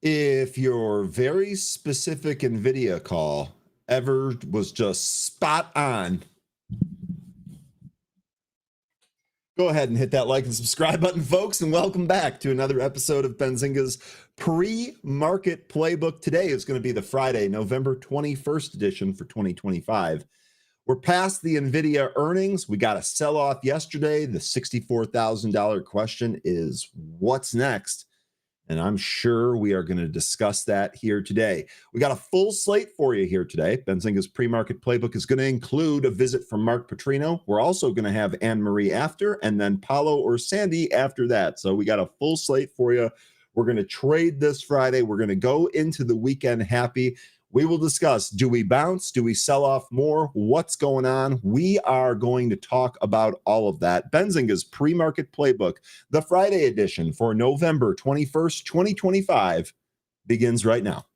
If your very specific NVIDIA call ever was just spot on, go ahead and hit that like and subscribe button, folks, and welcome back to another episode of Benzinga's Pre-Market Playbook. Today is going to be the Friday, November 21st edition for 2025. We're past the NVIDIA earnings. We got a sell-off yesterday. The $64,000 question is, what's next? And I'm sure we are going to discuss that here today. We got a full slate for you here today. Benzinga's pre-market playbook is going to include a visit from Mark Petrino. We're also going to have Anne-Marie after, and then Paulo or Sandy after that. So we got a full slate for you. We're going to trade this Friday. We're going to go into the weekend happy. We will discuss, do we bounce? Do we sell off more? What's going on? We are going to talk about all of that. Benzinga's pre-market playbook, the Friday edition for November 21st, 2025, begins right now.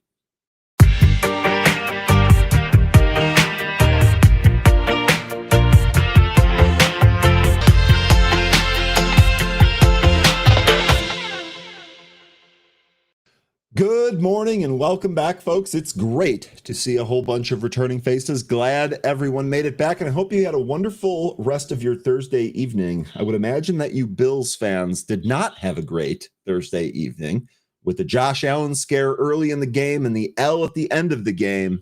Good morning and welcome back, folks. It's great to see a whole bunch of returning faces. Glad everyone made it back, and I hope you had a wonderful rest of your Thursday evening. I would imagine that you Bills fans did not have a great Thursday evening with the Josh Allen scare early in the game and the L at the end of the game.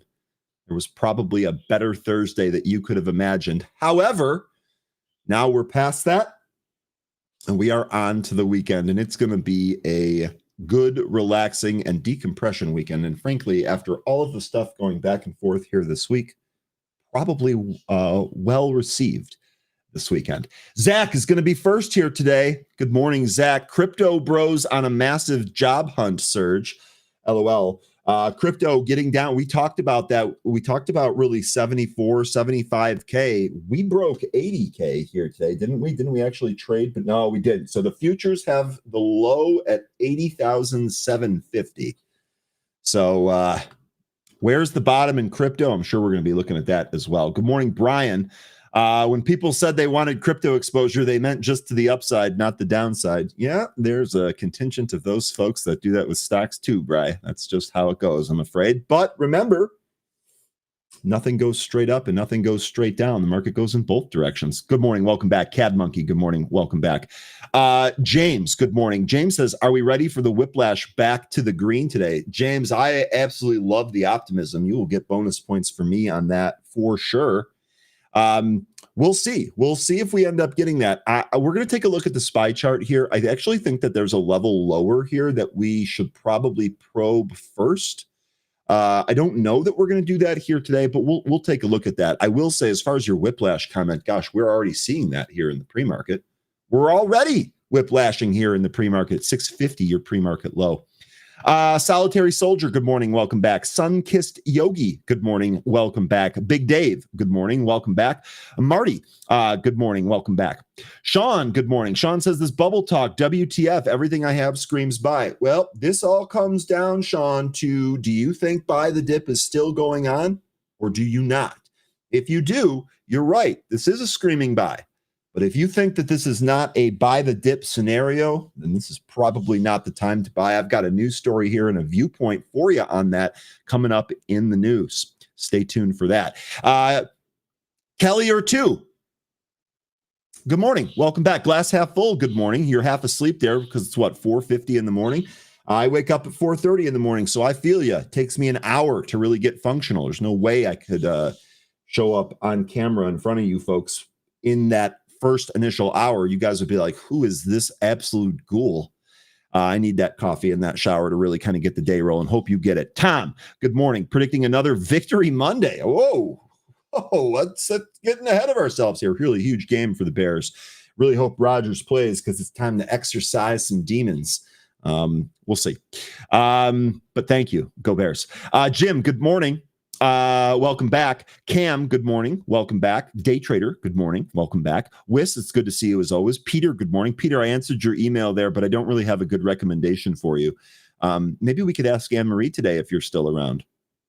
There was probably a better Thursday that you could have imagined. However, now we're past that, and we are on to the weekend, and it's going to be a good, relaxing, and decompression weekend. And frankly, after all of the stuff going back and forth here this week, probably well received this weekend. Zach is going to be first here today. Good morning, Zach. Crypto bros on a massive job hunt surge. LOL. Crypto getting down. We talked about that. We talked about really 74, 75K. We broke 80K here today, didn't we? Didn't we actually trade? But no, we didn't. So the futures have the low at 80,750. So where's the bottom in crypto? I'm sure we're going to be looking at that as well. Good morning, Brian. When people said they wanted crypto exposure, they meant just to the upside, not the downside. Yeah, there's a contingent of those folks that do that with stocks too, Bri. That's just how it goes, I'm afraid. But remember, nothing goes straight up and nothing goes straight down. The market goes in both directions. Good morning. Welcome back. Cad Monkey. Good morning. Welcome back. James, good morning. James says, are we ready for the whiplash back to the green today? James, I absolutely love the optimism. You will get bonus points for me on that for sure. We'll see. We'll see if we end up getting that. We're going to take a look at the SPY chart here. I actually think that there's a level lower here that we should probably probe first. I don't know that we're going to do that here today, but we'll take a look at that. I will say, as far as your whiplash comment, gosh, we're already seeing that here in the pre-market. We're already whiplashing here in the pre-market. 650, your pre-market low. Solitary Soldier, good morning, welcome back. Sun-Kissed Yogi, good morning, welcome back. Big Dave, good morning, welcome back. Marty, good morning, welcome back. Sean, good morning. Sean says, this bubble talk, WTF, everything I have screams buy. Well, this all comes down, Sean, to do you think buy the dip is still going on or do you not? If you do, you're right. This is a screaming buy. But if you think that this is not a buy the dip scenario, then this is probably not the time to buy. I've got a news story here and a viewpoint for you on that coming up in the news. Stay tuned for that. Kelly or two. Good morning. Welcome back. Glass half full. Good morning. You're half asleep there because it's what, 4:50 in the morning. I wake up at 4:30 in the morning, so I feel you. It takes me an hour to really get functional. There's no way I could show up on camera in front of you folks in that first initial hour. You guys would be like, who is this absolute ghoul? I need that coffee and that shower to really kind of get the day rolling. Hope you get it. Tom, good morning. Predicting another Victory Monday. Whoa. Let's getting ahead of ourselves here. Really huge game for the Bears. Really hope Rodgers plays because it's time to exercise some demons. We'll see. But thank you. Go Bears. Jim, good morning. Welcome back. Cam, good morning. Welcome back. Day Trader, good morning. Welcome back. Wiss, it's good to see you as always. Peter, good morning. Peter, I answered your email there, but I don't really have a good recommendation for you. Maybe we could ask Anne-Marie today if you're still around.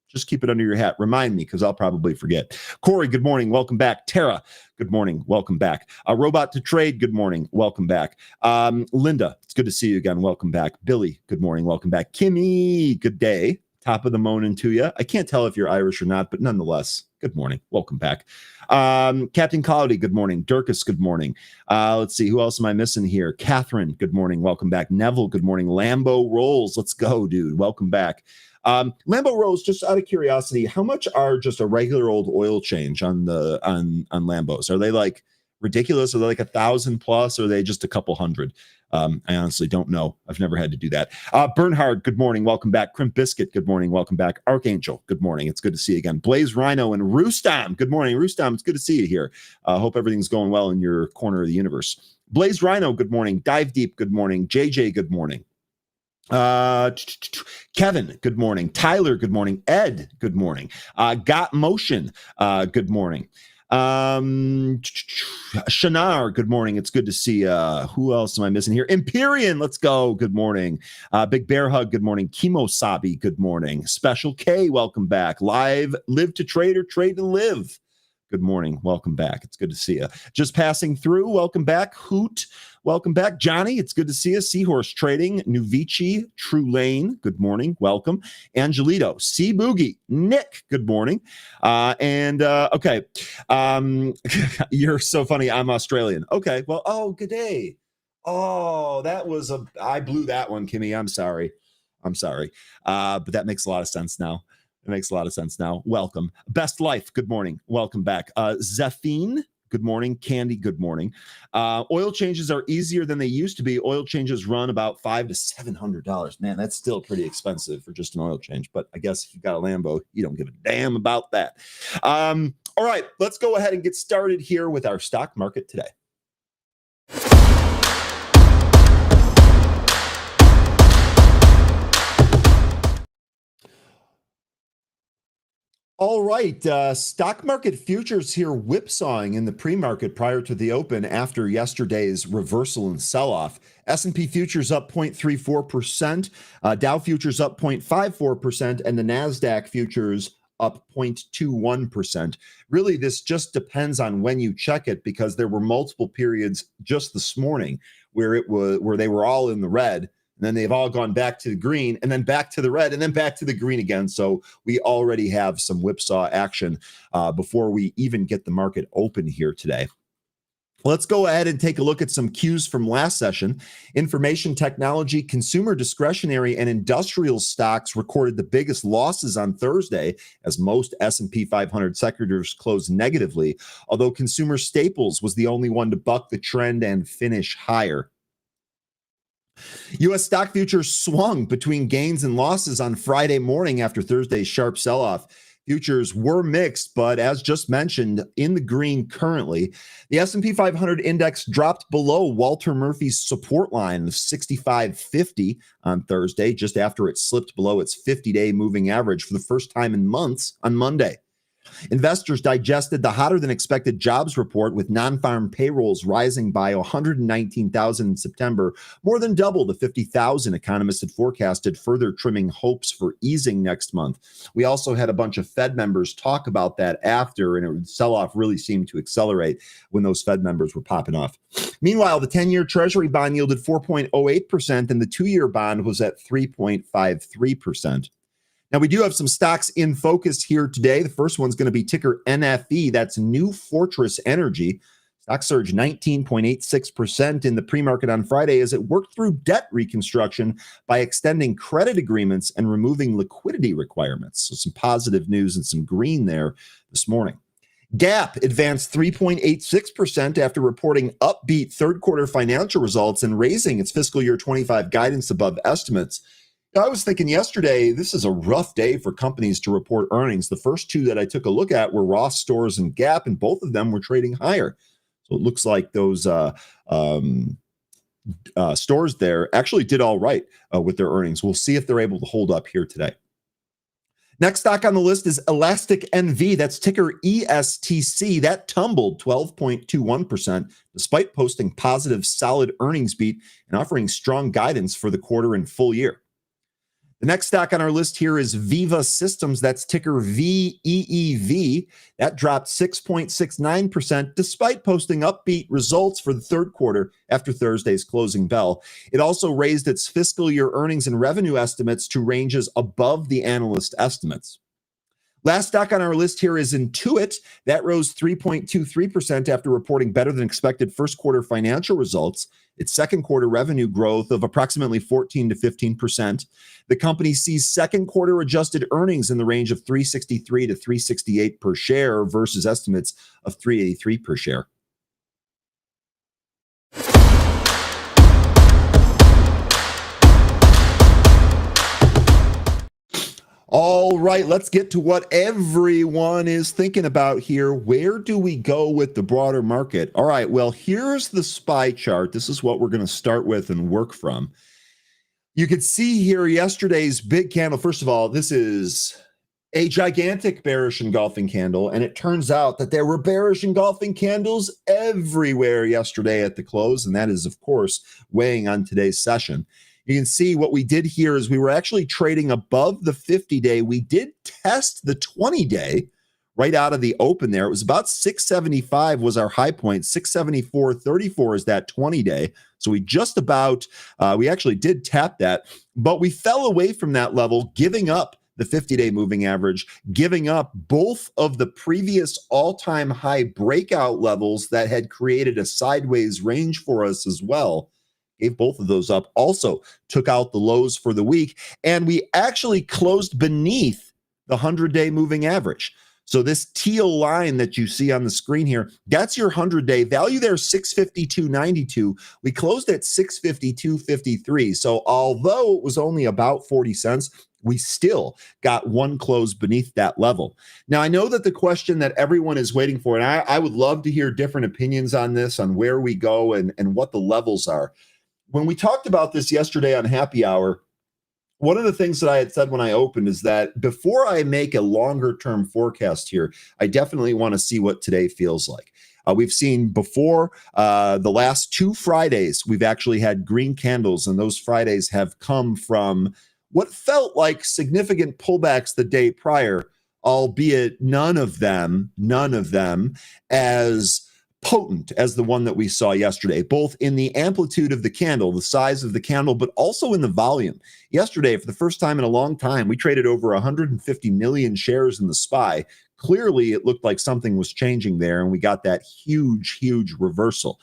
Just keep it under your hat. Remind me, because I'll probably forget. Corey, good morning. Welcome back. Tara, good morning. Welcome back. Robot to Trade, good morning. Welcome back. Linda, it's good to see you again. Welcome back. Billy, good morning. Welcome back. Kimmy, good day. Top of the morning to you. I can't tell if you're Irish or not, but nonetheless, good morning. Welcome back. Captain Collody, good morning. Dirkus, good morning. Let's see. Who else am I missing here? Catherine, good morning. Welcome back. Neville, good morning. Lambo Rolls, let's go, dude. Welcome back. Lambo Rolls, just out of curiosity, how much are just a regular old oil change on Lambos? Are they like ridiculous? Are they like 1,000 plus? Or are they just a couple hundred? I honestly don't know. I've never had to do that. Bernhard, good morning. Welcome back. Crimp Biscuit, good morning. Welcome back. Archangel, good morning. It's good to see you again. Blaze Rhino and Roostam, good morning. Roostam, it's good to see you here. Hope everything's going well in your corner of the universe. Blaze Rhino, good morning. Dive Deep, good morning. JJ, good morning. Kevin, good morning. Tyler, good morning. Ed, good morning. Got Motion, good morning. Shanar, good morning. It's good to see who else am I missing here? Empyrean, let's go. Good morning. Big Bear Hug, good morning. Kimosabi, good morning. Special K, welcome back. Live to Trade or Trade to Live. Good morning. Welcome back. It's good to see you. Just passing through. Welcome back. Hoot. Welcome back. Johnny, it's good to see you. Seahorse Trading. Nuvici. True Lane. Good morning. Welcome. Angelito. C Boogie. Nick. Good morning. Okay. You're so funny. I'm Australian. Okay. Well, oh, good day. Oh, I blew that one, Kimmy. I'm sorry. But that makes a lot of sense now. It makes a lot of sense now. Welcome. Best Life, good morning. Welcome back. Zephine, good morning. Candy, good morning. Oil changes are easier than they used to be. Oil changes run about $500 to $700. Man, that's still pretty expensive for just an oil change. But I guess if you've got a Lambo, you don't give a damn about that. All right, let's go ahead and get started here with our stock market today. All right, stock market futures here whipsawing in the pre-market prior to the open after yesterday's reversal and sell-off. S&P futures up 0.34%, Dow futures up 0.54%, and the NASDAQ futures up 0.21%. Really, this just depends on when you check it, because there were multiple periods just this morning where they were all in the red. And then they've all gone back to the green, and then back to the red, and then back to the green again. So we already have some whipsaw action before we even get the market open here today. Let's go ahead and take a look at some cues from last session. Information technology, consumer discretionary, and industrial stocks recorded the biggest losses on Thursday, as most S&P 500 sectors closed negatively, although consumer staples was the only one to buck the trend and finish higher. U.S. stock futures swung between gains and losses on Friday morning after Thursday's sharp sell-off. Futures were mixed, but as just mentioned, in the green currently. The S&P 500 index dropped below Walter Murphy's support line of 65.50 on Thursday, just after it slipped below its 50-day moving average for the first time in months on Monday. Investors digested the hotter-than-expected jobs report, with non-farm payrolls rising by 119,000 in September, more than double the 50,000 economists had forecasted, further trimming hopes for easing next month. We also had a bunch of Fed members talk about that after, and the sell-off really seemed to accelerate when those Fed members were popping off. Meanwhile, the 10-year Treasury bond yielded 4.08%, and the 2-year bond was at 3.53%. Now, we do have some stocks in focus here today. The first one's going to be ticker NFE. That's New Fortress Energy. Stock surged 19.86% in the pre-market on Friday as it worked through debt reconstruction by extending credit agreements and removing liquidity requirements. So some positive news and some green there this morning. Gap advanced 3.86% after reporting upbeat third quarter financial results and raising its fiscal year 25 guidance above estimates. I was thinking yesterday, this is a rough day for companies to report earnings. The first two that I took a look at were Ross Stores and Gap, and both of them were trading higher. So it looks like those stores there actually did all right with their earnings. We'll see if they're able to hold up here today. Next stock on the list is Elastic NV. That's ticker ESTC. That tumbled 12.21% despite posting positive solid earnings beat and offering strong guidance for the quarter and full year. The next stock on our list here is Viva Systems. That's ticker VEEV. That dropped 6.69% despite posting upbeat results for the third quarter after Thursday's closing bell. It also raised its fiscal year earnings and revenue estimates to ranges above the analyst estimates. Last stock on our list here is Intuit. That rose 3.23% after reporting better than expected first quarter financial results. Its second quarter revenue growth of approximately 14 to 15%. The company sees second quarter adjusted earnings in the range of $363 to $368 per share versus estimates of $383 per share. All right, let's get to what everyone is thinking about here. Where do we go with the broader market? All right, well, here's the SPY chart. This is what we're going to start with and work from. You could see here yesterday's big candle. First of all, this is a gigantic bearish engulfing candle, and it turns out that there were bearish engulfing candles everywhere yesterday at the close, and that is, of course, weighing on today's session. You can see what we did here is we were actually trading above the 50-day. We did test the 20-day right out of the open there. It was about 675 was our high point. 674.34 is that 20-day. So we just about, we actually did tap that, but we fell away from that level, giving up the 50-day moving average, giving up both of the previous all-time high breakout levels that had created a sideways range for us as well. Gave both of those up, also took out the lows for the week, and we actually closed beneath the 100-day moving average. So this teal line that you see on the screen here, that's your 100-day value there, 652.92. We closed at 652.53. So although it was only about 40 cents, we still got one close beneath that level. Now, I know that the question that everyone is waiting for, and I would love to hear different opinions on this, on where we go and what the levels are. When we talked about this yesterday on Happy Hour, one of the things that I had said when I opened is that before I make a longer term forecast here, I definitely want to see what today feels like. We've seen before the last 2 Fridays, we've actually had green candles, and those Fridays have come from what felt like significant pullbacks the day prior, albeit none of them as potent as the one that we saw yesterday, both in the amplitude of the candle, the size of the candle, but also in the volume. Yesterday, for the first time in a long time, we traded over 150 million shares in the SPY. Clearly, it looked like something was changing there, and we got that huge reversal.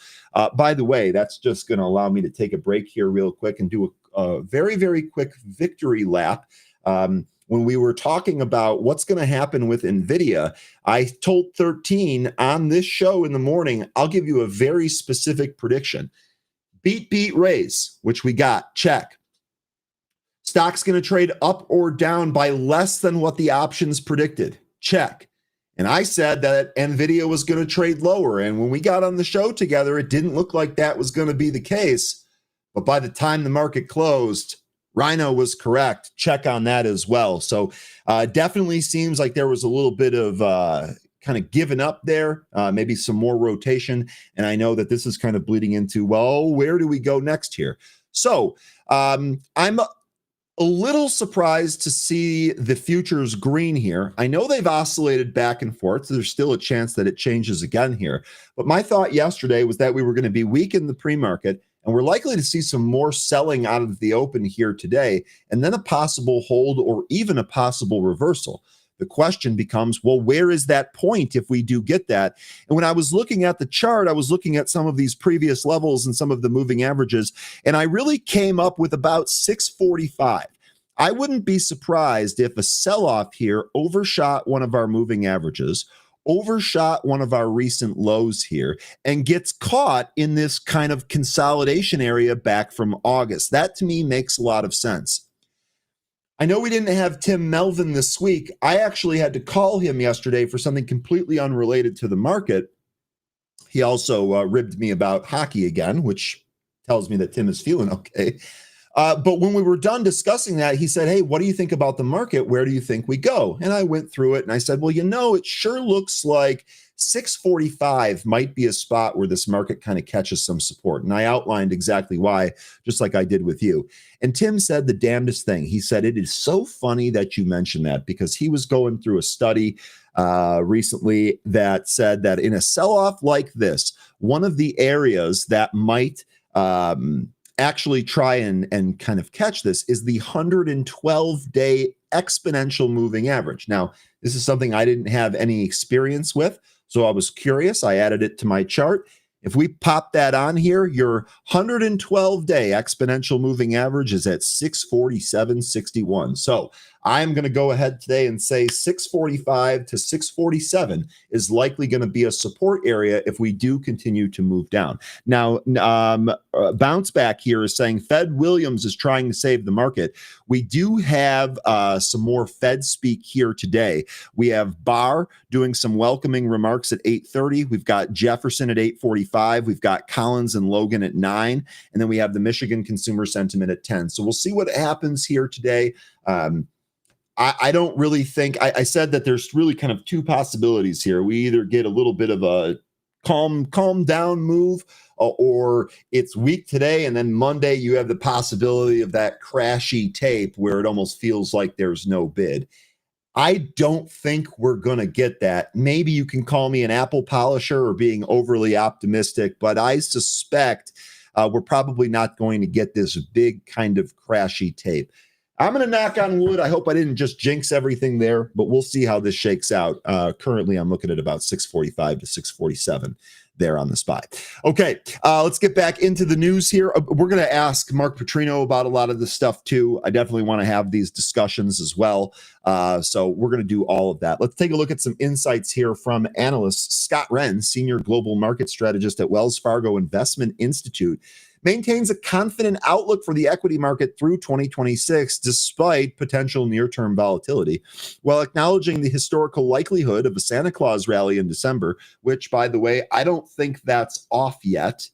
By the way, that's just going to allow me to take a break here real quick and do a very, very quick victory lap. When we were talking about what's going to happen with NVIDIA, I told 13 on this show in the morning, I'll give you a very specific prediction. Beat, raise, which we got, check. Stock's going to trade up or down by less than what the options predicted, check. And I said that NVIDIA was going to trade lower. And when we got on the show together, it didn't look like that was going to be the case. But by the time the market closed, Rhino was correct. Check on that as well. So definitely seems like there was a little bit of kind of giving up there, maybe some more rotation. And I know that this is kind of bleeding into, well, where do we go next here? So I'm a little surprised to see the futures green here. I know they've oscillated back and forth, so there's still a chance that it changes again here. But my thought yesterday was that we were going to be weak in the pre-market, and we're likely to see some more selling out of the open here today, and then a possible hold or even a possible reversal. The question becomes, well, where is that point if we do get that? And when I was looking at the chart, I was looking at some of these previous levels and some of the moving averages, and I really came up with about 645. I wouldn't be surprised if a sell-off here overshot one of our moving averages, overshot one of our recent lows here, and gets caught in this kind of consolidation area back from August. That to me makes a lot of sense. I know we didn't have Tim Melvin this week. I actually had to call him yesterday for something completely unrelated to the market. He also ribbed me about hockey again, which tells me that Tim is feeling okay. But when we were done discussing that, he said, hey, what do you think about the market? Where do you think we go? And I went through it and I said, well, it sure looks like 645 might be a spot where this market kind of catches some support. And I outlined exactly why, just like I did with you. And Tim said the damnedest thing. He said, it is so funny that you mentioned that, because he was going through a study recently that said that in a sell-off like this, one of the areas that might actually try and kind of catch this is the 112-day exponential moving average. Now, this is something I didn't have any experience with, so I was curious. I added it to my chart. If we pop that on here, your 112-day exponential moving average is at 647.61. So I'm going to go ahead today and say 645 to 647 is likely going to be a support area if we do continue to move down. Now, Bounce Back here is saying Fed Williams is trying to save the market. We do have some more Fed speak here today. We have Barr doing some welcoming remarks at 8:30. We've got Jefferson at 8:45. We've got Collins and Logan at 9. And then we have the Michigan Consumer Sentiment at 10. So we'll see what happens here today. I don't really think, I said that there's really kind of two possibilities here. We either get a little bit of a calm down move, or it's weak today, and then Monday you have the possibility of that crashy tape where it almost feels like there's no bid. I don't think we're going to get that. Maybe you can call me an apple polisher or being overly optimistic, but I suspect we're probably not going to get this big kind of crashy tape. I'm going to knock on wood. I hope I didn't just jinx everything there, but we'll see how this shakes out. Currently, I'm looking at about 645 to 647 there on the SPY. Okay, let's get back into the news here. We're going to ask Mark Petrino about a lot of this stuff too. I definitely want to have these discussions as well. So we're going to do all of that. Let's take a look at some insights here from analyst Scott Wren, Senior Global Market Strategist at Wells Fargo Investment Institute, maintains a confident outlook for the equity market through 2026, despite potential near-term volatility, while acknowledging the historical likelihood of a Santa Claus rally in December, which, by the way, I don't think that's off yet.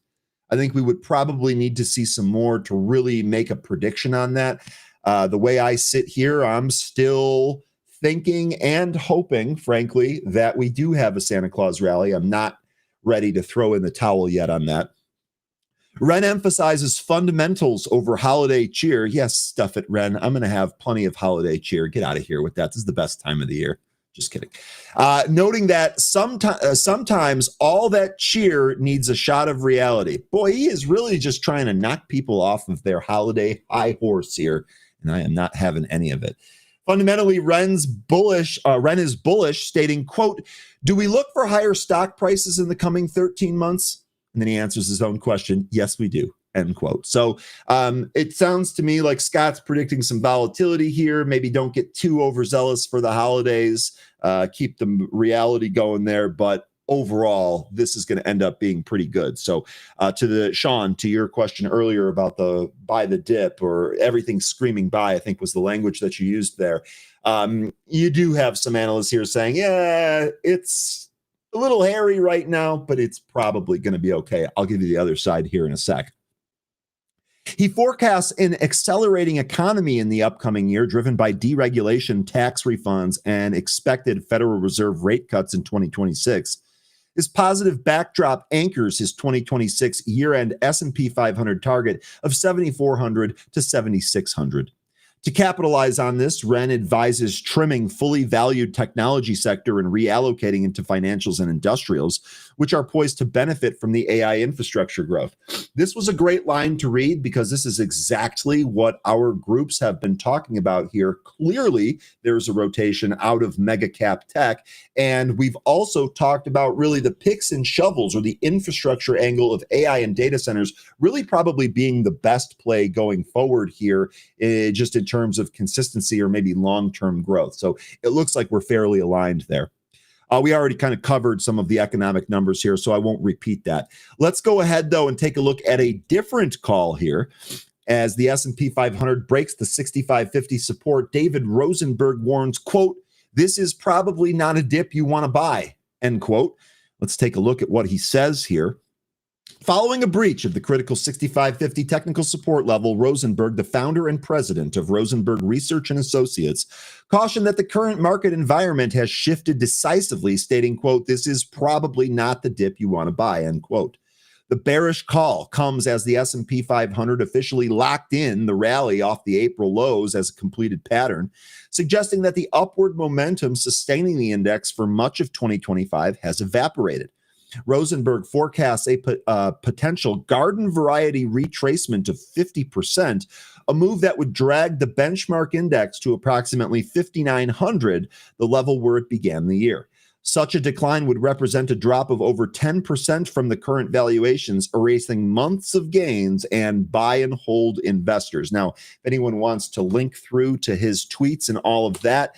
I think we would probably need to see some more to really make a prediction on that. The way I sit here, I'm still thinking and hoping, frankly, that we do have a Santa Claus rally. I'm not ready to throw in the towel yet on that. Wren emphasizes fundamentals over holiday cheer. Yes, stuff it, Wren. I'm going to have plenty of holiday cheer. Get out of here with that. This is the best time of the year. Just kidding. Noting that sometimes all that cheer needs a shot of reality. Boy, he is really just trying to knock people off of their holiday high horse here, and I am not having any of it. Fundamentally, Wren is bullish, stating, quote, "Do we look for higher stock prices in the coming 13 months?" And then he answers his own question. Yes, we do. End quote. So it sounds to me like Scott's predicting some volatility here. Maybe don't get too overzealous for the holidays. Keep the reality going there. But overall, this is going to end up being pretty good. So Sean, to your question earlier about the buy the dip or everything screaming buy, I think was the language that you used there. You do have some analysts here saying, yeah, it's a little hairy right now, but it's probably going to be okay. I'll give you the other side here in a sec. He forecasts an accelerating economy in the upcoming year, driven by deregulation, tax refunds, and expected Federal Reserve rate cuts in 2026. This positive backdrop anchors his 2026 year-end S&P 500 target of 7,400 to 7,600. To capitalize on this, Wren advises trimming fully valued technology sector and reallocating into financials and industrials, which are poised to benefit from the AI infrastructure growth. This was a great line to read because this is exactly what our groups have been talking about here. Clearly, there's a rotation out of mega cap tech, and we've also talked about really the picks and shovels or the infrastructure angle of AI and data centers really probably being the best play going forward here, just in terms of consistency or maybe long-term growth. So it looks like we're fairly aligned there. We already kind of covered some of the economic numbers here, so I won't repeat that. Let's go ahead, though, and take a look at a different call here. As the S&P 500 breaks the 6550 support, David Rosenberg warns, quote, "This is probably not a dip you want to buy," end quote. Let's take a look at what he says here. Following a breach of the critical 6550 technical support level, Rosenberg, the founder and president of Rosenberg Research and Associates, cautioned that the current market environment has shifted decisively, stating, quote, "This is probably not the dip you want to buy," end quote. The bearish call comes as the S&P 500 officially locked in the rally off the April lows as a completed pattern, suggesting that the upward momentum sustaining the index for much of 2025 has evaporated. Rosenberg forecasts a potential garden variety retracement of 50%, a move that would drag the benchmark index to approximately 5,900, the level where it began the year. Such a decline would represent a drop of over 10% from the current valuations, erasing months of gains and buy and hold investors. Now, if anyone wants to link through to his tweets and all of that,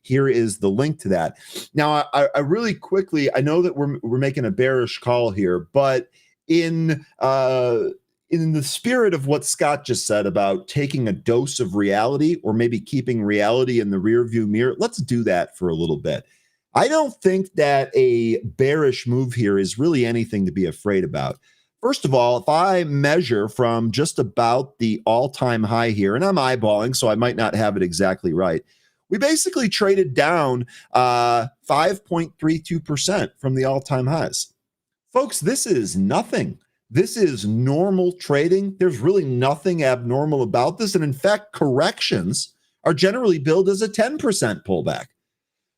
here is the link to that. Now, I really quickly, I know that we're making a bearish call here, but in the spirit of what Scott just said about taking a dose of reality, or maybe keeping reality in the rearview mirror, let's do that for a little bit. I don't think that a bearish move here is really anything to be afraid about. First of all, if I measure from just about the all-time high here, and I'm eyeballing, so I might not have it exactly right, we basically traded down 5.32% from the all-time highs. Folks, this is nothing. This is normal trading. There's really nothing abnormal about this. And in fact, corrections are generally billed as a 10% pullback.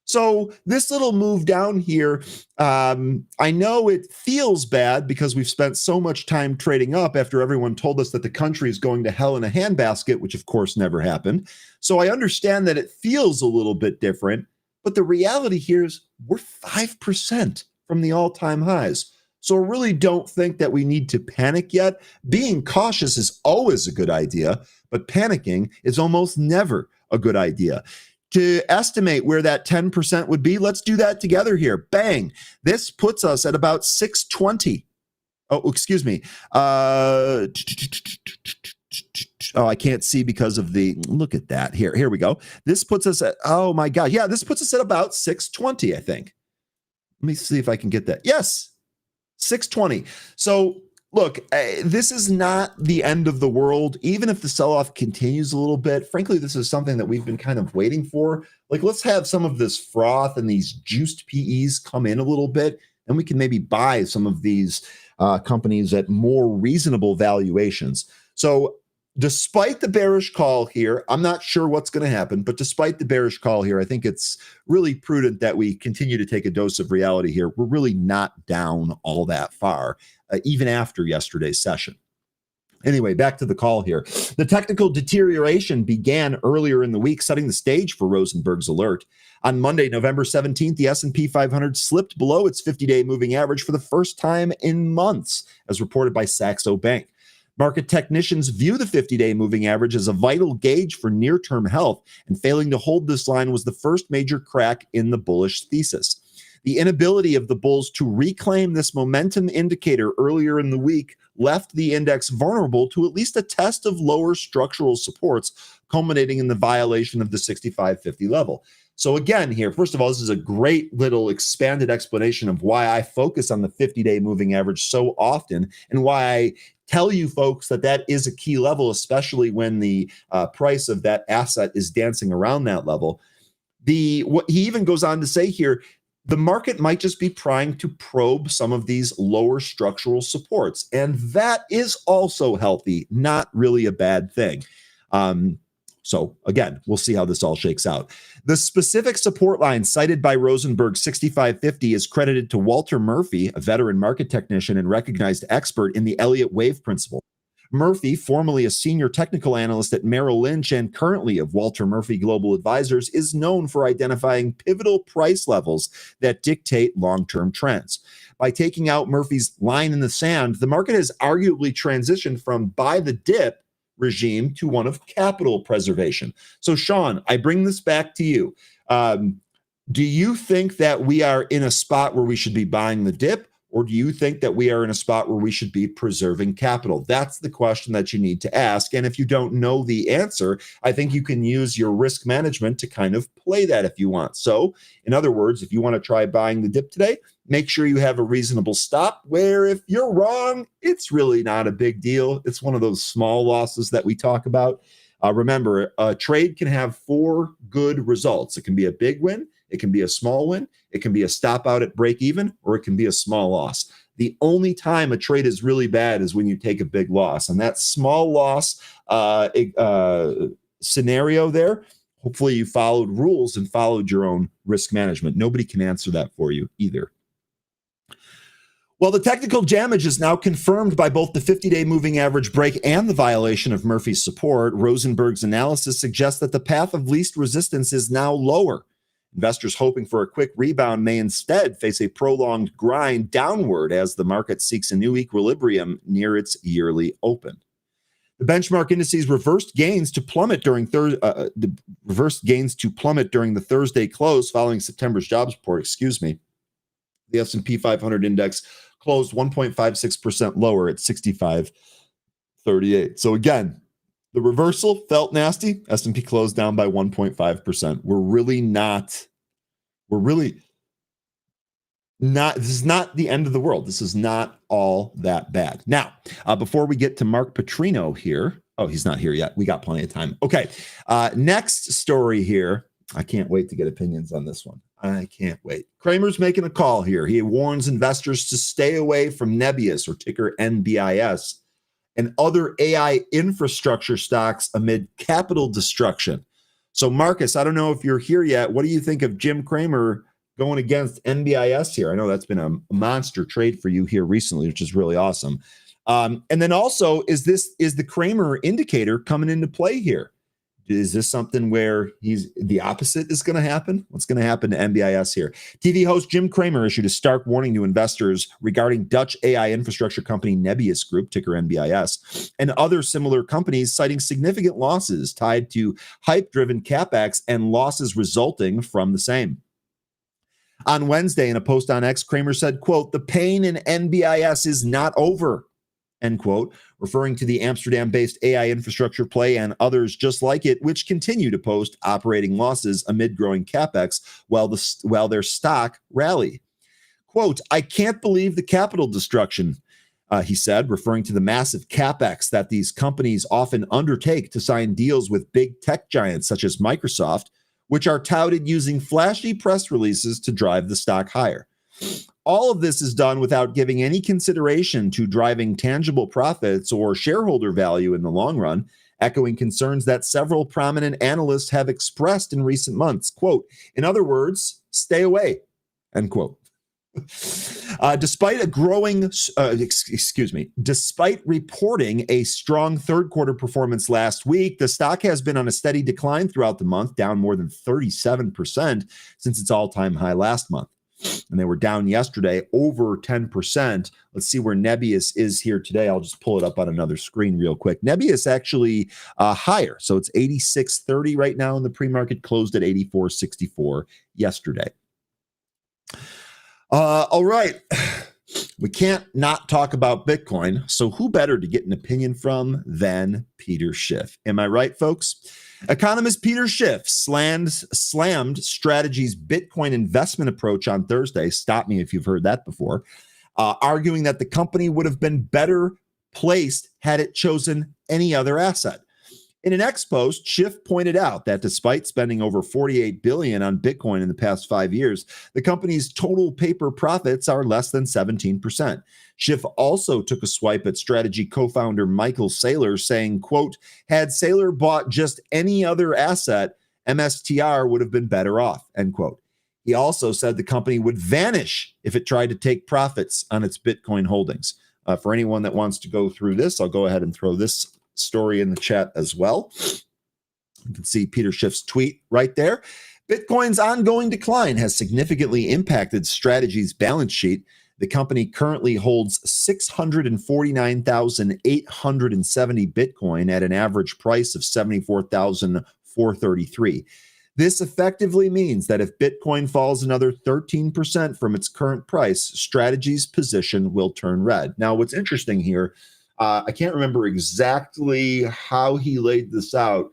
So this little move down here, I know it feels bad because we've spent so much time trading up after everyone told us that the country is going to hell in a handbasket, which of course never happened. So I understand that it feels a little bit different, but the reality here is we're 5% from the all-time highs. So I really don't think that we need to panic yet. Being cautious is always a good idea, but panicking is almost never a good idea. To estimate where that 10% would be, let's do that together here. Bang. This puts us at about 620. Oh, excuse me. I can't see because of the, look at that. Here we go. This puts us at, oh my God. Yeah, this puts us at about 620, I think. Let me see if I can get that. Yes, 620. So look, this is not the end of the world. Even if the sell-off continues a little bit, frankly, this is something that we've been kind of waiting for. Like, let's have some of this froth and these juiced PEs come in a little bit, and we can maybe buy some of these companies at more reasonable valuations. So despite the bearish call here, I'm not sure what's going to happen, but despite the bearish call here, I think it's really prudent that we continue to take a dose of reality here. We're really not down all that far, even after yesterday's session. Anyway, back to the call here. The technical deterioration began earlier in the week, setting the stage for Rosenberg's alert. On Monday, November 17th, the S&P 500 slipped below its 50-day moving average for the first time in months, as reported by Saxo Bank. Market technicians view the 50-day moving average as a vital gauge for near-term health, and failing to hold this line was the first major crack in the bullish thesis. The inability of the bulls to reclaim this momentum indicator earlier in the week left the index vulnerable to at least a test of lower structural supports, culminating in the violation of the 6550 level. So again here, first of all, this is a great little expanded explanation of why I focus on the 50-day moving average so often, and why I tell you folks that that is a key level, especially when the price of that asset is dancing around that level. What he even goes on to say here, the market might just be trying to probe some of these lower structural supports, and that is also healthy, not really a bad thing. So again, we'll see how this all shakes out. The specific support line cited by Rosenberg 6550 is credited to Walter Murphy, a veteran market technician and recognized expert in the Elliott wave principle. Murphy, formerly a senior technical analyst at Merrill Lynch and currently of Walter Murphy Global Advisors, is known for identifying pivotal price levels that dictate long-term trends. By taking out Murphy's line in the sand, the market has arguably transitioned from buy the dip regime to one of capital preservation. So, Sean, I bring this back to you. Do you think that we are in a spot where we should be buying the dip, Or do you think that we are in a spot where we should be preserving capital? That's the question that you need to ask. And if you don't know the answer, I think you can use your risk management to kind of play that if you want. So, in other words, if you want to try buying the dip today, make sure you have a reasonable stop where if you're wrong, it's really not a big deal. It's one of those small losses that we talk about. Remember, a trade can have 4 good results. It can be a big win, it can be a small win, it can be a stop out at break even, or it can be a small loss. The only time a trade is really bad is when you take a big loss. And that small loss scenario there, hopefully you followed rules and followed your own risk management. Nobody can answer that for you either. Well, the technical damage is now confirmed by both the 50-day moving average break and the violation of Murphy's support. Rosenberg's analysis suggests that the path of least resistance is now lower. Investors hoping for a quick rebound may instead face a prolonged grind downward as the market seeks a new equilibrium near its yearly open. The benchmark indices reversed gains to plummet during the Thursday close following September's jobs report. The S&P 500 index closed 1.56% lower at 6538. So again, the reversal felt nasty. S&P closed down by 1.5%. We're really not, this is not the end of the world. This is not all that bad. Now, before we get to Mark Petrino here, he's not here yet. We got plenty of time. Okay. Next story here. I can't wait to get opinions on this one. I can't wait. Cramer's making a call here. He warns investors to stay away from Nebius, or ticker NBIS, and other AI infrastructure stocks amid capital destruction. So, Marcus, I don't know if you're here yet. What do you think of Jim Cramer going against NBIS here? I know that's been a monster trade for you here recently, which is really awesome. And then also, is the Cramer indicator coming into play here? Is this something where the opposite is going to happen? What's going to happen to NBIS here? TV host Jim Cramer issued a stark warning to investors regarding Dutch AI infrastructure company Nebius Group, ticker NBIS, and other similar companies, citing significant losses tied to hype-driven capex and losses resulting from the same. On Wednesday, in a post on X, Cramer said, quote, "The pain in NBIS is not over," end quote, referring to the Amsterdam-based AI infrastructure play and others just like it, which continue to post operating losses amid growing capex while their stock rally. Quote, "I can't believe the capital destruction," he said, referring to the massive capex that these companies often undertake to sign deals with big tech giants such as Microsoft, which are touted using flashy press releases to drive the stock higher. All of this is done without giving any consideration to driving tangible profits or shareholder value in the long run, echoing concerns that several prominent analysts have expressed in recent months. Quote, "In other words, stay away," end quote. Despite reporting a strong third quarter performance last week, the stock has been on a steady decline throughout the month, down more than 37% since its all-time high last month. And they were down yesterday over 10%. Let's see where Nebius is here today. I'll just pull it up on another screen real quick. Nebius actually higher. So it's 86.30 right now in the pre-market, closed at 84.64 yesterday. All right. We can't not talk about Bitcoin. So who better to get an opinion from than Peter Schiff? Am I right, folks? Economist Peter Schiff slammed Strategy's Bitcoin investment approach on Thursday. Stop me if you've heard that before. Arguing that the company would have been better placed had it chosen any other asset. In an X post, Schiff pointed out that despite spending over $48 billion on Bitcoin in the past 5 years, the company's total paper profits are less than 17%. Schiff also took a swipe at Strategy co-founder Michael Saylor, saying, quote, "Had Saylor bought just any other asset, MSTR would have been better off," end quote. He also said the company would vanish if it tried to take profits on its Bitcoin holdings. For anyone that wants to go through this, I'll go ahead and throw this story in the chat as well. You can see Peter Schiff's tweet right there. Bitcoin's ongoing decline has significantly impacted Strategy's balance sheet. The company currently holds 649,870 Bitcoin at an average price of 74,433. This effectively means that if Bitcoin falls another 13% from its current price, Strategy's position will turn red. Now, what's interesting here, I can't remember exactly how he laid this out,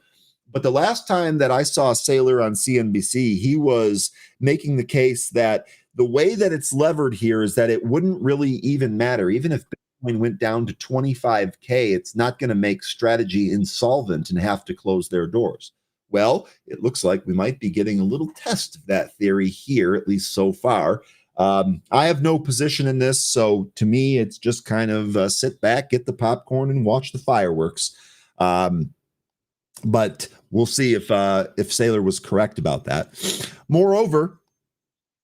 but the last time that I saw Saylor on CNBC, he was making the case that the way that it's levered here is that it wouldn't really even matter. Even if Bitcoin went down to 25K, it's not going to make Strategy insolvent and have to close their doors. Well, it looks like we might be getting a little test of that theory here, at least so far. I have no position in this, so to me, it's just kind of sit back, get the popcorn, and watch the fireworks. But we'll see if Saylor was correct about that. Moreover,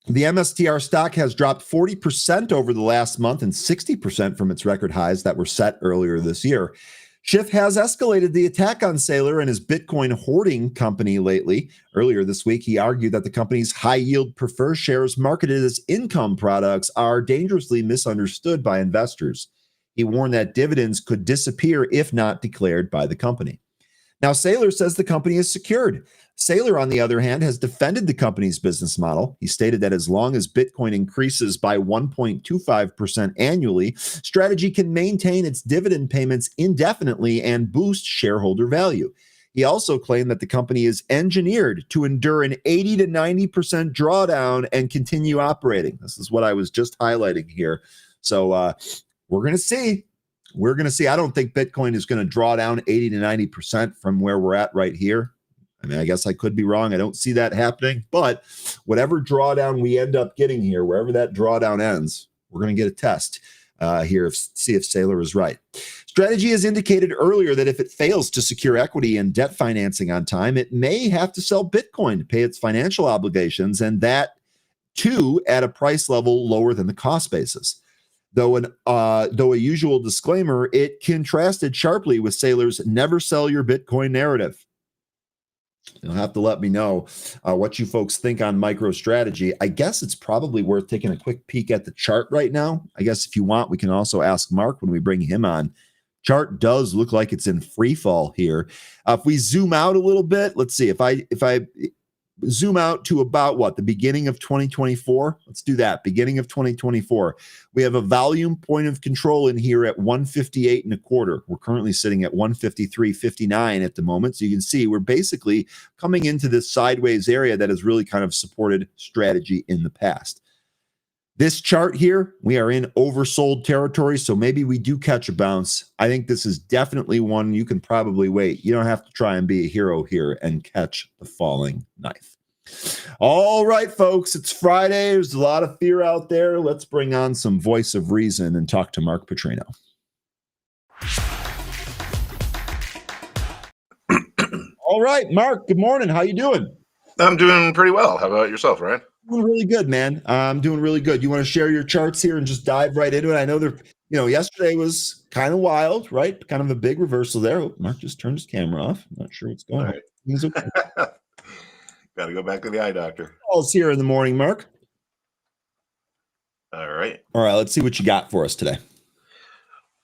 the MSTR stock has dropped 40% over the last month and 60% from its record highs that were set earlier this year. Schiff has escalated the attack on Saylor and his Bitcoin hoarding company lately. Earlier this week, he argued that the company's high-yield preferred shares marketed as income products are dangerously misunderstood by investors. He warned that dividends could disappear if not declared by the company. Now, Saylor says the company is secured. Saylor, on the other hand, has defended the company's business model. He stated that as long as Bitcoin increases by 1.25% annually, Strategy can maintain its dividend payments indefinitely and boost shareholder value. He also claimed that the company is engineered to endure an 80 to 90% drawdown and continue operating. This is what I was just highlighting here. So we're going to see. We're going to see. I don't think Bitcoin is going to draw down 80 to 90% from where we're at right here. I mean, I guess I could be wrong. I don't see that happening. But whatever drawdown we end up getting here, wherever that drawdown ends, we're going to get a test here, see if Saylor is right. Strategy has indicated earlier that if it fails to secure equity and debt financing on time, it may have to sell Bitcoin to pay its financial obligations, and that, too, at a price level lower than the cost basis. Though a usual disclaimer, it contrasted sharply with Saylor's never sell your Bitcoin narrative. You'll have to let me know what you folks think on MicroStrategy. I guess it's probably worth taking a quick peek at the chart right now. I guess if you want, we can also ask Mark when we bring him on. Chart does look like it's in free fall here. If we zoom out a little bit, let's see. If I zoom out to about the beginning of 2024. Let's do that. Beginning of 2024. We have a volume point of control in here at 158 and a quarter. We're currently sitting at 153.59 at the moment. So you can see we're basically coming into this sideways area that has really kind of supported Strategy in the past. This chart here, we are in oversold territory, so maybe we do catch a bounce. I think this is definitely one you can probably wait. You don't have to try and be a hero here and catch the falling knife. All right, folks, it's Friday. There's a lot of fear out there. Let's bring on some voice of reason and talk to Mark Petrino. All right, Mark, good morning. How you doing? I'm doing pretty well. How about yourself, Ryan? Doing really good, man. I'm doing really good. You want to share your charts here and just dive right into it? I know yesterday was kind of wild, right? Kind of a big reversal there. Oh, Mark just turned his camera off. I'm not sure what's going on. He's okay. Got to go back to the eye doctor. All's here in the morning, Mark. All right. Let's see what you got for us today.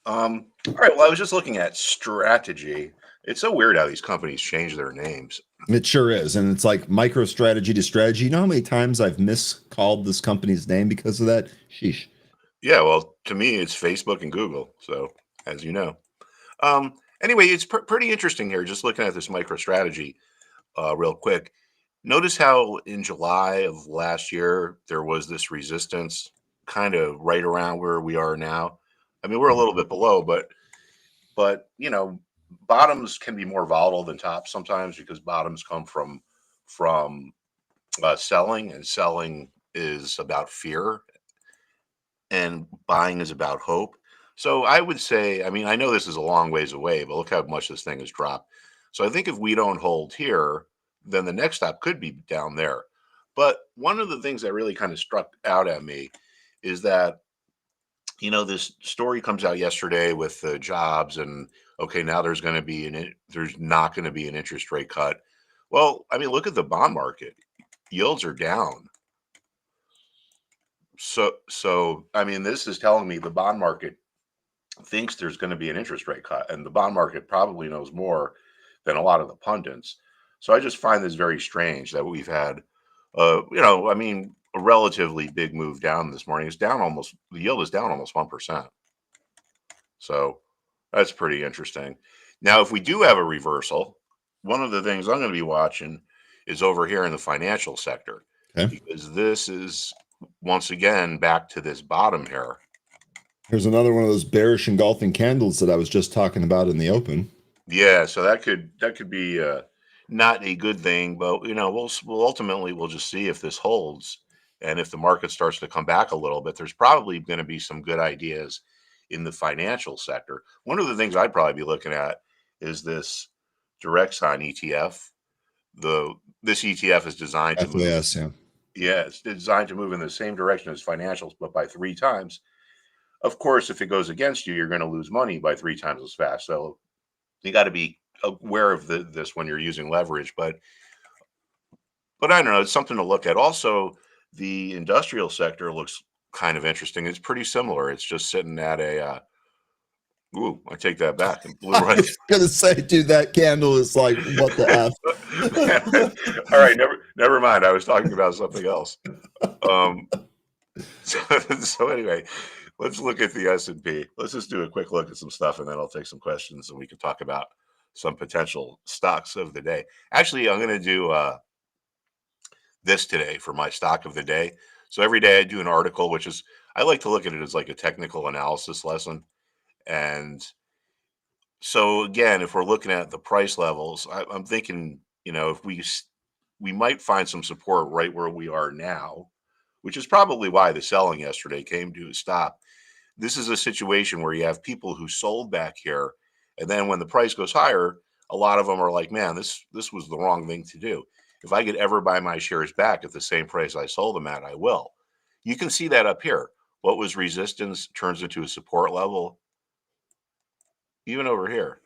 All right. Well, I was just looking at Strategy. It's so weird how these companies change their names. It sure is. And it's like MicroStrategy to Strategy. You know how many times I've miscalled this company's name because of that? Sheesh. Yeah, well, to me, it's Facebook and Google. So, as you know. Anyway, it's pretty interesting here. Just looking at this MicroStrategy real quick. Notice how in July of last year, there was this resistance kind of right around where we are now. I mean, we're a little bit below, but bottoms can be more volatile than tops sometimes because bottoms come from selling, and selling is about fear and buying is about hope. So I would say, I mean, I know this is a long ways away, but look how much this thing has dropped. So I think if we don't hold here, then the next stop could be down there. But one of the things that really kind of struck out at me is that, this story comes out yesterday with the jobs and, okay, now there's not going to be an interest rate cut. Well, I mean, look at the bond market. Yields are down. So I mean, this is telling me the bond market thinks there's going to be an interest rate cut, and the bond market probably knows more than a lot of the pundits. So I just find this very strange that we've had, I mean, a relatively big move down this morning. The yield is down almost 1%. So that's pretty interesting. Now, if we do have a reversal, one of the things I'm going to be watching is over here in the financial sector, Okay. because this is once again back to this bottom here. Here's another one of those bearish engulfing candles that I was just talking about in the open. Yeah, so that could be not a good thing, but we'll ultimately we'll just see if this holds, and if the market starts to come back a little bit. There's probably going to be some good ideas in the financial sector. One of the things I'd probably be looking at is this direct sign ETF. This ETF is designed to move. FAS, yeah. Yeah, it's designed to move in the same direction as financials, but by 3 times. Of course, if it goes against you, you're going to lose money by 3 times as fast. So you got to be aware of this when you're using leverage. But I don't know. It's something to look at. Also, the industrial sector looks kind of interesting. It's pretty similar. It's just sitting at a. Ooh, I take that back. And blew I right. was gonna say, dude, that candle is like, what the F? All right, never mind. I was talking about something else. Um, so anyway, let's look at the S&P. Let's just do a quick look at some stuff, and then I'll take some questions, and we can talk about some potential stocks of the day. Actually, I'm going to do this today for my stock of the day. So every day I do an article, which is I like to look at it as like a technical analysis lesson. And so again, if we're looking at the price levels, I'm thinking, if we might find some support right where we are now, which is probably why the selling yesterday came to a stop. This is a situation where you have people who sold back here, and then when the price goes higher, a lot of them are like, man, this was the wrong thing to do. If I could ever buy my shares back at the same price I sold them at, I will. You can see that up here. What was resistance turns into a support level. Even over here,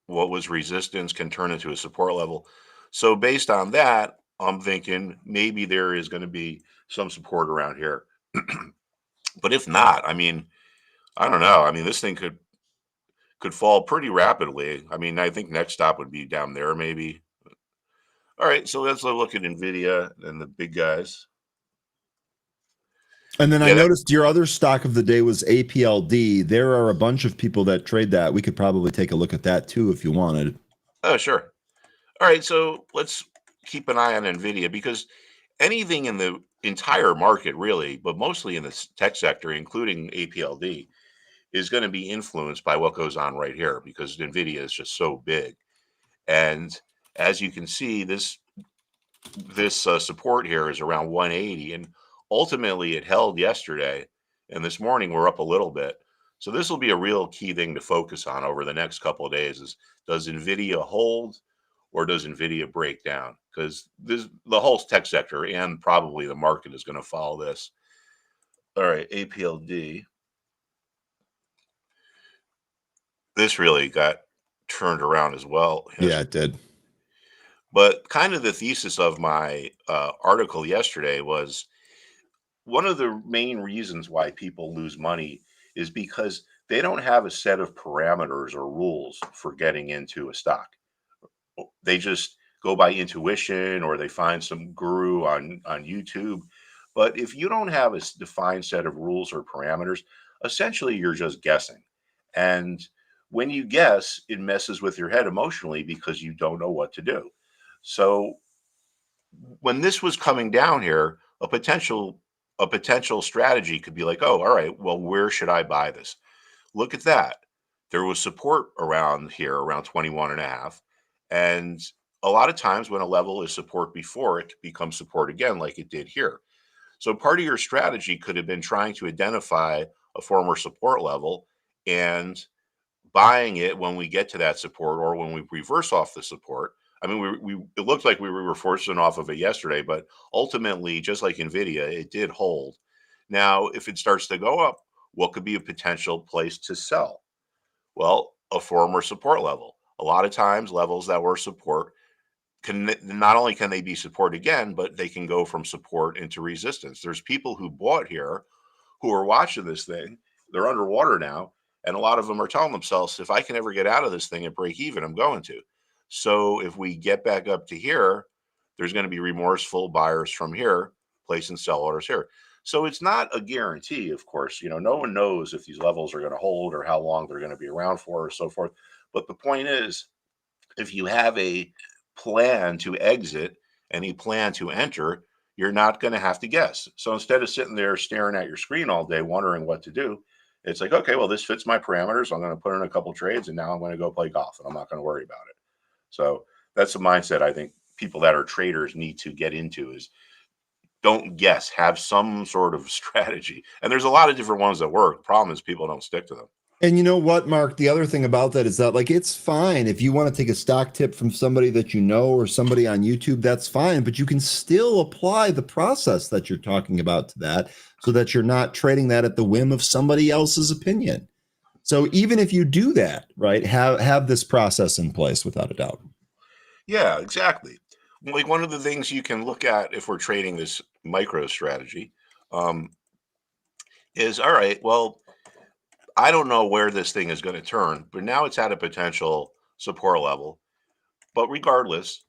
what was resistance can turn into a support level. So based on that, I'm thinking maybe there is going to be some support around here. But if not, I mean, I don't know. I mean, this thing could fall pretty rapidly. I mean, I think next stop would be down there, maybe. All right, so let's look at Nvidia and the big guys. And then I Yeah. noticed your other stock of the day was APLD. There are a bunch of people that trade that. We could probably take a look at that too if you wanted. Oh, sure. All right, so let's keep an eye on Nvidia, because anything in the entire market, really, but mostly in the tech sector, including APLD, is going to be influenced by what goes on right here, because Nvidia is just so big. And as you can see, this support here is around 180, and ultimately it held yesterday, and this morning we're up a little bit. So this will be a real key thing to focus on over the next couple of days: is does Nvidia hold, or does Nvidia break down? Because the whole tech sector and probably the market is going to follow this. All right, APLD. This really got turned around as well. Yeah, it did. But kind of the thesis of my article yesterday was, one of the main reasons why people lose money is because they don't have a set of parameters or rules for getting into a stock. They just go by intuition, or they find some guru on YouTube. But if you don't have a defined set of rules or parameters, essentially you're just guessing. And when you guess, it messes with your head emotionally because you don't know what to do. So when this was coming down here, a potential strategy could be like, oh, all right, well, where should I buy this? Look at that. There was support around here, around 21 and a half. And a lot of times when a level is support before, it becomes support again, like it did here. So part of your strategy could have been trying to identify a former support level and buying it when we get to that support, or when we reverse off the support. I mean, we it looked like we were forcing off of it yesterday, but ultimately, just like Nvidia, it did hold. Now, if it starts to go up, what could be a potential place to sell? Well, a former support level. A lot of times, levels that were support can not only can they be support again, but they can go from support into resistance. There's people who bought here who are watching this thing. They're underwater now, and a lot of them are telling themselves, if I can ever get out of this thing and break even, I'm going to. So if we get back up to here, there's going to be remorseful buyers from here, placing sell orders here. So it's not a guarantee, of course. No one knows if these levels are going to hold or how long they're going to be around for or so forth. But the point is, if you have a plan to exit and a plan to enter, you're not going to have to guess. So instead of sitting there staring at your screen all day wondering what to do, it's like, okay, well, this fits my parameters. I'm going to put in a couple trades and now I'm going to go play golf and I'm not going to worry about it. So that's the mindset I think people that are traders need to get into is don't guess, have some sort of strategy. And there's a lot of different ones that work. The problem is people don't stick to them. And you know what, Mark? The other thing about that is that, like, it's fine if you want to take a stock tip from somebody that you know or somebody on YouTube, that's fine. But you can still apply the process that you're talking about to that so that you're not trading that at the whim of somebody else's opinion. So even if you do that, right, have this process in place without a doubt. Yeah, exactly. Like one of the things you can look at if we're trading this micro strategy is, all right, well, I don't know where this thing is going to turn, but now it's at a potential support level. But regardless,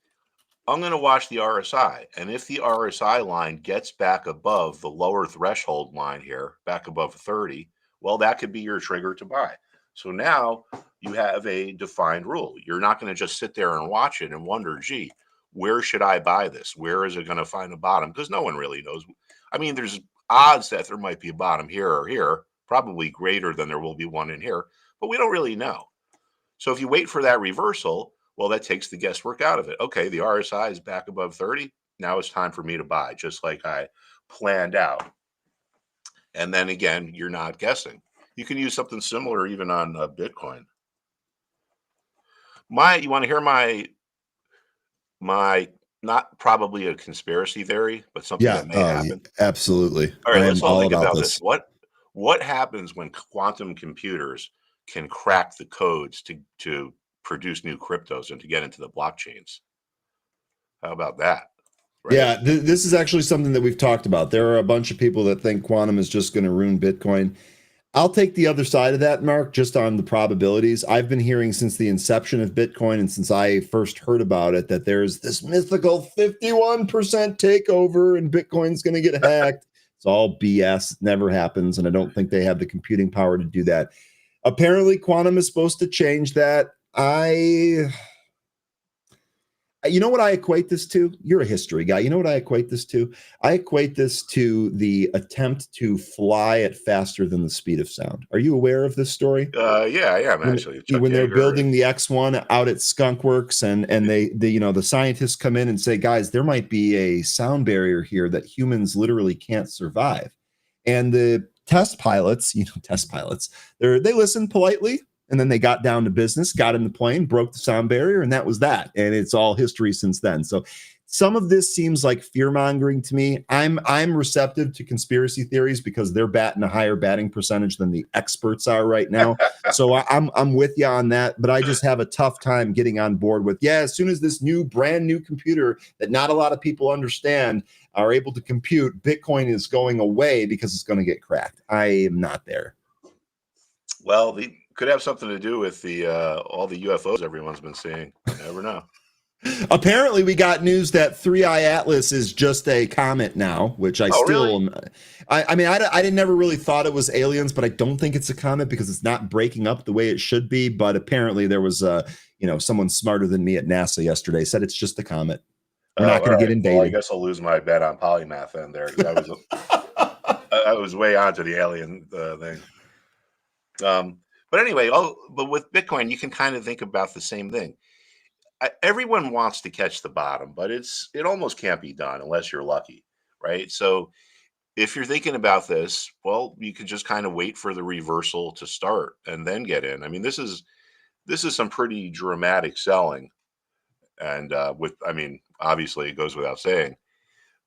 I'm going to watch the RSI. And if the RSI line gets back above the lower threshold line here, back above 30, well, that could be your trigger to buy. So now you have a defined rule. You're not going to just sit there and watch it and wonder, gee, where should I buy this? Where is it going to find a bottom? Because no one really knows. I mean, there's odds that there might be a bottom here or here, probably greater than there will be one in here, but we don't really know. So if you wait for that reversal, well, that takes the guesswork out of it. Okay, the RSI is back above 30. Now it's time for me to buy, just like I planned out. And then again, you're not guessing. You can use something similar even on Bitcoin. You want to hear my not probably a conspiracy theory, but something Yeah. that may Oh, yeah, happen. absolutely. All right, I am let's all all think about about this. this. What happens when quantum computers can crack the codes to produce new cryptos and to get into the blockchains? How about that? Right? Yeah, this is actually something that we've talked about. There are a bunch of people that think quantum is just going to ruin Bitcoin. I'll take the other side of that, Mark, just on the probabilities. I've been hearing since the inception of Bitcoin and since I first heard about it that there's this mythical 51% takeover and Bitcoin's going to get hacked. It's all BS. It never happens. And I don't think they have the computing power to do that. Apparently, quantum is supposed to change that. You know what I equate this to? You're a history guy. You know what I equate this to? I equate this to the attempt to fly at faster than the speed of sound. Are you aware of this story? Yeah, I am When, actually. Chuck when they're Yeager building and the X1 out at Skunkworks and the scientists come in and say, guys, there might be a sound barrier here that humans literally can't survive. And the test pilots, they listened politely. And then they got down to business, got in the plane, broke the sound barrier, and that was that. And it's all history since then. So some of this seems like fear mongering to me. I'm receptive to conspiracy theories because they're batting a higher batting percentage than the experts are right now. So I'm with you on that. But I just have a tough time getting on board with, as soon as this brand new computer that not a lot of people understand are able to compute, Bitcoin is going away because it's going to get cracked. I am not there. well, the could have something to do with the all the UFOs everyone's been seeing. You never know. Apparently, we got news that 3i Atlas is just a comet now, which I Oh, still really? I mean, I didn't never really thought it was aliens, but I don't think it's a comet because it's not breaking up the way it should be. But apparently, there was someone smarter than me at NASA yesterday said it's just a comet. We're Oh, not all going to get right. Well, I invaded. guess I'll lose my bet on polymath then there because I was way onto the alien thing. But anyway, but with Bitcoin, you can kind of think about the same thing. Everyone wants to catch the bottom, but it almost can't be done unless you're lucky, right? So if you're thinking about this, well, you could just kind of wait for the reversal to start and then get in. I mean, this is some pretty dramatic selling, and obviously it goes without saying,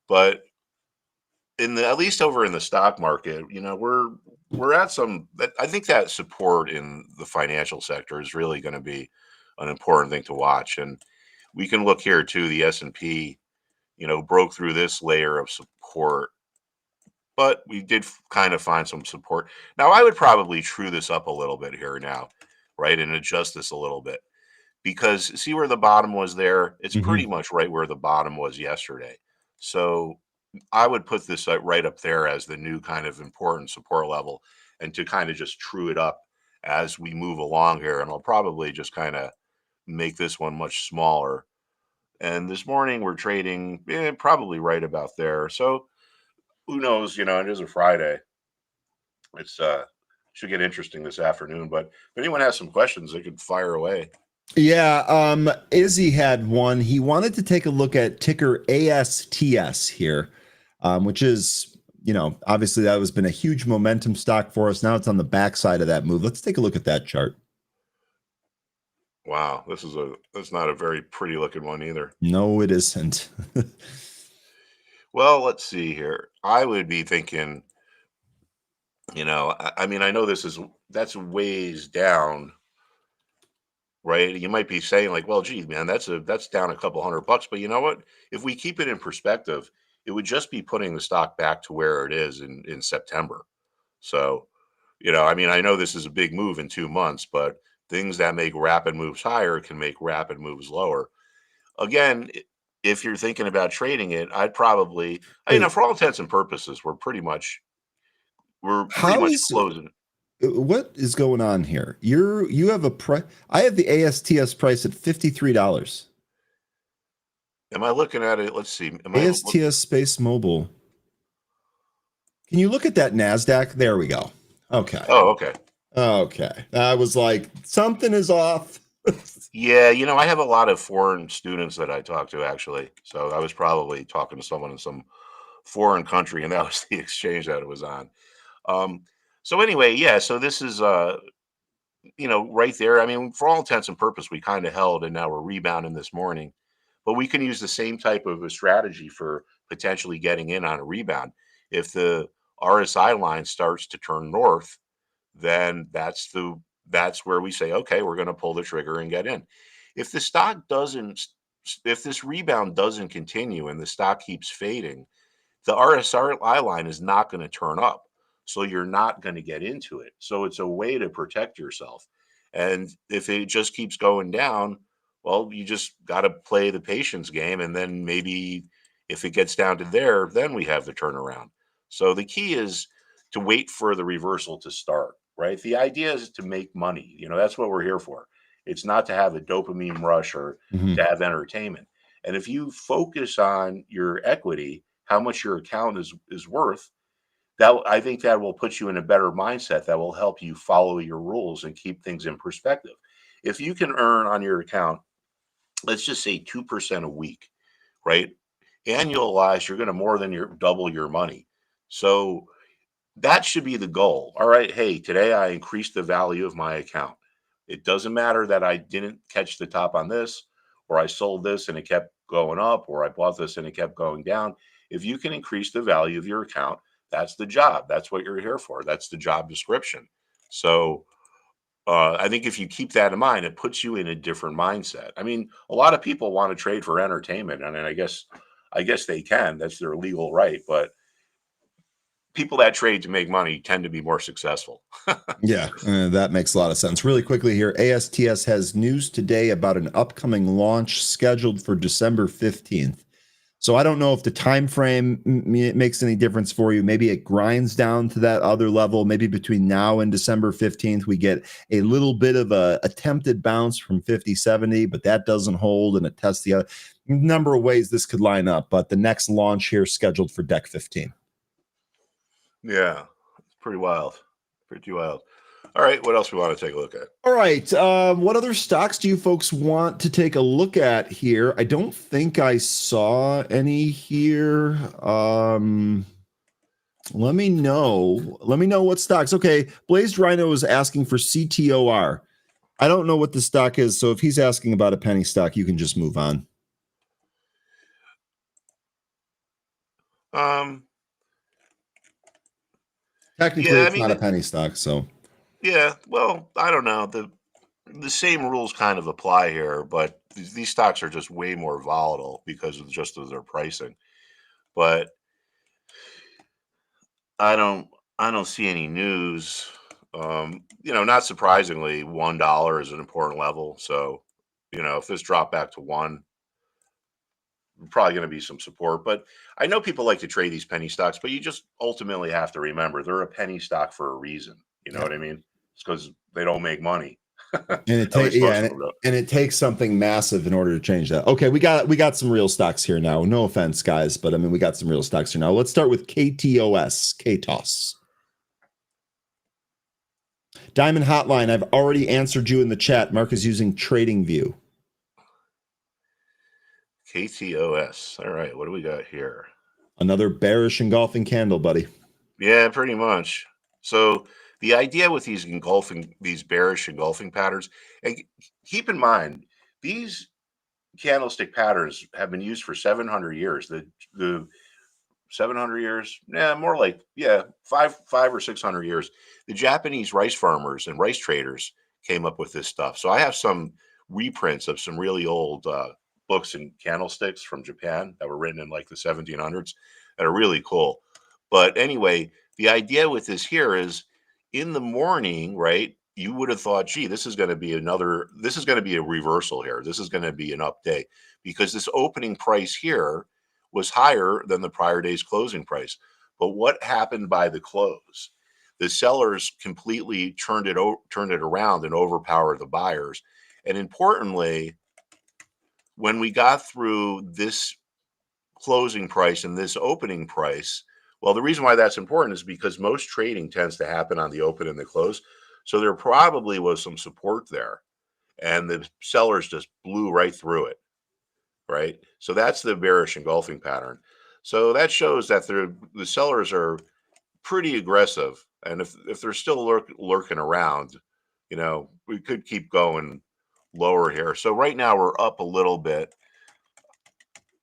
but at least over in the stock market, we're at I think that support in the financial sector is really going to be an important thing to watch. And we can look here too. The S&P, broke through this layer of support, but we did kind of find some support. Now, I would probably true this up a little bit here now, right, and adjust this a little bit because see where the bottom was there? It's pretty Hmm. much right where the bottom was yesterday. So I would put this right up there as the new kind of important support level, and to kind of just true it up as we move along here. And I'll probably just kind of make this one much smaller. And this morning we're trading probably right about there. So who knows? It is a Friday. It's should get interesting this afternoon. But if anyone has some questions, they could fire away. Yeah, Izzy had one. He wanted to take a look at ticker ASTS here, which is, obviously that has been a huge momentum stock for us. Now it's on the backside of that move. Let's take a look at that chart. Wow, that's not a very pretty looking one either. No, it isn't. Well, let's see here. I would be thinking, I mean, I know that's ways down, right? You might be saying like, well, gee, man, that's down a couple $100, but you know what? If we keep it in perspective, it would just be putting the stock back to where it is in September. So, I mean, I know this is a big move in 2 months, but things that make rapid moves higher can make rapid moves lower. Again, if you're thinking about trading it, Wait, for all intents and purposes, we're pretty how much is closing. what is going on here? You have a price. I have the ASTS price at $53. Am I looking at it? Let's see. ASTS Space Mobile. Can you look at that NASDAQ? There we go. Okay. Oh, okay. Okay. I was like, something is off. Yeah, I have a lot of foreign students that I talk to actually. So I was probably talking to someone in some foreign country, and that was the exchange that it was on. Um, so anyway, yeah. So this is right there. I mean, for all intents and purposes, we kind of held, and now we're rebounding this morning. But we can use the same type of a strategy for potentially getting in on a rebound. If the RSI line starts to turn north, then that's where we say, okay, we're going to pull the trigger and get in. If the stock doesn't, if this rebound doesn't continue and the stock keeps fading, the RSI line is not going to turn up. So you're not going to get into it. So it's a way to protect yourself. And if it just keeps going down, well, you just got to play the patience game. And then maybe if it gets down to there, then we have the turnaround. So the key is to wait for the reversal to start, right? The idea is to make money. That's what we're here for. It's not to have a dopamine rush or to Mhm. have entertainment. And if you focus on your equity, how much your account is worth, that I think that will put you in a better mindset that will help you follow your rules and keep things in perspective. If you can earn on your account, let's just say 2% a week, right? Annualized, you're going to more than double your money. So that should be the goal. All right, hey, today I increased the value of my account. It doesn't matter that I didn't catch the top on this, or I sold this and it kept going up, or I bought this and it kept going down. If you can increase the value of your account, that's the job. That's what you're here for. That's the job description. So I think if you keep that in mind, it puts you in a different mindset. I mean, a lot of people want to trade for entertainment, and I guess they can. That's their legal right. But people that trade to make money tend to be more successful. Yeah, that makes a lot of sense. Really quickly here, ASTS has news today about an upcoming launch scheduled for December 15th. So I don't know if the time frame makes any difference for you. Maybe it grinds down to that other level. Maybe between now and December 15th, we get a little bit of a attempted bounce from 5070, but that doesn't hold, and it tests the other number of ways this could line up. But the next launch here is scheduled for Deck 15. Yeah, it's pretty wild. Pretty wild. All right, what else we want to take a look at? All right. What other stocks do you folks want to take a look at here? I don't think I saw any here. Let me know. Let me know what stocks. Okay. Blazed Rhino is asking for CTOR. I don't know what the stock is. So if he's asking about a penny stock, you can just move on. Um, Technically, yeah, I it's mean, not a penny stock. So yeah. Well, I don't know. The same rules kind of apply here, but these stocks are just way more volatile because of their pricing. But I don't I don't see any news. Not surprisingly, $1 is an important level. So, if this dropped back to 1, probably going to be some support. But I know people like to trade these penny stocks, but you just ultimately have to remember they're a penny stock for a reason. You know Yeah. what I mean? It's because they don't make money. And it At least most of them don't. and it takes something massive in order to change that. Okay, we got some real stocks here now. No offense, guys, but I mean we got some real stocks here now. Let's start with KTOS. Diamond Hotline, I've already answered you in the chat. Mark is using TradingView. KTOS. All right, what do we got here? Another bearish engulfing candle, buddy. Yeah, pretty much. So the idea with these bearish engulfing patterns, and keep in mind, these candlestick patterns have been used for 700 years. The 700 years, more like 500 or 600 years. The Japanese rice farmers and rice traders came up with this stuff. So I have some reprints of some really old books and candlesticks from Japan that were written in like the 1700s that are really cool. But anyway, the idea with this here is in the morning, right? You would have thought, gee, this is going to be a reversal here. This is going to be an up day because this opening price here was higher than the prior day's closing price. But what happened by the close? The sellers completely turned it around and overpowered the buyers. And importantly, when we got through this closing price and this opening price, well, the reason why that's important is because most trading tends to happen on the open and the close. So there probably was some support there, and the sellers just blew right through it. Right. So that's the bearish engulfing pattern. So that shows that the sellers are pretty aggressive. And if they're still lurking around, we could keep going lower here. So right now we're up a little bit.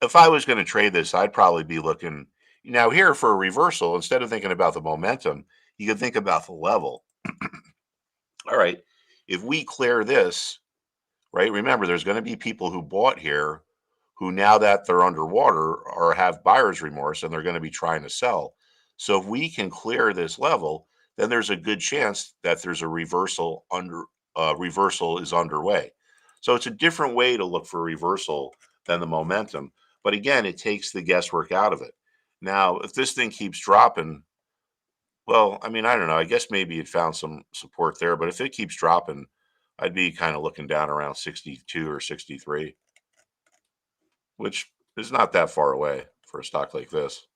If I was going to trade this, I'd probably be looking now here for a reversal. Instead of thinking about the momentum, you can think about the level. All right. If we clear this, right, remember there's going to be people who bought here who now that they're underwater or have buyer's remorse and they're going to be trying to sell. So if we can clear this level, then there's a good chance that there's a reversal is underway. So it's a different way to look for reversal than the momentum. But again, it takes the guesswork out of it. Now, if this thing keeps dropping, well, I mean, I don't know. I guess maybe it found some support there, but if it keeps dropping, I'd be kind of looking down around 62 or 63. Which is not that far away for a stock like this.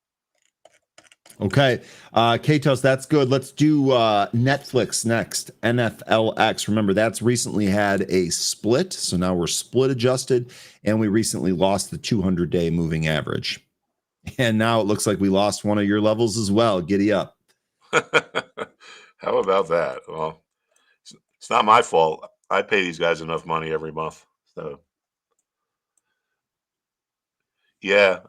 Okay. Katos, that's good. Let's do Netflix next. NFLX. Remember, that's recently had a split. So now we're split adjusted, and we recently lost the 200-day moving average. And now it looks like we lost one of your levels as well. Giddy up. How about that? Well, it's not my fault. I pay these guys enough money every month. So yeah.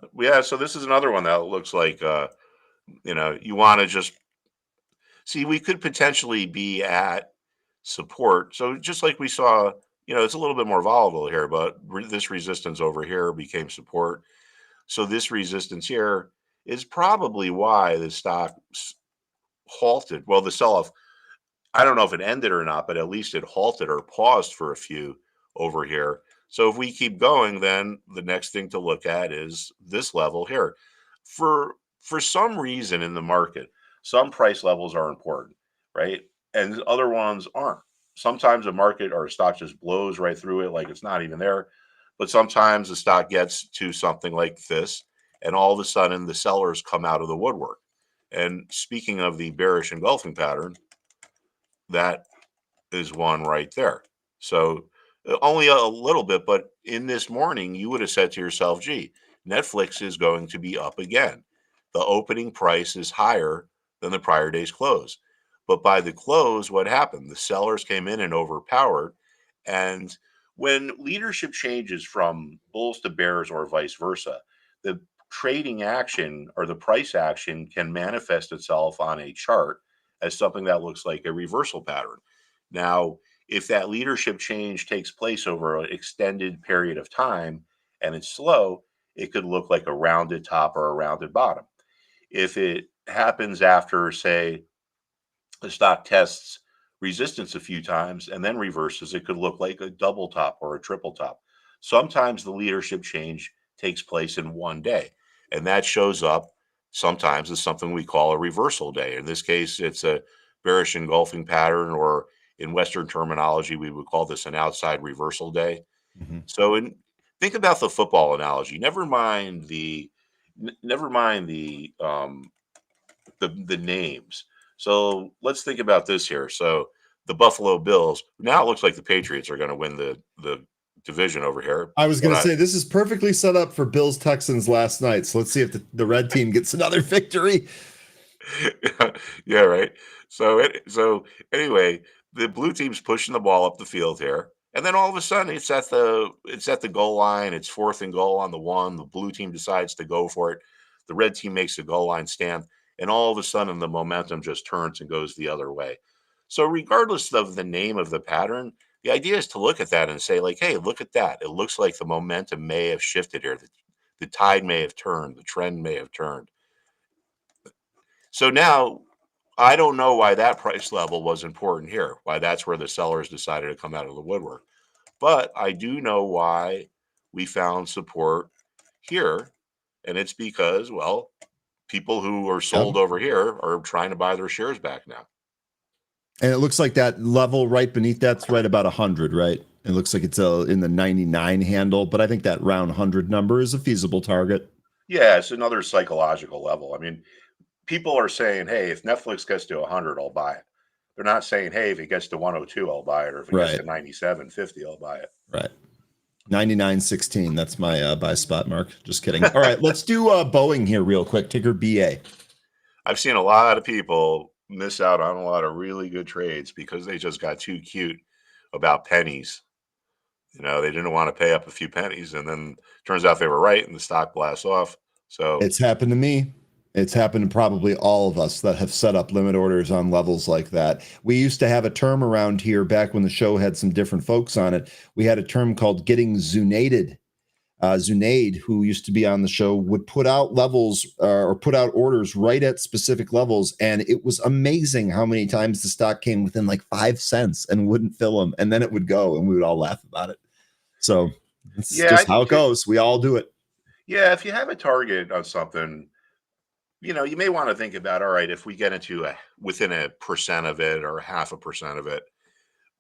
So this is another one that looks like you want to just see, we could potentially be at support. So just like we saw, it's a little bit more volatile here, but this resistance over here became support. So this resistance here is probably why the stock halted. Well, the sell-off, I don't know if it ended or not, but at least it halted or paused for a few over here. So if we keep going, then the next thing to look at is this level here. For some reason in the market, some price levels are important, right? And other ones aren't. Sometimes a market or a stock just blows right through it like it's not even there. But sometimes the stock gets to something like this, and all of a sudden the sellers come out of the woodwork. And speaking of the bearish engulfing pattern, that is one right there. So only a little bit, but in this morning, you would have said to yourself, gee, Netflix is going to be up again. The opening price is higher than the prior day's close. But by the close, what happened? The sellers came in and overpowered. And when leadership changes from bulls to bears or vice versa, the trading action or the price action can manifest itself on a chart as something that looks like a reversal pattern. Now, if that leadership change takes place over an extended period of time and it's slow, it could look like a rounded top or a rounded bottom. If it happens after, say, the stock tests resistance a few times and then reverses, it could look like a double top or a triple top. Sometimes the leadership change takes place in one day, and that shows up sometimes as something we call a reversal day. In this case, it's a bearish engulfing pattern, or in Western terminology, we would call this an outside reversal day. Mhm. So, think about the football analogy. Never mind the names. So let's think about this here. So the Buffalo Bills, now it looks like the Patriots are going to win the division over here. I was But going to say this is perfectly set up for Bills Texans last night. So let's see if the red team gets another victory. yeah, right. So anyway, the blue team's pushing the ball up the field here, and then all of a sudden it's at the goal line. It's 4th and goal on the 1. The blue team decides to go for it. The red team makes a goal line stand, and all of a sudden the momentum just turns and goes the other way. So regardless of the name of the pattern, the idea is to look at that and say, like, hey, look at that. It looks like the momentum may have shifted here. The tide may have turned. The trend may have turned. So now I don't know why that price level was important here, why that's where the sellers decided to come out of the woodwork. But I do know why we found support here. And it's because, well, people who are Yep. sold over here are trying to buy their shares back now. And it looks like that level right beneath that's right about 100, right? It looks like it's in the 99 handle, but I think that round 100 number is a feasible target. Yeah, it's another psychological level. I mean, people are saying, hey, if Netflix gets to 100, I'll buy it. They're not saying, hey, if it gets to 102, I'll buy it. Or if it gets Right. to 97.50, I'll buy it. Right. 99.16. That's my buy spot mark. Just kidding. All right, let's do Boeing here real quick. Ticker BA. I've seen a lot of people miss out on a lot of really good trades because they just got too cute about pennies. They didn't want to pay up a few pennies, and then turns out they were right, and the stock blasts off. So It's happened to me. It's happened to probably all of us that have set up limit orders on levels like that. We used to have a term around here back when the show had some different folks on it. We had a term called getting Zunaided. Zunaid, who used to be on the show, would put out levels or put out orders right at specific levels. And it was amazing how many times the stock came within like 5 cents and wouldn't fill them. And then it would go and we would all laugh about it. So it's just how it goes. We all do it. Yeah, if you have a target on something, you may want to think about, all right, if we get into within 1% of it or 0.5% of it,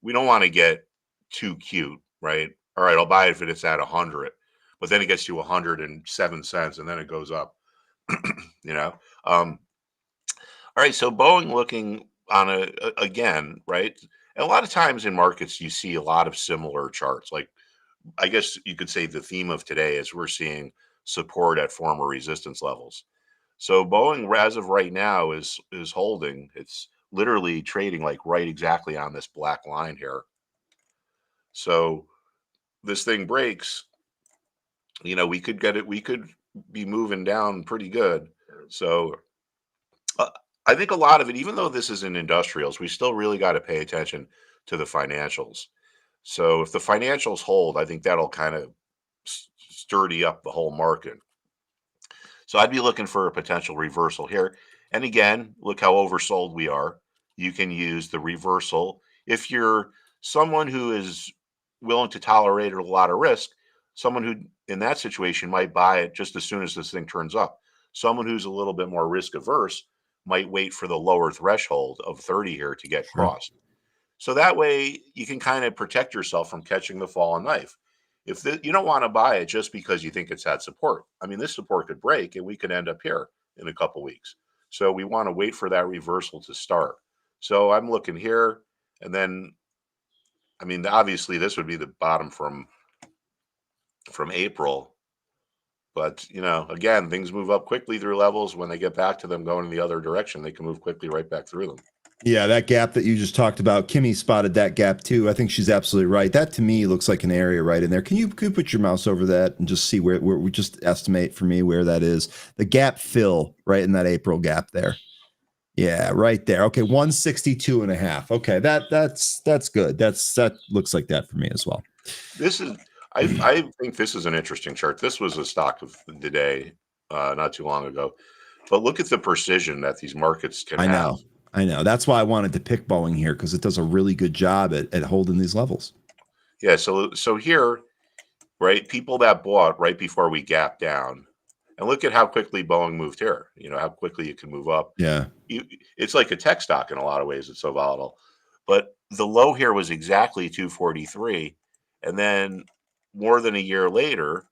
we don't want to get too cute, right? All right, I'll buy it if it's at 100, but then it gets to 107 cents and then it goes up. All right, so Boeing looking on again, right? And a lot of times in markets, you see a lot of similar charts. Like, I guess you could say the theme of today is we're seeing support at former resistance levels. So Boeing, as of right now, is holding. It's literally trading like right exactly on this black line here. So this thing breaks, we could get it. We could be moving down pretty good. So I think a lot of it, even though this is in industrials, we still really got to pay attention to the financials. So if the financials hold, I think that'll kind of sturdy up the whole market. So I'd be looking for a potential reversal here. And again, look how oversold we are. You can use the reversal. If you're someone who is willing to tolerate a lot of risk, someone who in that situation might buy it just as soon as this thing turns up. Someone who's a little bit more risk averse might wait for the lower threshold of 30 here to get crossed. So that way you can kind of protect yourself from catching the fallen knife. If you don't want to buy it just because you think it's at support. I mean, this support could break and we could end up here in a couple weeks. So we want to wait for that reversal to start. So I'm looking here, and then, I mean, obviously this would be the bottom from April. But, again, things move up quickly through levels. When they get back to them going in the other direction, they can move quickly right back through them. Yeah, that gap that you just talked about, Kimmy spotted that gap too. I think she's absolutely right. That to me looks like an area right in there. Can you put your mouse over that and just see where we just estimate for me where that is? The gap fill right in that April gap there. Yeah, right there. Okay, 162.5. Okay, that's good. That looks like that for me as well. I think this is an interesting chart. This was a stock of the day not too long ago. But look at the precision that these markets can have. I know. That's why I wanted to pick Boeing here, because it does a really good job at holding these levels. Yeah. So here, right, people that bought right before we gapped down, and look at how quickly Boeing moved here. You know how quickly it can move up. Yeah. It's like a tech stock in a lot of ways. It's so volatile. But the low here was exactly 243, and then more than a year later,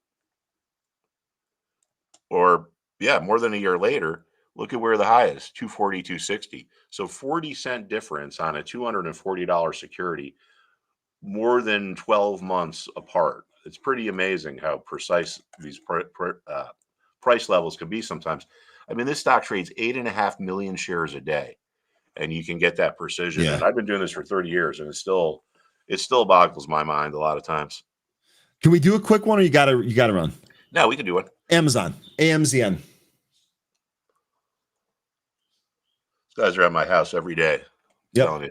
or yeah, more than a year later, look at where the high is, 240, 260. So 40-cent difference on a $240 security, more than 12 months apart. It's pretty amazing how precise these price levels can be sometimes. I mean, this stock trades 8.5 million shares a day, and you can get that precision. Yeah. And I've been doing this for 30 years, and it still boggles my mind a lot of times. Can we do a quick one, or you gotta run? No, we can do it. Amazon, AMZN. These guys are at my house every day. Yep. Telling you.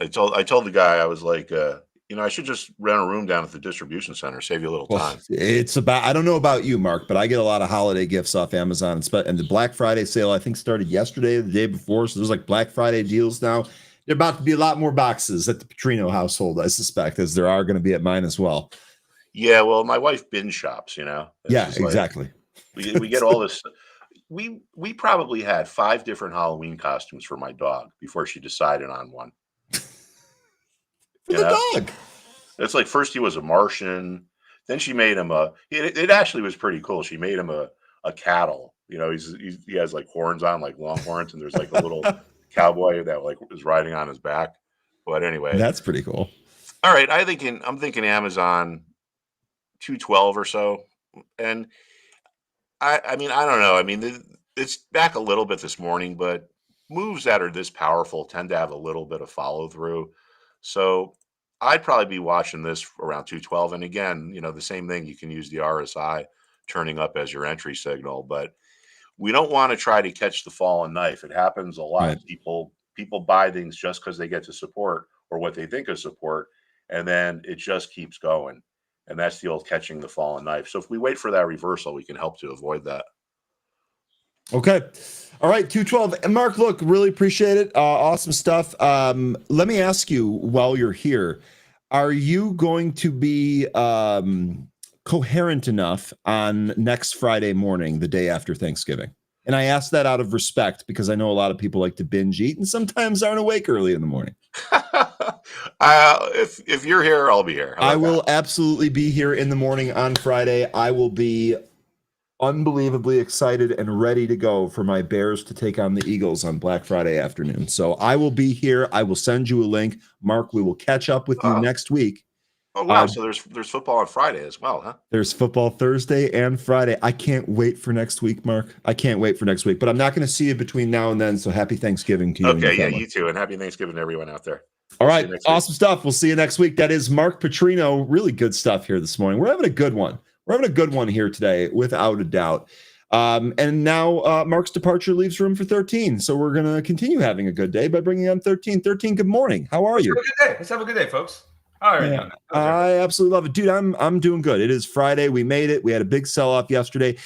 I told the guy, I was like, I should just rent a room down at the distribution center, save you a little time. It's about, I don't know about you, Mark, but I get a lot of holiday gifts off Amazon, and the Black Friday sale, I think, started yesterday or the day before. So there's like Black Friday deals now. There are about to be a lot more boxes at the Petrino household, I suspect, as there are going to be at mine as well. Yeah, well, my wife binge shops, Yeah, exactly. We get all this. We probably had 5 different Halloween costumes for my dog before she decided on one. For the dog. It's like first he was a Martian, then she made him it actually was pretty cool. She made him a cattle. He has like horns on, like long horns, and there's like a little cowboy that like is riding on his back. But anyway, that's pretty cool. All right, I'm thinking Amazon 212 or so, and I mean, I don't know. I mean, it's back a little bit this morning, but moves that are this powerful tend to have a little bit of follow through. So I'd probably be watching this around 212. And again, the same thing. You can use the RSI turning up as your entry signal, but we don't want to try to catch the fallen knife. It happens a lot. Right. People buy things just because they get to support or what they think is support, and then it just keeps going. And that's the old catching the fallen knife. So if we wait for that reversal, we can help to avoid that. Okay. All right. 212. And Mark, look, really appreciate it. Awesome stuff. Let me ask you while you're here, are you going to be coherent enough on next Friday morning, the day after Thanksgiving? And I ask that out of respect because I know a lot of people like to binge eat and sometimes aren't awake early in the morning. If you're here, I'll be here. I will absolutely be here in the morning on Friday. I will be unbelievably excited and ready to go for my Bears to take on the Eagles on Black Friday afternoon. So I will be here. I will send you a link. Mark, we will catch up with you next week. Oh, wow. So there's football on Friday as well, huh? There's football Thursday and Friday. I can't wait for next week, Mark. I can't wait for next week, but I'm not going to see you between now and then. So happy Thanksgiving to you. Okay. Yeah, you too. And happy Thanksgiving to everyone out there. All right. Awesome stuff. We'll see you next week. That is Mark Petrino. Really good stuff here this morning. We're having a good one. We're having a good one here today, without a doubt. And now Mark's departure leaves room for 13. So we're going to continue having a good day by bringing on 13. 13, good morning. How are you? Let's have a good day, folks. All right. Yeah, I absolutely love it. Dude, I'm doing good. It is Friday. We made it. We had a big sell-off yesterday.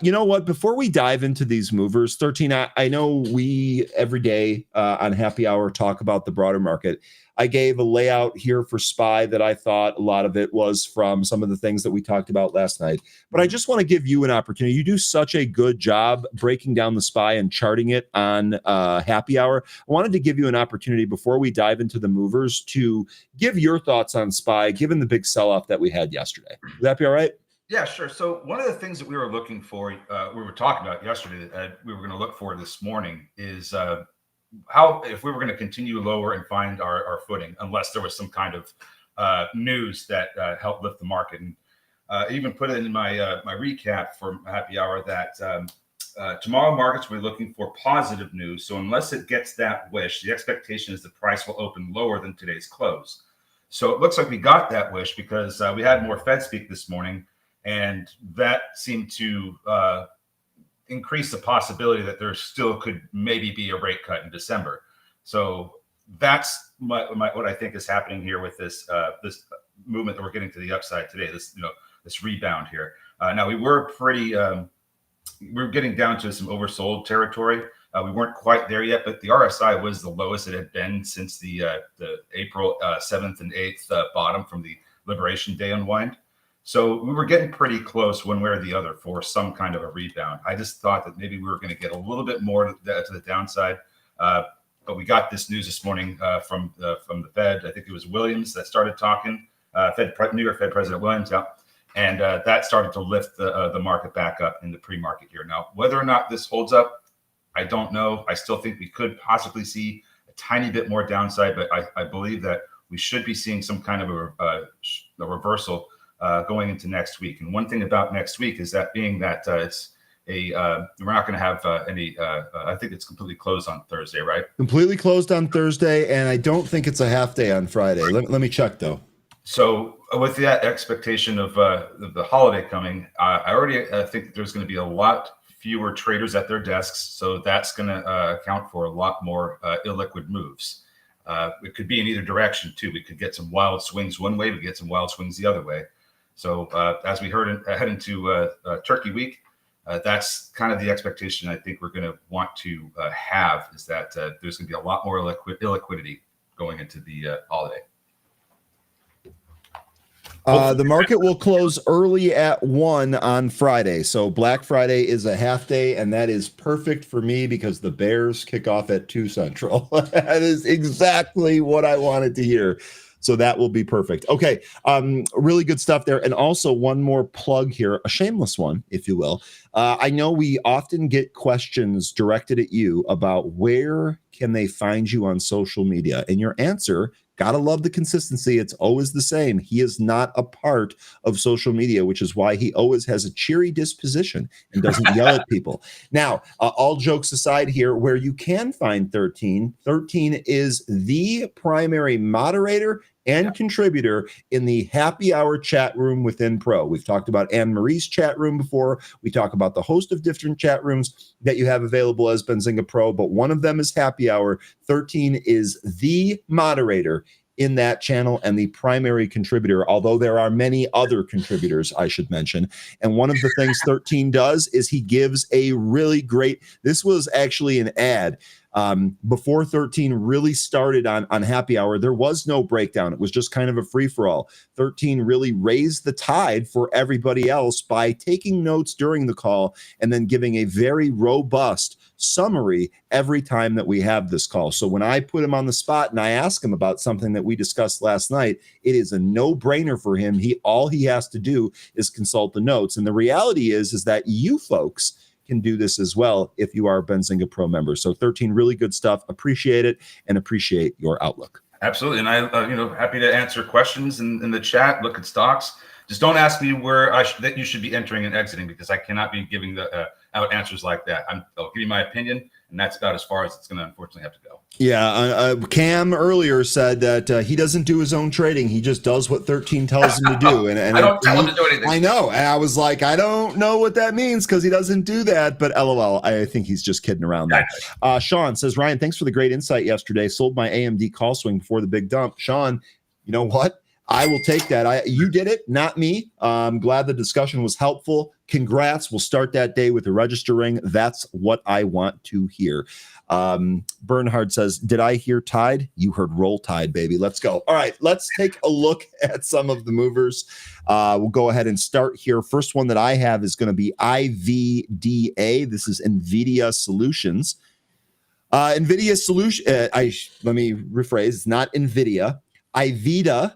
You know what? Before we dive into these movers, 13, I know we every day on Happy Hour talk about the broader market. I gave a layout here for SPY that I thought a lot of it was from some of the things that we talked about last night. But I just want to give you an opportunity. You do such a good job breaking down the SPY and charting it on Happy Hour. I wanted to give you an opportunity before we dive into the movers to give your thoughts on SPY, given the big sell-off that we had yesterday. Would that be all right? Yeah, sure. So one of the things that we were looking for, we were talking about yesterday, that we were going to look for this morning is how, if we were going to continue lower and find our footing, unless there was some kind of news that helped lift the market. And I even put it in my my recap for Happy Hour that tomorrow markets will be looking for positive news. So unless it gets that wish, the expectation is the price will open lower than today's close. So it looks like we got that wish because we had more Fed speak this morning, and that seemed to increase the possibility that there still could maybe be a rate cut in December. So that's what I think is happening here with this this movement that we're getting to the upside today. This rebound here. Now we were pretty we're getting down to some oversold territory. We weren't quite there yet, but the RSI was the lowest it had been since the April 7th and 8th bottom from the Liberation Day unwind. So we were getting pretty close one way or the other for some kind of a rebound. I just thought that maybe we were going to get a little bit more to the downside. But we got this news this morning from the Fed. I think it was Williams that started talking, New York Fed President Williams out. And that started to lift the market back up in the pre-market here. Now, whether or not this holds up, I don't know. I still think we could possibly see a tiny bit more downside, but I believe that we should be seeing some kind of a reversal going into next week. And one thing about next week is that being that it's we're not going to have any. I think it's completely closed on Thursday, right? Completely closed on Thursday, and I don't think it's a half day on Friday. Let me check though. So with that expectation of the holiday coming, I already think that there's going to be a lot fewer traders at their desks. So that's going to account for a lot more illiquid moves. It could be in either direction too. We could get some wild swings one way, we get some wild swings the other way. So as we head into Turkey week, that's kind of the expectation I think we're going to want to have, is that there's going to be a lot more illiquidity going into the holiday. The market will close early at 1 on Friday. So Black Friday is a half day, and that is perfect for me because the Bears kick off at 2 Central. That is exactly what I wanted to hear. So that will be perfect. Okay. Really good stuff there. And also one more plug here, a shameless one, if you will. I know we often get questions directed at you about where can they find you on social media, and your answer, gotta love the consistency. It's always the same. He is not a part of social media, which is why he always has a cheery disposition and doesn't yell at people. Now, all jokes aside here, where you can find 13 is the primary moderator and contributor in the happy hour chat room within Pro. We've talked about Anne Marie's chat room before. We talk about the host of different chat rooms that you have available as Benzinga Pro, but one of them is happy hour. 13 is the moderator in that channel and the primary contributor, although there are many other contributors, I should mention. And one of the things 13 does is he gives a really great, this was actually an ad. Before 13 really started on happy hour, there was no breakdown. It was just kind of a free-for-all. 13 really raised the tide for everybody else by taking notes during the call and then giving a very robust summary every time that we have this call. So when I put him on the spot and I ask him about something that we discussed last night, it is a no-brainer for him. All he has to do is consult the notes. And the reality is that you folks can do this as well if you are a Benzinga Pro member. So 13, really good stuff. Appreciate it and appreciate your outlook. Absolutely. And I, happy to answer questions in the chat, look at stocks. Just don't ask me where that you should be entering and exiting, because I cannot be giving out answers like that. I'll give you my opinion, and that's about as far as it's going to unfortunately have to go. Yeah, Cam earlier said that he doesn't do his own trading. He just does what 13 tells him to do. And I don't tell him to do anything. I know. And I was like, I don't know what that means because he doesn't do that. But LOL, I think he's just kidding around there. Sean says, Ryan, thanks for the great insight yesterday. Sold my AMD call swing before the big dump. Sean, you know what? I will take that. You did it, not me. I'm glad the discussion was helpful. Congrats. We'll start that day with a register ring. That's what I want to hear. Bernhard says, did I hear Tide? You heard Roll Tide, baby. Let's go. All right, let's take a look at some of the movers. We'll go ahead and start here. First one that I have is going to be IVDA. This is NVIDIA Solutions. NVIDIA Solution. Let me rephrase. It's not NVIDIA. IVDA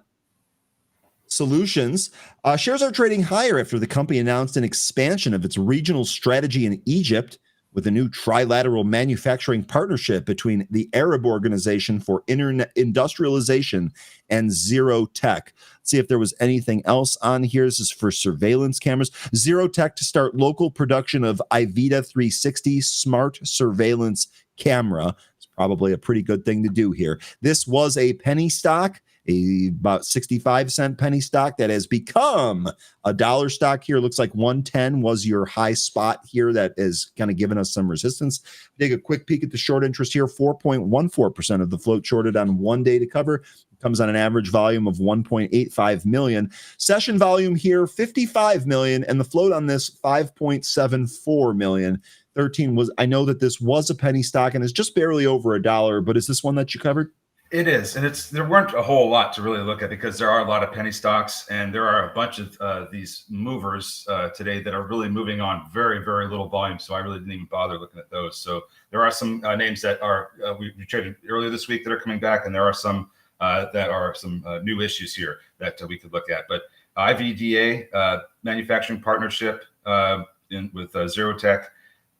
Solutions. Shares are trading higher after the company announced an expansion of its regional strategy in Egypt with a new trilateral manufacturing partnership between the Arab Organization for Industrialization and Zero Tech. Let's see if there was anything else on here. This is for surveillance cameras. Zero Tech to start local production of IVDA 360 smart surveillance camera. It's probably a pretty good thing to do here. This was a penny stock, about 65-cent penny stock that has become a dollar stock here. Looks like 110 was your high spot here that is kind of giving us some resistance. Take a quick peek at the short interest here. 4.14% of the float shorted on 1 day to cover. Comes on an average volume of 1.85 million. Session volume here, 55 million, and the float on this, 5.74 million. 13 was, I know that this was a penny stock and it's just barely over $1, but is this one that you covered? It is, and there weren't a whole lot to really look at because there are a lot of penny stocks, and there are a bunch of these movers today that are really moving on very, very little volume. So I really didn't even bother looking at those. So there are some names that are we traded earlier this week that are coming back, and there are some that are some new issues here that we could look at. But IVDA manufacturing partnership with Zero Tech.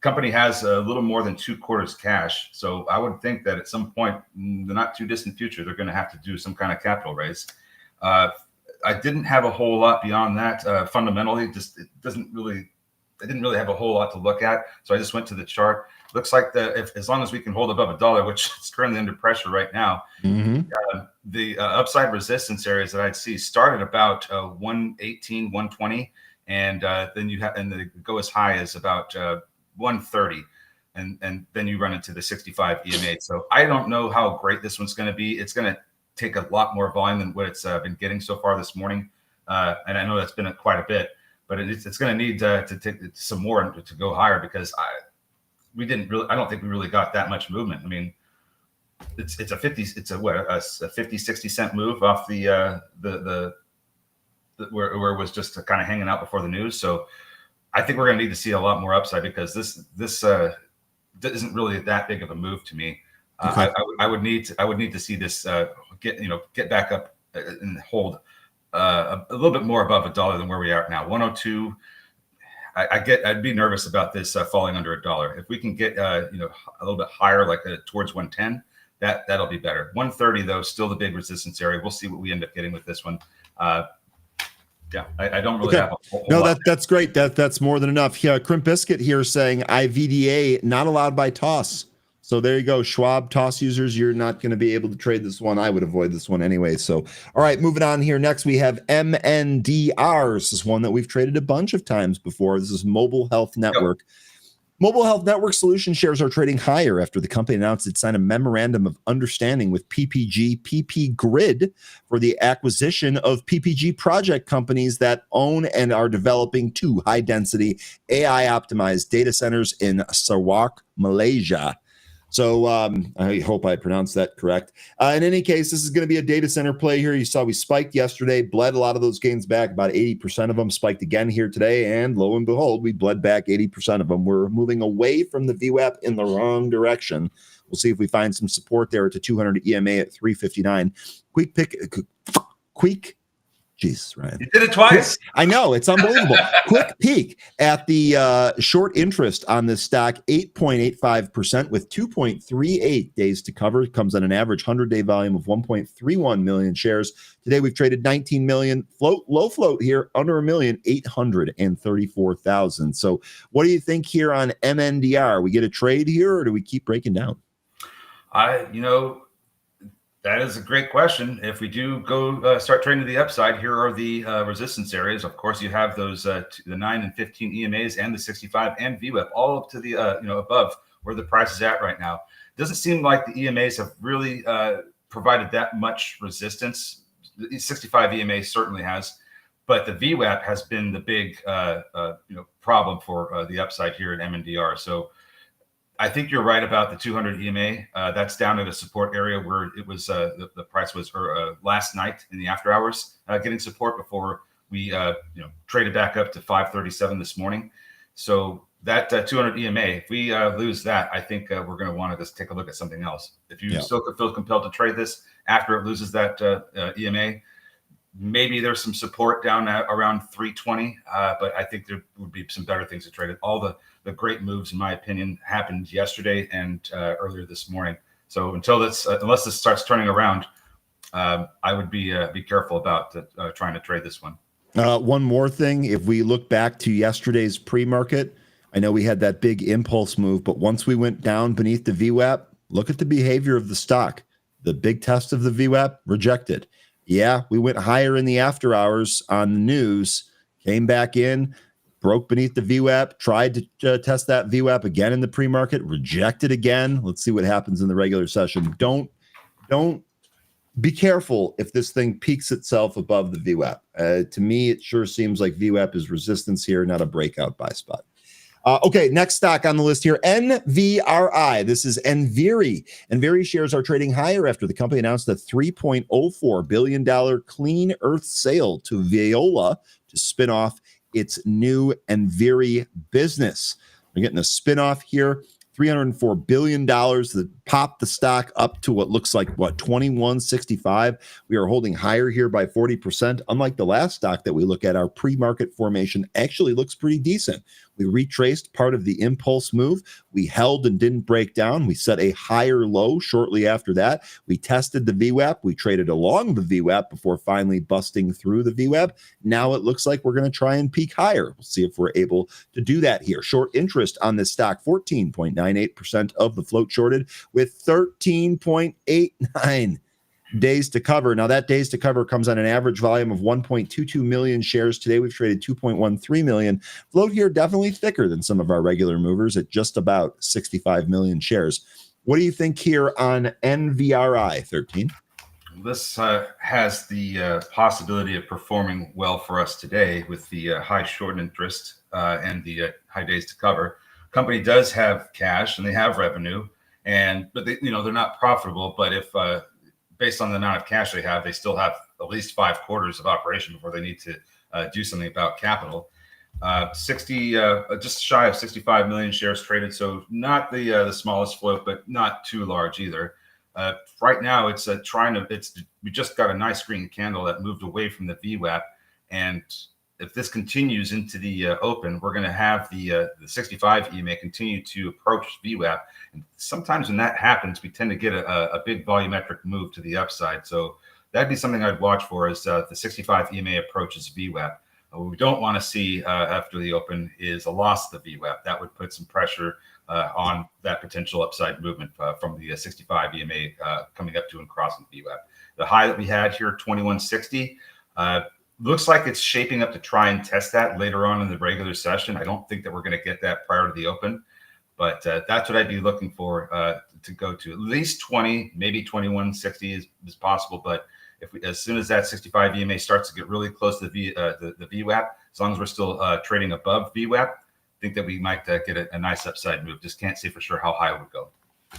Company has a little more than 2 quarters cash. So I would think that at some point in the not too distant future, they're going to have to do some kind of capital raise. I didn't have a whole lot beyond that. Fundamentally, I didn't really have a whole lot to look at. So I just went to the chart. Looks like as long as we can hold above $1, which is currently under pressure right now, the upside resistance areas that I'd see start at about 118, 120. And then they go as high as about 130, and then you run into the 65 EMA. So I don't know how great this one's going to be. It's going to take a lot more volume than what it's been getting so far this morning, and I know that's been quite a bit, but it's going to need to take some more to go higher because I don't think we really got that much movement. I mean, it's a 50-60 cent move off the where it was just kind of hanging out before the news. So I think we're going to need to see a lot more upside because this isn't really that big of a move to me. Okay. I would need to see this get back up and hold a little bit more above $1 than where we are now. 102. I'd be nervous about this falling under $1. If we can get a little bit higher, like towards 110, that'll be better. 130 though, still the big resistance area. We'll see what we end up getting with this one. Yeah, I don't really have a whole lot. That's great. That's more than enough. Yeah, Crimp Biscuit here saying IVDA not allowed by TOS. So there you go. Schwab TOS users, you're not going to be able to trade this one. I would avoid this one anyway. So, all right, moving on here. Next, we have MNDR. This is one that we've traded a bunch of times before. This is Mobile Health Network. Yep. Mobile Health Network Solution shares are trading higher after the company announced it signed a memorandum of understanding with PP Grid for the acquisition of PPG project companies that own and are developing 2 high-density AI-optimized data centers in Sarawak, Malaysia. So I hope I pronounced that correct. In any case, this is going to be a data center play here. You saw we spiked yesterday, bled a lot of those gains back, about 80% of them spiked again here today. And lo and behold, we bled back 80% of them. We're moving away from the VWAP in the wrong direction. We'll see if we find some support there at the 200 EMA at 359. Jesus, Ryan. You did it twice. I know. It's unbelievable. Quick peek at the short interest on this stock, 8.85% with 2.38 days to cover. It comes at an average 100-day volume of 1.31 million shares. Today, we've traded 19 million. Low float here, under 1,834,000. So what do you think here on MNDR? We get a trade here, or do we keep breaking down? That is a great question. If we do go start trading to the upside, here are the resistance areas. Of course, you have those the 9 and 15 EMAs and the 65 and VWAP all up to the above where the price is at right now. Doesn't seem like the EMAs have really provided that much resistance. The 65 EMA certainly has, but the VWAP has been the big problem for the upside here at MNDR. So I think you're right about the 200 EMA. That's down at a support area where it was the price was last night in the after hours getting support before we traded back up to 537 this morning. So that 200 EMA, if we lose that, I think we're going to want to just take a look at something else. If you still feel compelled to trade this after it loses that EMA, maybe there's some support down at around 320, but I think there would be some better things to trade it. All the great moves, in my opinion, happened yesterday and earlier this morning. So unless this starts turning around, I would be careful about trying to trade this one. One more thing, if we look back to yesterday's pre-market, I know we had that big impulse move, but once we went down beneath the VWAP, look at the behavior of the stock. The big test of the VWAP, rejected. Yeah, we went higher in the after hours on the news, came back in, broke beneath the VWAP, tried to test that VWAP again in the pre-market, rejected again. Let's see what happens in the regular session. Don't be careful if this thing peaks itself above the VWAP. To me, it sure seems like VWAP is resistance here, not a breakout buy spot. Okay, next stock on the list here, NVRI. This is Enviri. Enviri shares are trading higher after the company announced a $3.04 billion clean earth sale to Veolia to spin off its new Enviri business. We're getting a spinoff here. $304 billion that popped the stock up to what looks like, what, 21.65. We are holding higher here by 40%. Unlike the last stock that we look at, our pre-market formation actually looks pretty decent. We retraced part of the impulse move. We held and didn't break down. We set a higher low shortly after that. We tested the VWAP. We traded along the VWAP before finally busting through the VWAP. Now it looks like we're going to try and peak higher. We'll see if we're able to do that here. Short interest on this stock, 14.98% of the float shorted with 13.89 days to cover. Now that days to cover comes on an average volume of 1.22 million shares. Today we've traded 2.13 million. Float here definitely thicker than some of our regular movers at just about 65 million shares. What do you think here on NVRI 13? This has the possibility of performing well for us today with the high short interest and the high days to cover. Company does have cash and they have revenue, but they, they're not profitable. But if based on the amount of cash they have, they still have at least 5 quarters of operation before they need to do something about capital. 60, just shy of 65 million shares traded, so not the smallest float, but not too large either. Right now, it's we just got a nice green candle that moved away from the VWAP, and if this continues into the open, we're going to have the 65 EMA continue to approach VWAP. And sometimes when that happens, we tend to get a big volumetric move to the upside. So that'd be something I'd watch for as the 65 EMA approaches VWAP. What we don't want to see after the open is a loss of the VWAP. That would put some pressure on that potential upside movement from the 65 EMA coming up to and crossing VWAP. The high that we had here, 2160, looks like it's shaping up to try and test that later on in the regular session. I don't think that we're going to get that prior to the open, but that's what I'd be looking for to go to. At least 20, maybe 2160 is possible. But as soon as that 65 EMA starts to get really close to the VWAP, as long as we're still trading above VWAP, I think that we might get a nice upside move. Just can't say for sure how high it would go.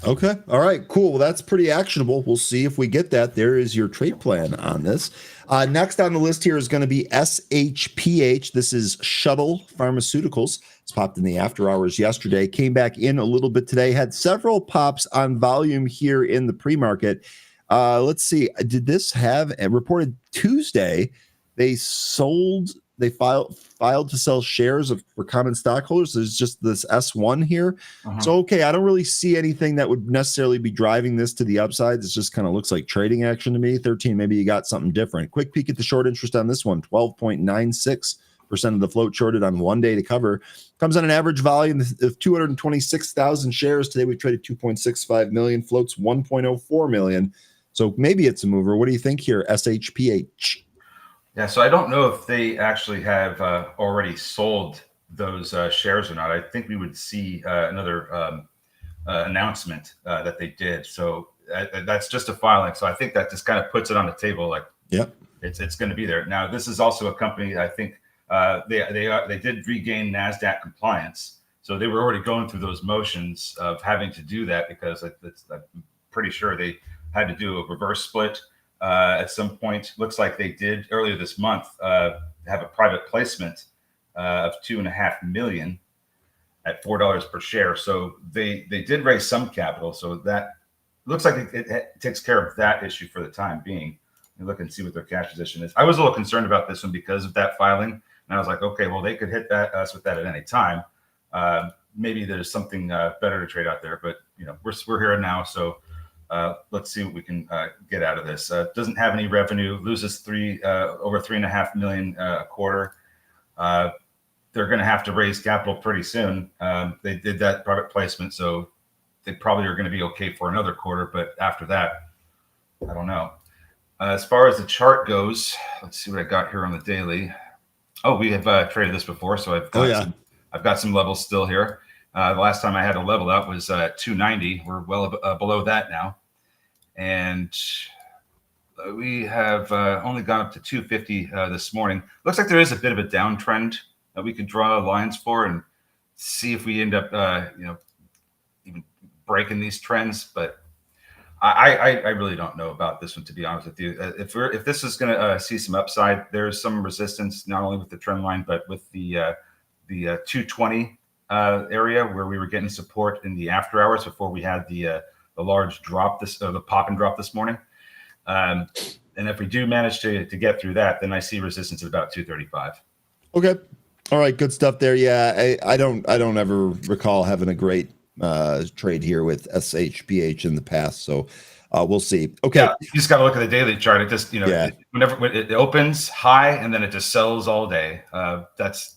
Okay. All right, cool. Well, that's pretty actionable. We'll see if we get that. There is your trade plan on this. Next on the list here is going to be SHPH. This is Shuttle Pharmaceuticals. It's popped in the after hours yesterday, came back in a little bit today, had several pops on volume here in the pre-market. Let's see. Did this have reported Tuesday? They filed to sell shares for common stockholders. There's just this S1 here. So, okay, I don't really see anything that would necessarily be driving this to the upside. It just kind of looks like trading action to me. 13, maybe you got something different. Quick peek at the short interest on this one, 12.96% of the float shorted on 1 day to cover. Comes on an average volume of 226,000 shares. Today we traded 2.65 million, floats 1.04 million. So maybe it's a mover. What do you think here, SHPH? Yeah, so I don't know if they actually have already sold those shares or not. I think we would see another announcement that they did. So that's just a filing. So I think that just kind of puts it on the table, like it's going to be there. Now, this is also a company. I think they did regain NASDAQ compliance. So they were already going through those motions of having to do that because I'm pretty sure they had to do a reverse split. At some point, looks like they did earlier this month have a private placement of $2.5 million at $4 per share. So they did raise some capital. So that looks like it takes care of that issue for the time being. You look and see what their cash position is. I was a little concerned about this one because of that filing, and I was like, okay, well they could hit us with that at any time. Maybe there's something better to trade out there, but we're here now, so. Let's see what we can get out of this. Doesn't have any revenue, loses over $3.5 million a quarter. They're going to have to raise capital pretty soon. They did that private placement, so they probably are going to be okay for another quarter. But after that, I don't know. As far as the chart goes, let's see what I got here on the daily. Oh, we have traded this before, so I've got some levels still here. The last time I had a level out was 290. We're well below that now. And we have only gone up to 250 this morning. Looks like there is a bit of a downtrend that we could draw lines for. And see if we end up, even breaking these trends. But I really don't know about this one, to be honest with you. If this is going to see some upside, there's some resistance not only with the trend line but with the 220 area where we were getting support in the after hours before we had the large drop the pop and drop this morning. And if we do manage to get through that, then I see resistance at about 235. Okay. All right. Good stuff there. Yeah. I don't ever recall having a great trade here with SHPH in the past. So we'll see. Okay. Yeah, you just got to look at the daily chart. It just, whenever it opens high and then it just sells all day. That's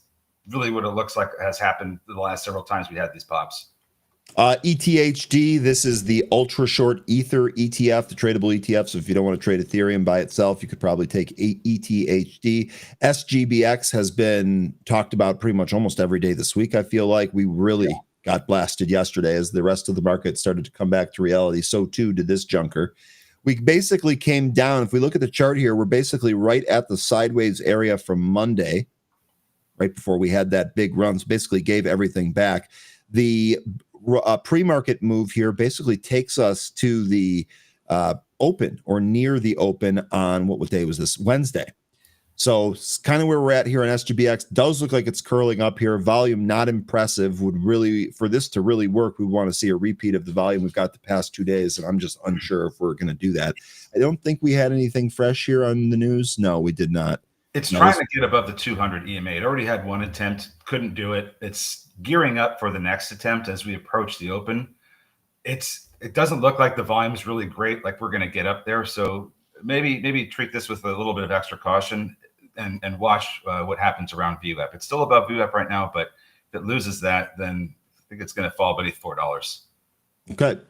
really what it looks like has happened the last several times we had these pops. ETHD, this is the ultra short Ether ETF, the tradable ETF. So if you don't want to trade Ethereum by itself, you could probably take ETHD. SGBX has been talked about pretty much almost every day this week. I feel like we really got blasted yesterday as the rest of the market started to come back to reality. So too did this junker. We basically came down. If we look at the chart here, we're basically right at the sideways area from Monday, right before we had that big run. So basically gave everything back. The pre-market move here basically takes us to the open or near the open on what day was this? Wednesday. So it's kind of where we're at here on SGBX. Does look like it's curling up here. Volume not impressive. Would really, for this to really work, we want to see a repeat of the volume we've got the past 2 days, and I'm just unsure if we're going to do that. I don't think we had anything fresh here on the news. No, we did not. It's trying to get above the 200 EMA. It already had one attempt, couldn't do it. It's gearing up for the next attempt as we approach the open. It doesn't look like the volume is really great, like we're going to get up there. So maybe treat this with a little bit of extra caution and watch what happens around VWAP. It's still above VWAP right now, but if it loses that, then I think it's going to fall beneath $4. Okay.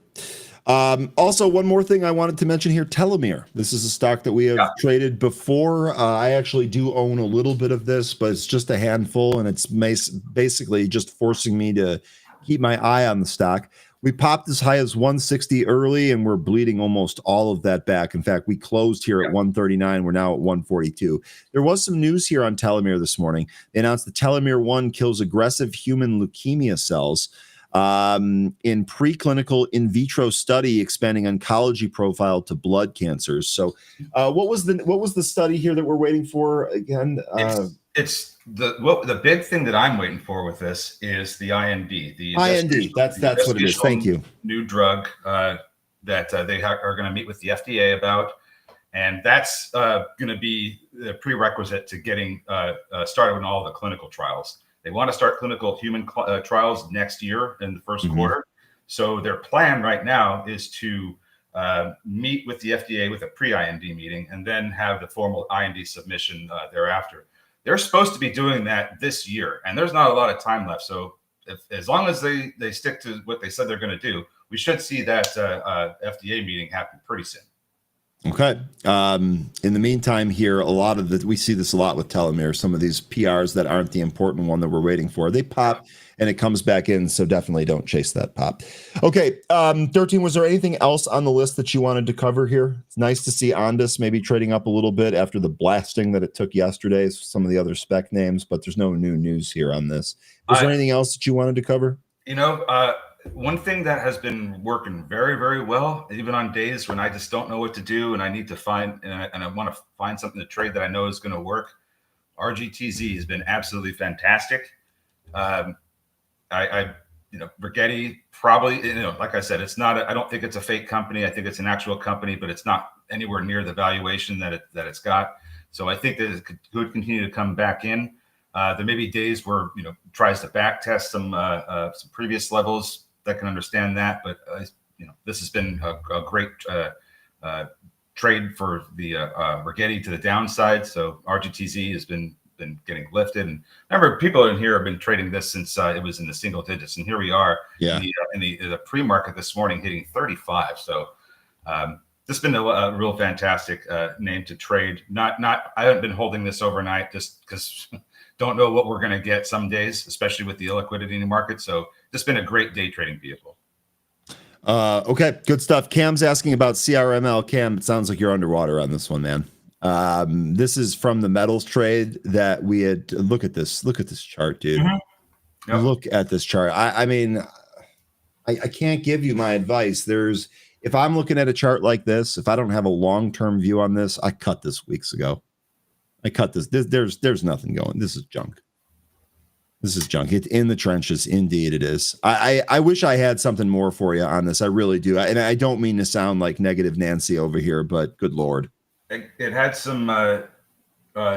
Also, one more thing I wanted to mention here, Telomere. This is a stock that we have traded before. I actually do own a little bit of this, but it's just a handful, and it's basically just forcing me to keep my eye on the stock. We popped as high as 160 early, and we're bleeding almost all of that back. In fact, we closed here at 139. We're now at 142. There was some news here on Telomere this morning. They announced the Telomere 1 kills aggressive human leukemia cells in preclinical in vitro study expanding oncology profile to blood cancers. So what was the study here that we're waiting for again? It's the big thing that I'm waiting for with this is the IND. The IND. That's what it is. Thank you. New drug that they are going to meet with the FDA about, and that's going to be the prerequisite to getting started on all the clinical trials. They want to start clinical human trials next year in the first quarter. So their plan right now is to meet with the FDA with a pre-IND meeting and then have the formal IND submission thereafter. They're supposed to be doing that this year, and there's not a lot of time left. So as long as they stick to what they said they're going to do, we should see that FDA meeting happen pretty soon. Okay. In the meantime here, we see this a lot with Telomere. Some of these PRs that aren't the important one that we're waiting for, they pop and it comes back in. So definitely don't chase that pop. Okay. 13, was there anything else on the list that you wanted to cover here? It's nice to see Ondas maybe trading up a little bit after the blasting that it took yesterday. Some of the other spec names, but there's no new news here on this. Was there anything else that you wanted to cover? One thing that has been working very, very well, even on days when I just don't know what to do and I need to find, and I want to find something to trade that I know is going to work, RGTZ has been absolutely fantastic. Rigetti probably, like I said, it's not, I don't think it's a fake company. I think it's an actual company, but it's not anywhere near the valuation that it's got. So I think that it could continue to come back in. There may be days where, tries to back test some previous levels that can understand that. But, this has been a great trade for the Rigetti to the downside. So RGTZ has been getting lifted. And remember, people in here have been trading this since it was in the single digits. And here we are in the pre-market this morning hitting 35. So this has been a real fantastic name to trade. I haven't been holding this overnight just because don't know what we're going to get some days, especially with the illiquidity in the market. So this has been a great day trading vehicle. Okay, good stuff. Cam's asking about CRML. Cam, it sounds like you're underwater on this one, man. This is from the metals trade that we had. Look at this chart, dude. Yep. Look at this chart. I mean, I can't give you my advice. If I'm looking at a chart like this, if I don't have a long-term view on this, I cut this weeks ago. I cut this. There's nothing going. This is junk. This is junk. It's in the trenches. Indeed, it is. I wish I had something more for you on this. I really do. And I don't mean to sound like negative Nancy over here, but good Lord. It had some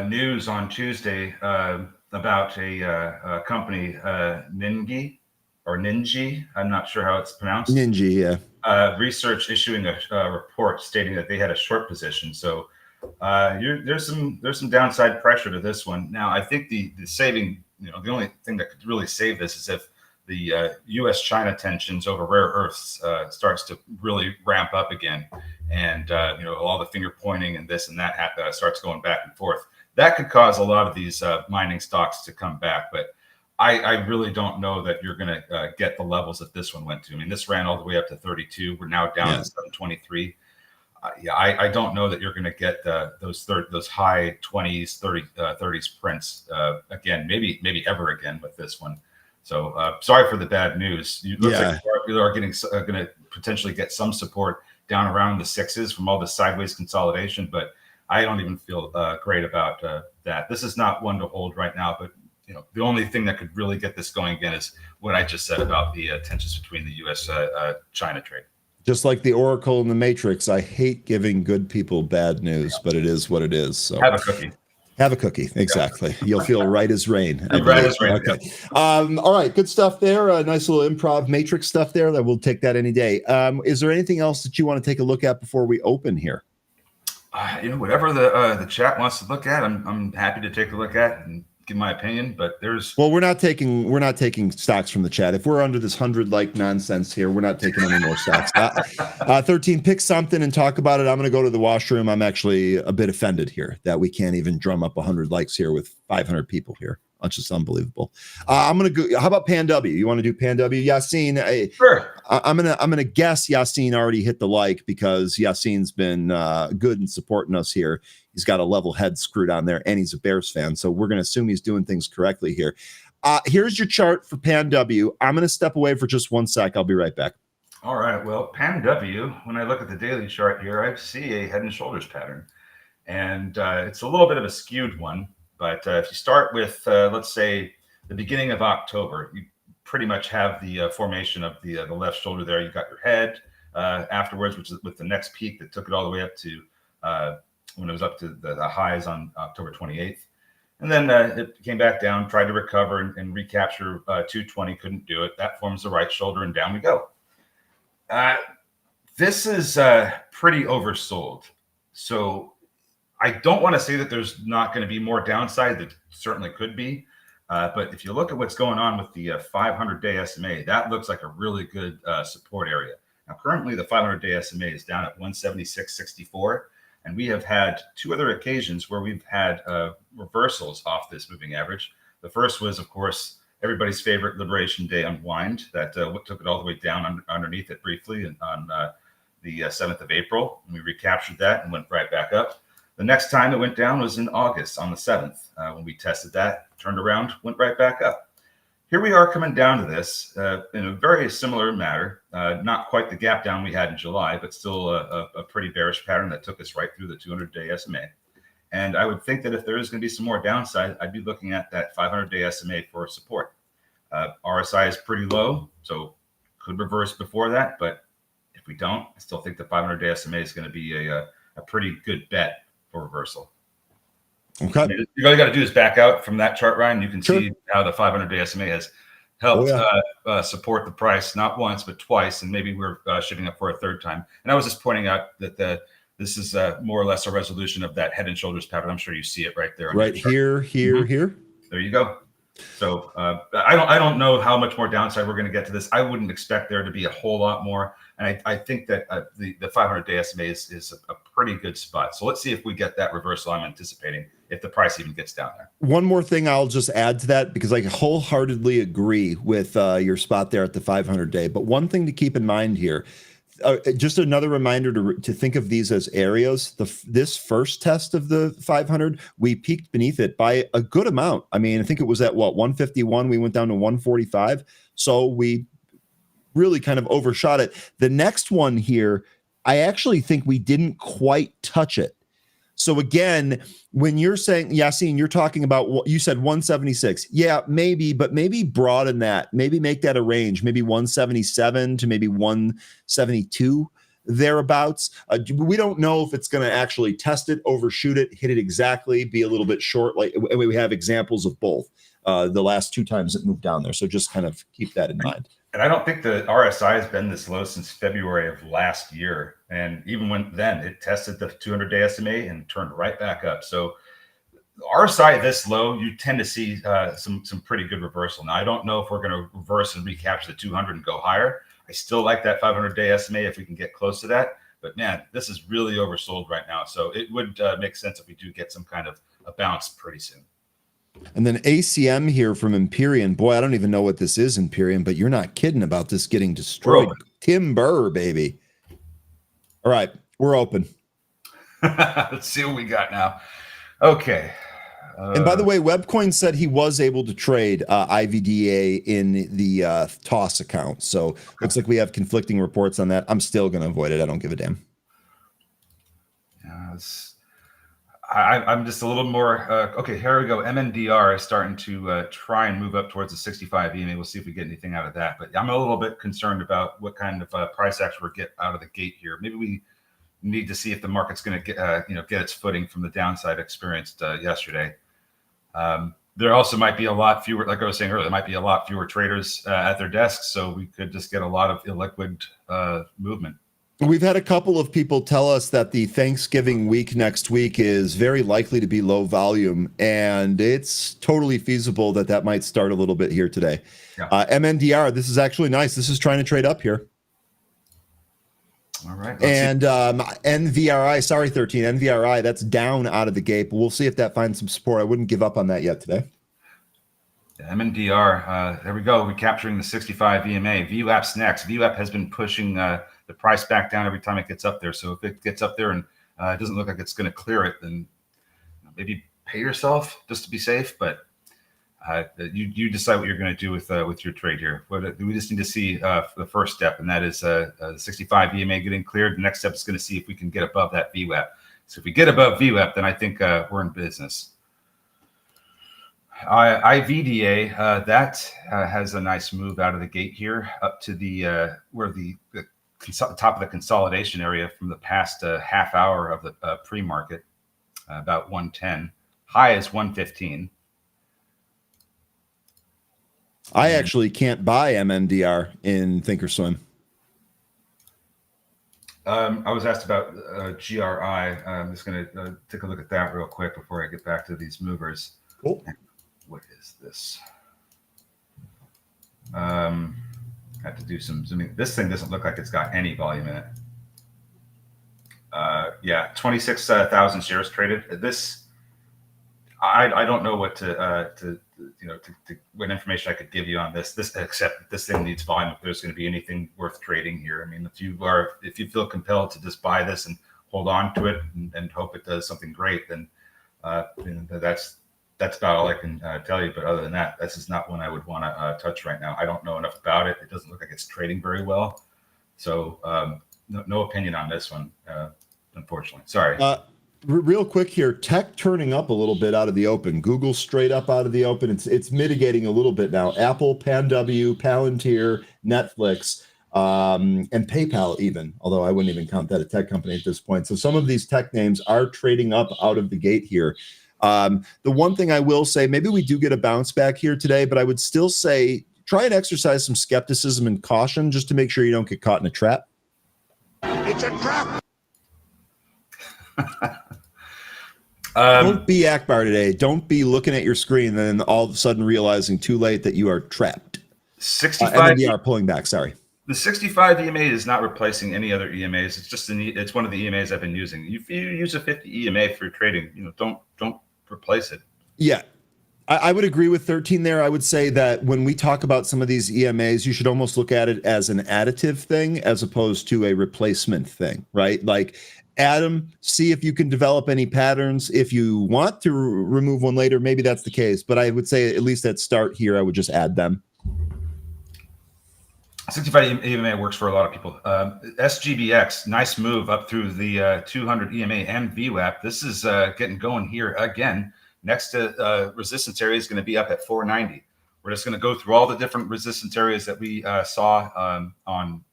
news on Tuesday about a company, Ningi or Ninji. I'm not sure how it's pronounced. Ninji, yeah. Research issuing a report stating that they had a short position. So there's some downside pressure to this one. Now, I think the saving, the only thing that could really save this is if the U.S.-China tensions over rare earths starts to really ramp up again, and all the finger pointing and this and that starts going back and forth. That could cause a lot of these mining stocks to come back, but I really don't know that you're going to get the levels that this one went to. I mean, this ran all the way up to 32. We're now down to 723. I don't know that you're going to get those high 20s, 30s prints again, maybe ever again with this one. So sorry for the bad news. It looks like you are going to potentially get some support down around the 6s from all the sideways consolidation, but I don't even feel great about that. This is not one to hold right now, but the only thing that could really get this going again is what I just said about the tensions between the U.S. China trade. Just like the Oracle and the Matrix, I hate giving good people bad news, but it is what it is. So have a cookie. Have a cookie. Exactly. Yeah. You'll feel right as rain. Right as rain. Okay. All right. Good stuff there. Nice little improv Matrix stuff there. That we'll take that any day. Is there anything else that you want to take a look at before we open here? Whatever the chat wants to look at, I'm happy to take a look at and give my opinion, but we're not taking stocks from the chat. If we're under this 100 like nonsense here, we're not taking any more stocks. 13, pick something and talk about it. I'm going to go to the washroom. I'm actually a bit offended here that we can't even drum up 100 likes here with 500 people here. That's just unbelievable. I'm going to go. How about Pan W? You want to do Pan W? Yassine, sure. I'm gonna guess Yassine already hit the like because Yassine's been good in supporting us here. He's got a level head screwed on there, and he's a Bears fan, so we're gonna assume he's doing things correctly here. Here's your chart for Pan W. I'm gonna step away for just 1 sec. I'll be right back. All right. Well, Pan W. When I look at the daily chart here, I see a head and shoulders pattern, and it's a little bit of a skewed one. But if you start with, let's say, the beginning of October, you pretty much have the formation of the left shoulder there. You got your head afterwards, which is with the next peak that took it all the way up to when it was up to the highs on October 28th. And then it came back down, tried to recover and recapture 220, couldn't do it. That forms the right shoulder, and down we go. This is pretty oversold. So I don't want to say that there's not going to be more downside. That certainly could be. But if you look at what's going on with the 500-day SMA, that looks like a really good support area. Now, currently, the 500-day SMA is down at 176.64. And we have had 2 other occasions where we've had reversals off this moving average. The first was, of course, everybody's favorite Liberation Day unwind that took it all the way down underneath it briefly on the 7th of April. And we recaptured that and went right back up. The next time it went down was in August on the 7th when we tested that, turned around, went right back up. Here we are coming down to this in a very similar manner, not quite the gap down we had in July, but still a pretty bearish pattern that took us right through the 200-day SMA. And I would think that if there is going to be some more downside, I'd be looking at that 500-day SMA for support. RSI is pretty low, so could reverse before that. But if we don't, I still think the 500-day SMA is going to be a pretty good bet for reversal. Okay. All you got to do is back out from that chart, Ryan. You can see how the 500-day SMA has helped support the price, not once, but twice. And maybe we're shifting up for a third time. And I was just pointing out that this is more or less a resolution of that head and shoulders pattern. I'm sure you see it right there. Right here. There you go. So I don't know how much more downside we're going to get to this. I wouldn't expect there to be a whole lot more. And I think that the 500-day SMA is a pretty good spot. So let's see if we get that reversal I'm anticipating, if the price even gets down there. One more thing I'll just add to that, because I wholeheartedly agree with your spot there at the 500-day. But one thing to keep in mind here, just another reminder to think of these as areas. This first test of the 500, we peaked beneath it by a good amount. I mean, I think it was at 151. We went down to 145. So we really kind of overshot it. The next one here, I actually think we didn't quite touch it. So again, when you're saying, Yassine, you're talking about what you said 176. Yeah, maybe, but maybe broaden that. Maybe make that a range, maybe 177 to maybe 172 thereabouts. We don't know if it's going to actually test it, overshoot it, hit it exactly, be a little bit short. Like we have examples of both the last two times it moved down there. So just kind of keep that in mind. And I don't think the RSI has been this low since February of last year. And even then it tested the 200-day SMA and turned right back up. So the RSI this low, you tend to see some pretty good reversal. Now, I don't know if we're going to reverse and recapture the 200 and go higher. I still like that 500-day SMA if we can get close to that. But man, this is really oversold right now. So it would make sense if we do get some kind of a bounce pretty soon. And then ACM here from Empyrean. Boy, I don't even know what this is, Empyrean, but you're not kidding about this getting destroyed. Timber, baby. All right, we're open. Let's see what we got now. Okay. And by the way, Webcoin said he was able to trade IVDA in the TOS account. So looks like we have conflicting reports on that. I'm still going to avoid it. I don't give a damn. Yeah, I'm just a little more okay. Here we go. MNDR is starting to try and move up towards the 65 EMA. We'll see if we get anything out of that. But I'm a little bit concerned about what kind of price action we get out of the gate here. Maybe we need to see if the market's going to get its footing from the downside experienced yesterday. There also might be a lot fewer, like I was saying earlier, there might be a lot fewer traders at their desks, so we could just get a lot of illiquid movement. We've had a couple of people tell us that the Thanksgiving week next week is very likely to be low volume, and it's totally feasible that might start a little bit here today. Yeah. MNDR, this is actually nice. This is trying to trade up here. All right. And NVRI, sorry, 13, NVRI, that's down out of the gate, but we'll see if that finds some support. I wouldn't give up on that yet today. MNDR, there we go. Recapturing the 65 EMA. VWAP's next. VWAP has been pushing the price back down every time it gets up there. So if it gets up there and it doesn't look like it's going to clear it, then maybe pay yourself just to be safe. But you decide what you're going to do with your trade here. We just need to see the first step, and that is the 65 EMA getting cleared. The next step is going to see if we can get above that VWAP. So if we get above VWAP, then I think we're in business. IVDA, that has a nice move out of the gate here up to the where the top of the consolidation area from the past half hour of the pre-market, about 110. High is 115. I actually can't buy MNDR in Thinkorswim. I was asked about GRI. I'm just going to take a look at that real quick before I get back to these movers. Cool. What is this? Have to do some zooming. This thing doesn't look like it's got any volume in it. Yeah, 26,000 shares traded. This, I don't know what what information I could give you on this. Except this thing needs volume. If there's going to be anything worth trading here, I mean, if you feel compelled to just buy this and hold on to it and hope it does something great, then that's about all I can tell you. But other than that, this is not one I would want to touch right now. I don't know enough about it. It doesn't look like it's trading very well. So no opinion on this one, unfortunately. Sorry. Real quick here, tech turning up a little bit out of the open. Google straight up out of the open. It's mitigating a little bit now. Apple, PanW, Palantir, Netflix, and PayPal even, although I wouldn't even count that a tech company at this point. So some of these tech names are trading up out of the gate here. The one thing I will say, maybe we do get a bounce back here today, but I would still say try and exercise some skepticism and caution just to make sure you don't get caught in a trap. It's a trap. Don't be Akbar today. Don't be looking at your screen and then all of a sudden realizing too late that you are trapped. 65 MNDR pulling back. Sorry. The 65 EMA is not replacing any other EMAs. It's just it's one of the EMAs I've been using. If you use a 50 EMA for trading, don't replace it. Yeah. I would agree with 13 there. I would say that when we talk about some of these EMAs, you should almost look at it as an additive thing as opposed to a replacement thing, right? Like add them, see if you can develop any patterns. If you want to remove one later, maybe that's the case. But I would say at least at start here, I would just add them. 65 EMA works for a lot of people. SGBX, nice move up through the 200 EMA and VWAP. This is getting going here again. Next to resistance area is going to be up at 490. We're just going to go through all the different resistance areas that we saw on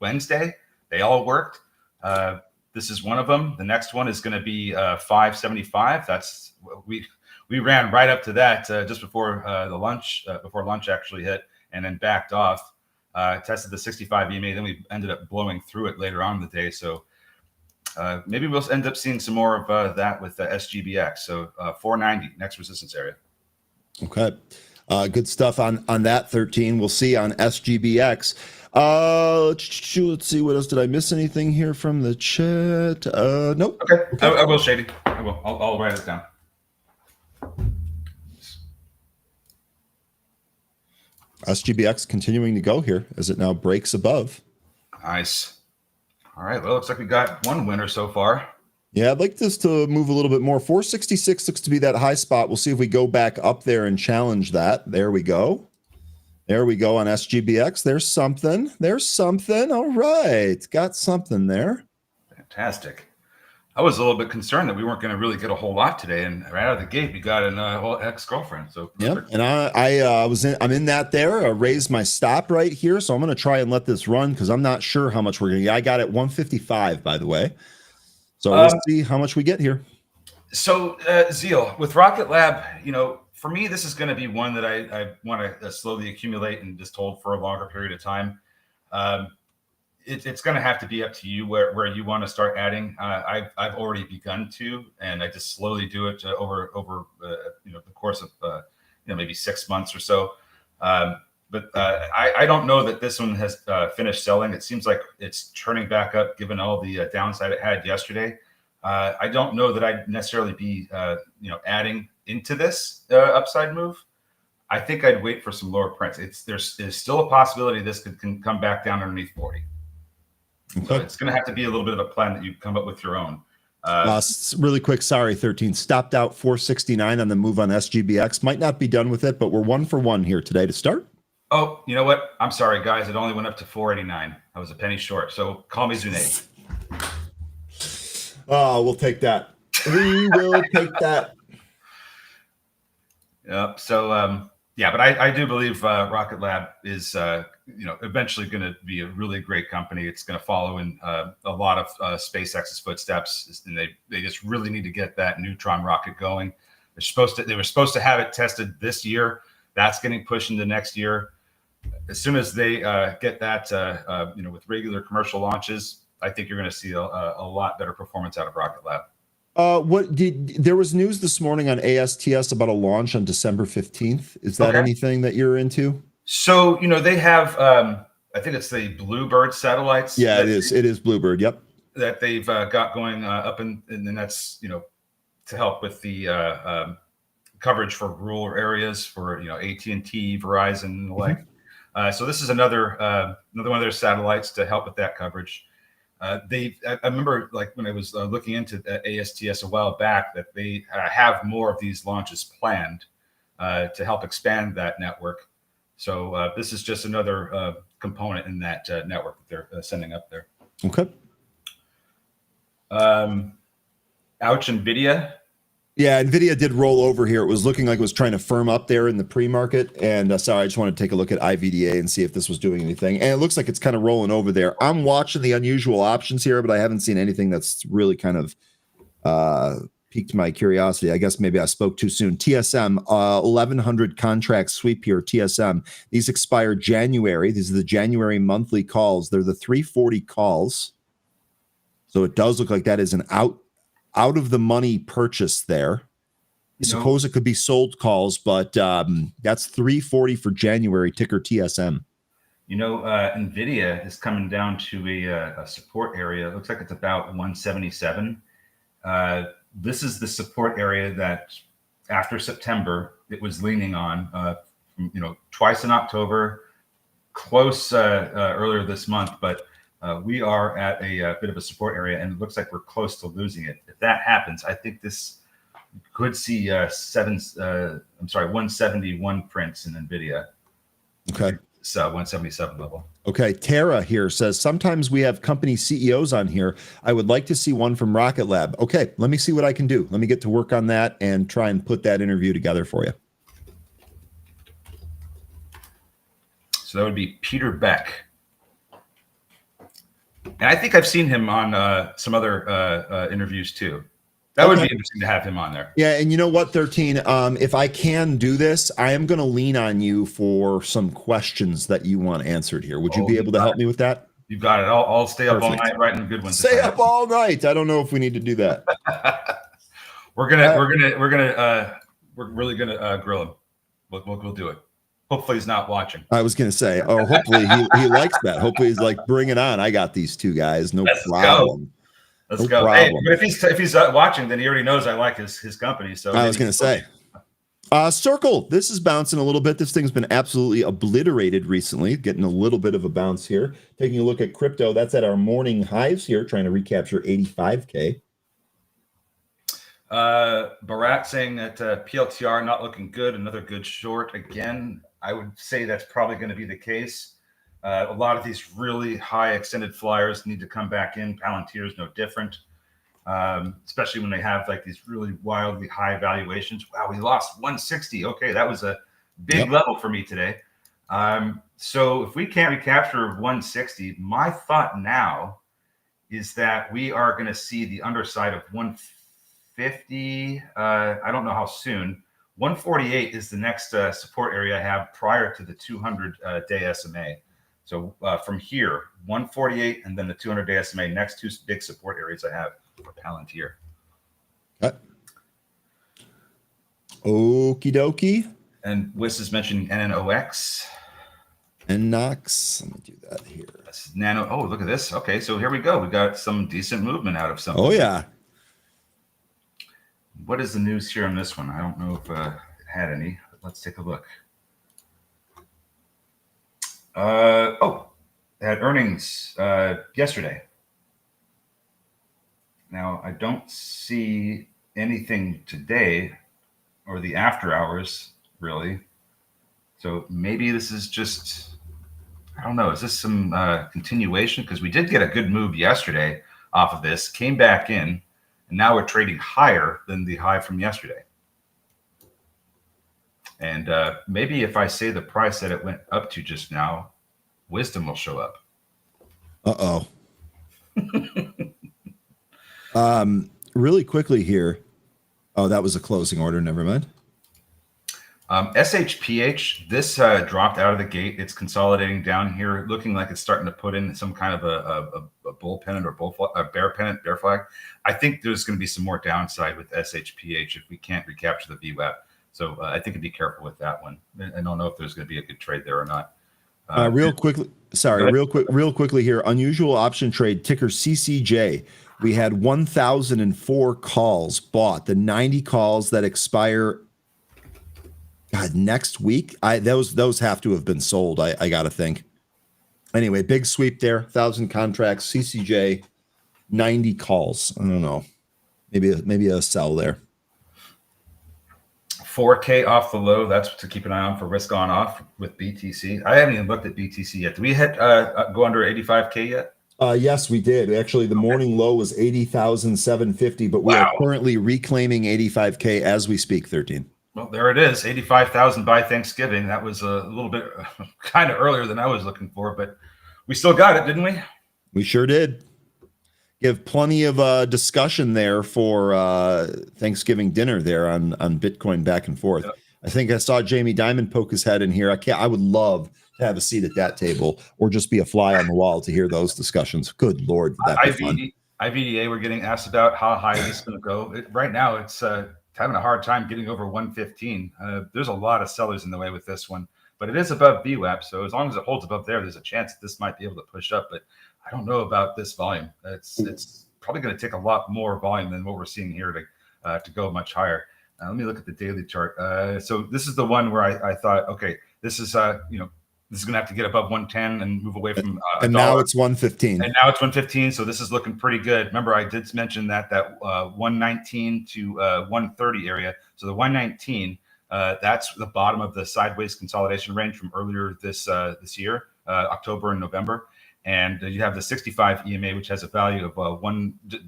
Wednesday. They all worked. This is one of them. The next one is going to be 575. That's we ran right up to that just before before lunch actually hit, and then backed off. Tested the 65 EMA, then we ended up blowing through it later on in the day. So maybe we'll end up seeing some more of that with the SGBX. So 490, next resistance area. Okay. Good stuff on that 13. We'll see on SGBX. Let's see. What else? Did I miss anything here from the chat? Nope. Okay. I will, Shady. I will. I'll write it down. SGBX continuing to go here as it now breaks above. Nice. All right. Well, looks like we got one winner so far. Yeah, I'd like this to move a little bit more. 466 looks to be that high spot. We'll see if we go back up there and challenge that. There we go. There we go on SGBX. There's something. There's something. All right. Got something there. Fantastic. I was a little bit concerned that we weren't going to really get a whole lot today, and right out of the gate, we got an whole ex-girlfriend. So yep, and I'm in that there. I raised my stop right here, so I'm going to try and let this run because I'm not sure how much we're going to get. I got it 155, by the way. So we'll see how much we get here. So Zeal with Rocket Lab, for me, this is going to be one that I want to slowly accumulate and just hold for a longer period of time. It's going to have to be up to you where you want to start adding. I've already begun to, and I just slowly do it over the course of maybe 6 months or so. But I don't know that this one has finished selling. It seems like it's turning back up given all the downside it had yesterday. I don't know that I'd necessarily be adding into this upside move. I think I'd wait for some lower prints. There's still a possibility this can come back down underneath 40. Okay. So it's going to have to be a little bit of a plan that you come up with your own. Really quick, sorry, 13. Stopped out 469 on the move on SGBX. Might not be done with it, but we're 1 for 1 here today to start. Oh, you know what? I'm sorry, guys. It only went up to 489. I was a penny short. So call me Zunaid. Oh, we'll take that. We will take that. Yep. So, but I do believe Rocket Lab is, eventually going to be a really great company. It's going to follow in a lot of SpaceX's footsteps, and they just really need to get that Neutron rocket going. They were supposed to have it tested this year. That's getting pushed into next year. As soon as they get that, with regular commercial launches, I think you're going to see a lot better performance out of Rocket Lab. There was news this morning on ASTS about a launch on December 15th. Is that anything that you're into? So, they have, I think it's the Bluebird satellites. Yeah, it is. It is Bluebird. Yep. That they've got going up and then that's, to help with the coverage for rural areas for, AT&T, Verizon, and the like. So this is another one of their satellites to help with that coverage. I remember when I was looking into ASTS a while back that they have more of these launches planned to help expand that network. So this is just another component in that network that they're sending up there. Okay. Ouch, NVIDIA. Yeah, NVIDIA did roll over here. It was looking like it was trying to firm up there in the pre-market. And sorry, I just wanted to take a look at IVDA and see if this was doing anything. And it looks like it's kind of rolling over there. I'm watching the unusual options here, but I haven't seen anything that's really kind of piqued my curiosity. I guess maybe I spoke too soon. TSM, 1,100 contract sweep here, TSM. These expire January. These are the January monthly calls. They're the 340 calls. So it does look like that is an out of the money purchase there. I suppose it could be sold calls, but that's 340 for January, ticker TSM. NVIDIA is coming down to a support area. It looks like it's about 177. This is the support area that after September, it was leaning on, twice in October, close earlier this month, but we are at a bit of a support area, and it looks like we're close to losing it. If that happens, I think this could see 171 prints in NVIDIA. Okay. So 177 level. Okay. Tara here says, sometimes we have company CEOs on here. I would like to see one from Rocket Lab. Okay. Let me see what I can do. Let me get to work on that and try and put that interview together for you. So that would be Peter Beck. And I think I've seen him on some other interviews too. That would be interesting to have him on there. Yeah, and you know what, 13, if I can do this, I am going to lean on you for some questions that you want answered here. Would you be able to help me with that? You got it. I'll stay up all night writing good ones. Stay up all night. I don't know if we need to do that. We're really gonna grill him. We'll do it. Hopefully he's not watching. I was going to say, or hopefully he likes that. Hopefully he's like, bring it on. I got these two guys. No problem. Let's go. Hey, but if he's watching, then he already knows I like his company. So I was going to say, Circle. This is bouncing a little bit. This thing's been absolutely obliterated recently. Getting a little bit of a bounce here. Taking a look at crypto. That's at our morning highs here. Trying to recapture 85K. Barat saying that PLTR not looking good. Another good short again. I would say that's probably going to be the case. A lot of these really high extended flyers need to come back in. Palantir is no different, especially when they have like these really wildly high valuations. Wow, we lost 160. Okay, that was a big level for me today. So if we can't recapture 160, my thought now is that we are going to see the underside of 150. I don't know how soon. 148 is the next support area I have prior to the 200-day SMA. So from here, 148 and then the 200-day SMA, next two big support areas I have for Palantir. Okie dokie. And Wiss is mentioning NNOX. NNOX. Let me do that here. That's nano. Oh, look at this. Okay, so here we go. We got some decent movement out of something. Oh, yeah. What is the news here on this one? I don't know if it had any. But let's take a look. They had earnings yesterday. Now, I don't see anything today or the after hours, really. So maybe this is just, I don't know, is this some continuation? Because we did get a good move yesterday off of this, came back in, and now we're trading higher than the high from yesterday. And maybe if I say the price that it went up to just now, wisdom will show up. Uh-oh. Really quickly here. Oh, that was a closing order. Never mind. SHPH, this dropped out of the gate. It's consolidating down here, looking like it's starting to put in some kind of a bull pennant or a bear pennant, bear flag. I think there's going to be some more downside with SHPH if we can't recapture the VWAP. So I think I'd be careful with that one. I don't know if there's going to be a good trade there or not. Real quickly here. Unusual option trade, ticker CCJ. We had 1,004 calls bought. The 90 calls that expire next week. Those have to have been sold. I got to think. Anyway, big sweep there. 1,000 contracts. CCJ, 90 calls. I don't know. Maybe a sell there. 4K off the low. That's to keep an eye on for risk on off with BTC. I haven't even looked at BTC yet. Do we hit go under 85K yet? Yes, we did. Actually, the morning low was 80,750, but we are currently reclaiming 85K as we speak. 13. Well, there it is. 85,000 by Thanksgiving. That was a little bit kind of earlier than I was looking for, but we still got it, didn't we? We sure did. Give plenty of discussion there for Thanksgiving dinner there on Bitcoin back and forth. Yep. I think I saw Jamie Dimon poke his head in here. I would love to have a seat at that table or just be a fly on the wall to hear those discussions. Good Lord. IVDA, we're getting asked about how high this is going to go. Right now, it's having a hard time getting over 115. There's a lot of sellers in the way with this one, but it is above VWAP. So as long as it holds above there, there's a chance that this might be able to push up. But I don't know about this volume. It's probably going to take a lot more volume than what we're seeing here to go much higher. Let me look at the daily chart. So this is the one where I thought, okay, this is this is going to have to get above 110 and move away from and now it's 115. And now it's 115. So this is looking pretty good. Remember, I did mention that 119 to 130 area. So the 119, that's the bottom of the sideways consolidation range from earlier this year, October and November. And you have the 65 EMA, which has a value of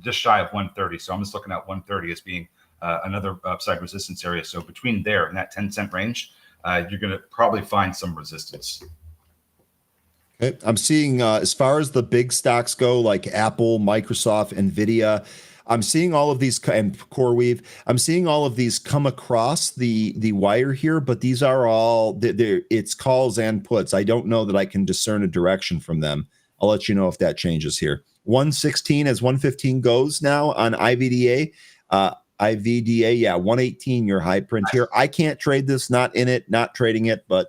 just shy of 130. So I'm just looking at 130 as being another upside resistance area. So between there and that 10-cent range, you're going to probably find some resistance. Okay. I'm seeing as far as the big stocks go, like Apple, Microsoft, Nvidia, I'm seeing all of these, and CoreWeave, I'm seeing all of these come across the wire here, but these are all, it's calls and puts. I don't know that I can discern a direction from them. I'll let you know if that changes here. 116 as 115 goes now on IVDA. IVDA, yeah, 118, your high print here. I can't trade this, not in it, not trading it, but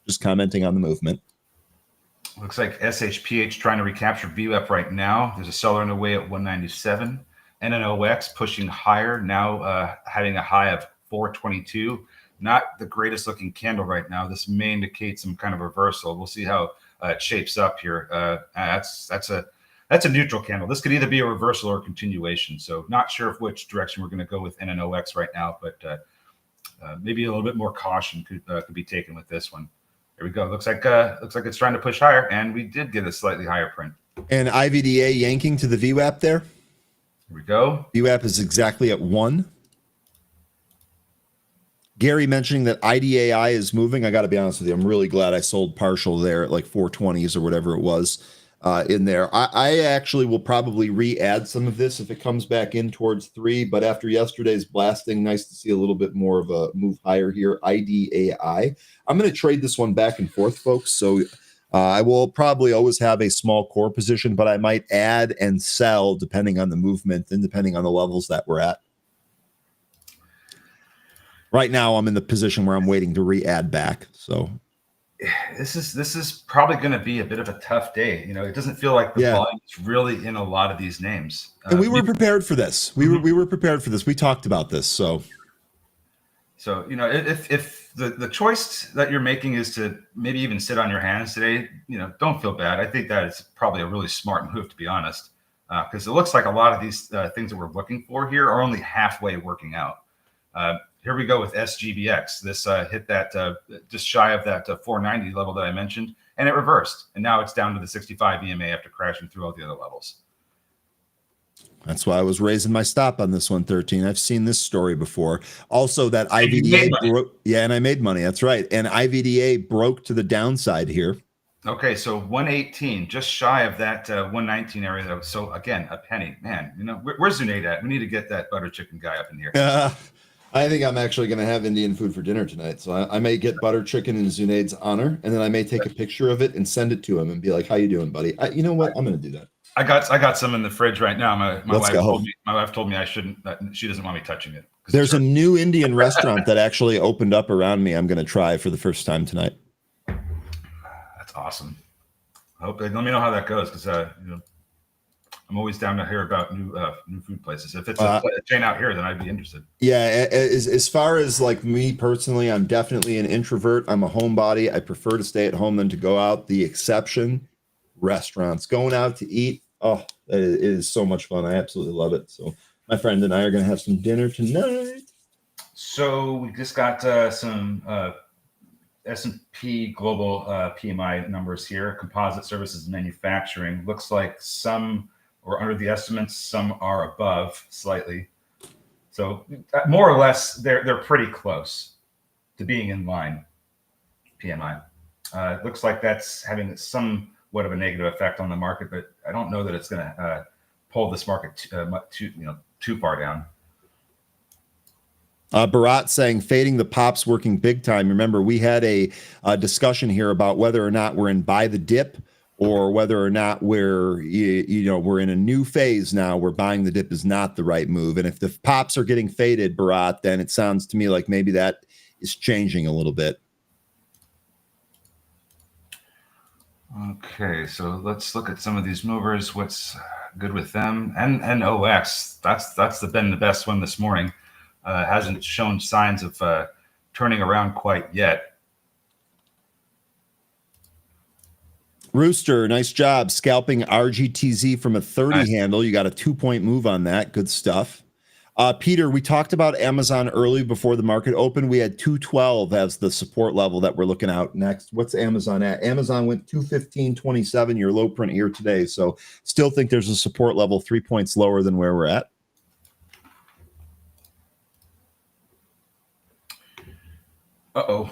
just commenting on the movement. Looks like SHPH trying to recapture VWAP right now. There's a seller in the way at 197. NNOX pushing higher, now having a high of 422. Not the greatest looking candle right now. This may indicate some kind of reversal. We'll see how it shapes up here. That's a neutral candle. This could either be a reversal or a continuation. So not sure of which direction we're going to go with NNOX right now, but maybe a little bit more caution could be taken with this one. There we go. Looks like it's trying to push higher, and we did get a slightly higher print. And IVDA yanking to the VWAP there. Here we go. VWAP is exactly at 1. Gary mentioning that IDAI is moving. I got to be honest with you. I'm really glad I sold partial there at like 420s or whatever it was in there. I actually will probably re-add some of this if it comes back in towards 3. But after yesterday's blasting, nice to see a little bit more of a move higher here. IDAI. I'm going to trade this one back and forth, folks. So I will probably always have a small core position, but I might add and sell depending on the movement and depending on the levels that we're at. Right now, I'm in the position where I'm waiting to re-add back. So this is probably going to be a bit of a tough day. You know, it doesn't feel like the volume is really in a lot of these names. And we were prepared for this. We were prepared for this. We talked about this. So you know, if the choice that you're making is to maybe even sit on your hands today, you know, don't feel bad. I think that it's probably a really smart move, to be honest, because it looks like a lot of these things that we're looking for here are only halfway working out. Here we go with SGBX. This hit that just shy of that 490 level that I mentioned, and it reversed. And now it's down to the 65 EMA after crashing through all the other levels. That's why I was raising my stop on this 113. I've seen this story before. Also, that IVDA broke. Yeah, and I made money. That's right. And IVDA broke to the downside here. Okay, so 118, just shy of that 119 area. Though. So again, a penny. Man, you know, where's Zunaid at? We need to get that butter chicken guy up in here. I think I'm actually going to have Indian food for dinner tonight. So I may get butter chicken in Zunaid's honor, and then I may take a picture of it and send it to him and be like, "How you doing, buddy?" You know what? I'm going to do that. I got some in the fridge right now. My wife told me I shouldn't. She doesn't want me touching it. There's a new Indian restaurant that actually opened up around me. I'm going to try for the first time tonight. That's awesome. Let me know how that goes, because you know, I'm always down to hear about new food places. If it's a chain out here, then I'd be interested. Yeah, as far as like me personally, I'm definitely an introvert. I'm a homebody. I prefer to stay at home than to go out. The exception, restaurants. Going out to eat, oh, it is so much fun. I absolutely love it. So my friend and I are going to have some dinner tonight. So we just got some S&P Global PMI numbers here. Composite services and manufacturing. Looks like some are under the estimates, some are above slightly. So more or less, they're pretty close to being in line. PMI. It looks like that's having somewhat of a negative effect on the market, but I don't know that it's going to pull this market too far down. Bharat saying fading the pops working big time. Remember, we had a discussion here about whether or not we're in buy the dip or whether or not we're in a new phase now where buying the dip is not the right move. And if the pops are getting faded, Bharat, then it sounds to me like maybe that is changing a little bit. Okay, so let's look at some of these movers. What's good with them? And OX, that's been the best one this morning. hasn't shown signs of turning around quite yet. Rooster, nice job scalping RGTZ from a 30 Nice. handle. You got a 2-point move on that. Good stuff. Peter, we talked about Amazon early before the market opened. We had 212 as the support level that we're looking out next. What's Amazon at? Amazon went 215.27, your low print here today. So still think there's a support level 3 points lower than where we're at. Uh-oh.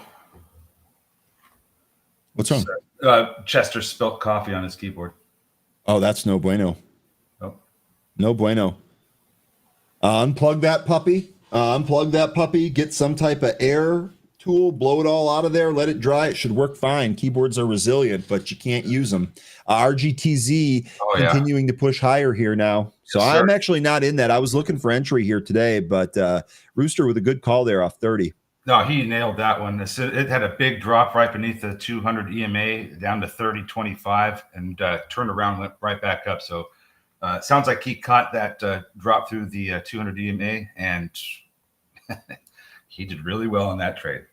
What's wrong? Chester spilt coffee on his keyboard. Oh, that's no bueno. Oh. No bueno. Unplug that puppy. Unplug that puppy. Get some type of air tool. Blow it all out of there. Let it dry. It should work fine. Keyboards are resilient, but you can't use them. RGTZ continuing to push higher here now. So Yes, I'm actually not in that. I was looking for entry here today, but Rooster with a good call there off 30. No, he nailed that one. It had a big drop right beneath the 200 EMA down to 30.25 and turned around, went right back up. So it sounds like he caught that drop through the 200 EMA, and he did really well on that trade.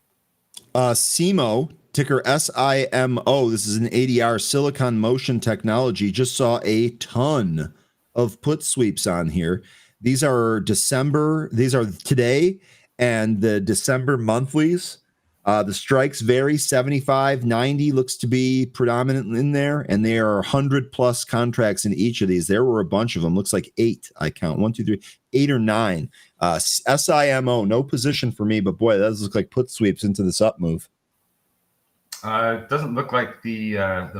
SIMO, ticker SIMO. This is an ADR Silicon Motion Technology. Just saw a ton of put sweeps on here. These are December. These are today and the December monthlies. The strikes vary. 75, 90 looks to be predominant in there, and there are 100 plus contracts in each of these. There were a bunch of them. Looks like 8. I count 1, 2, 3, 8 or 9. SIMO, no position for me, but boy, that does look like put sweeps into this up move. It doesn't look like the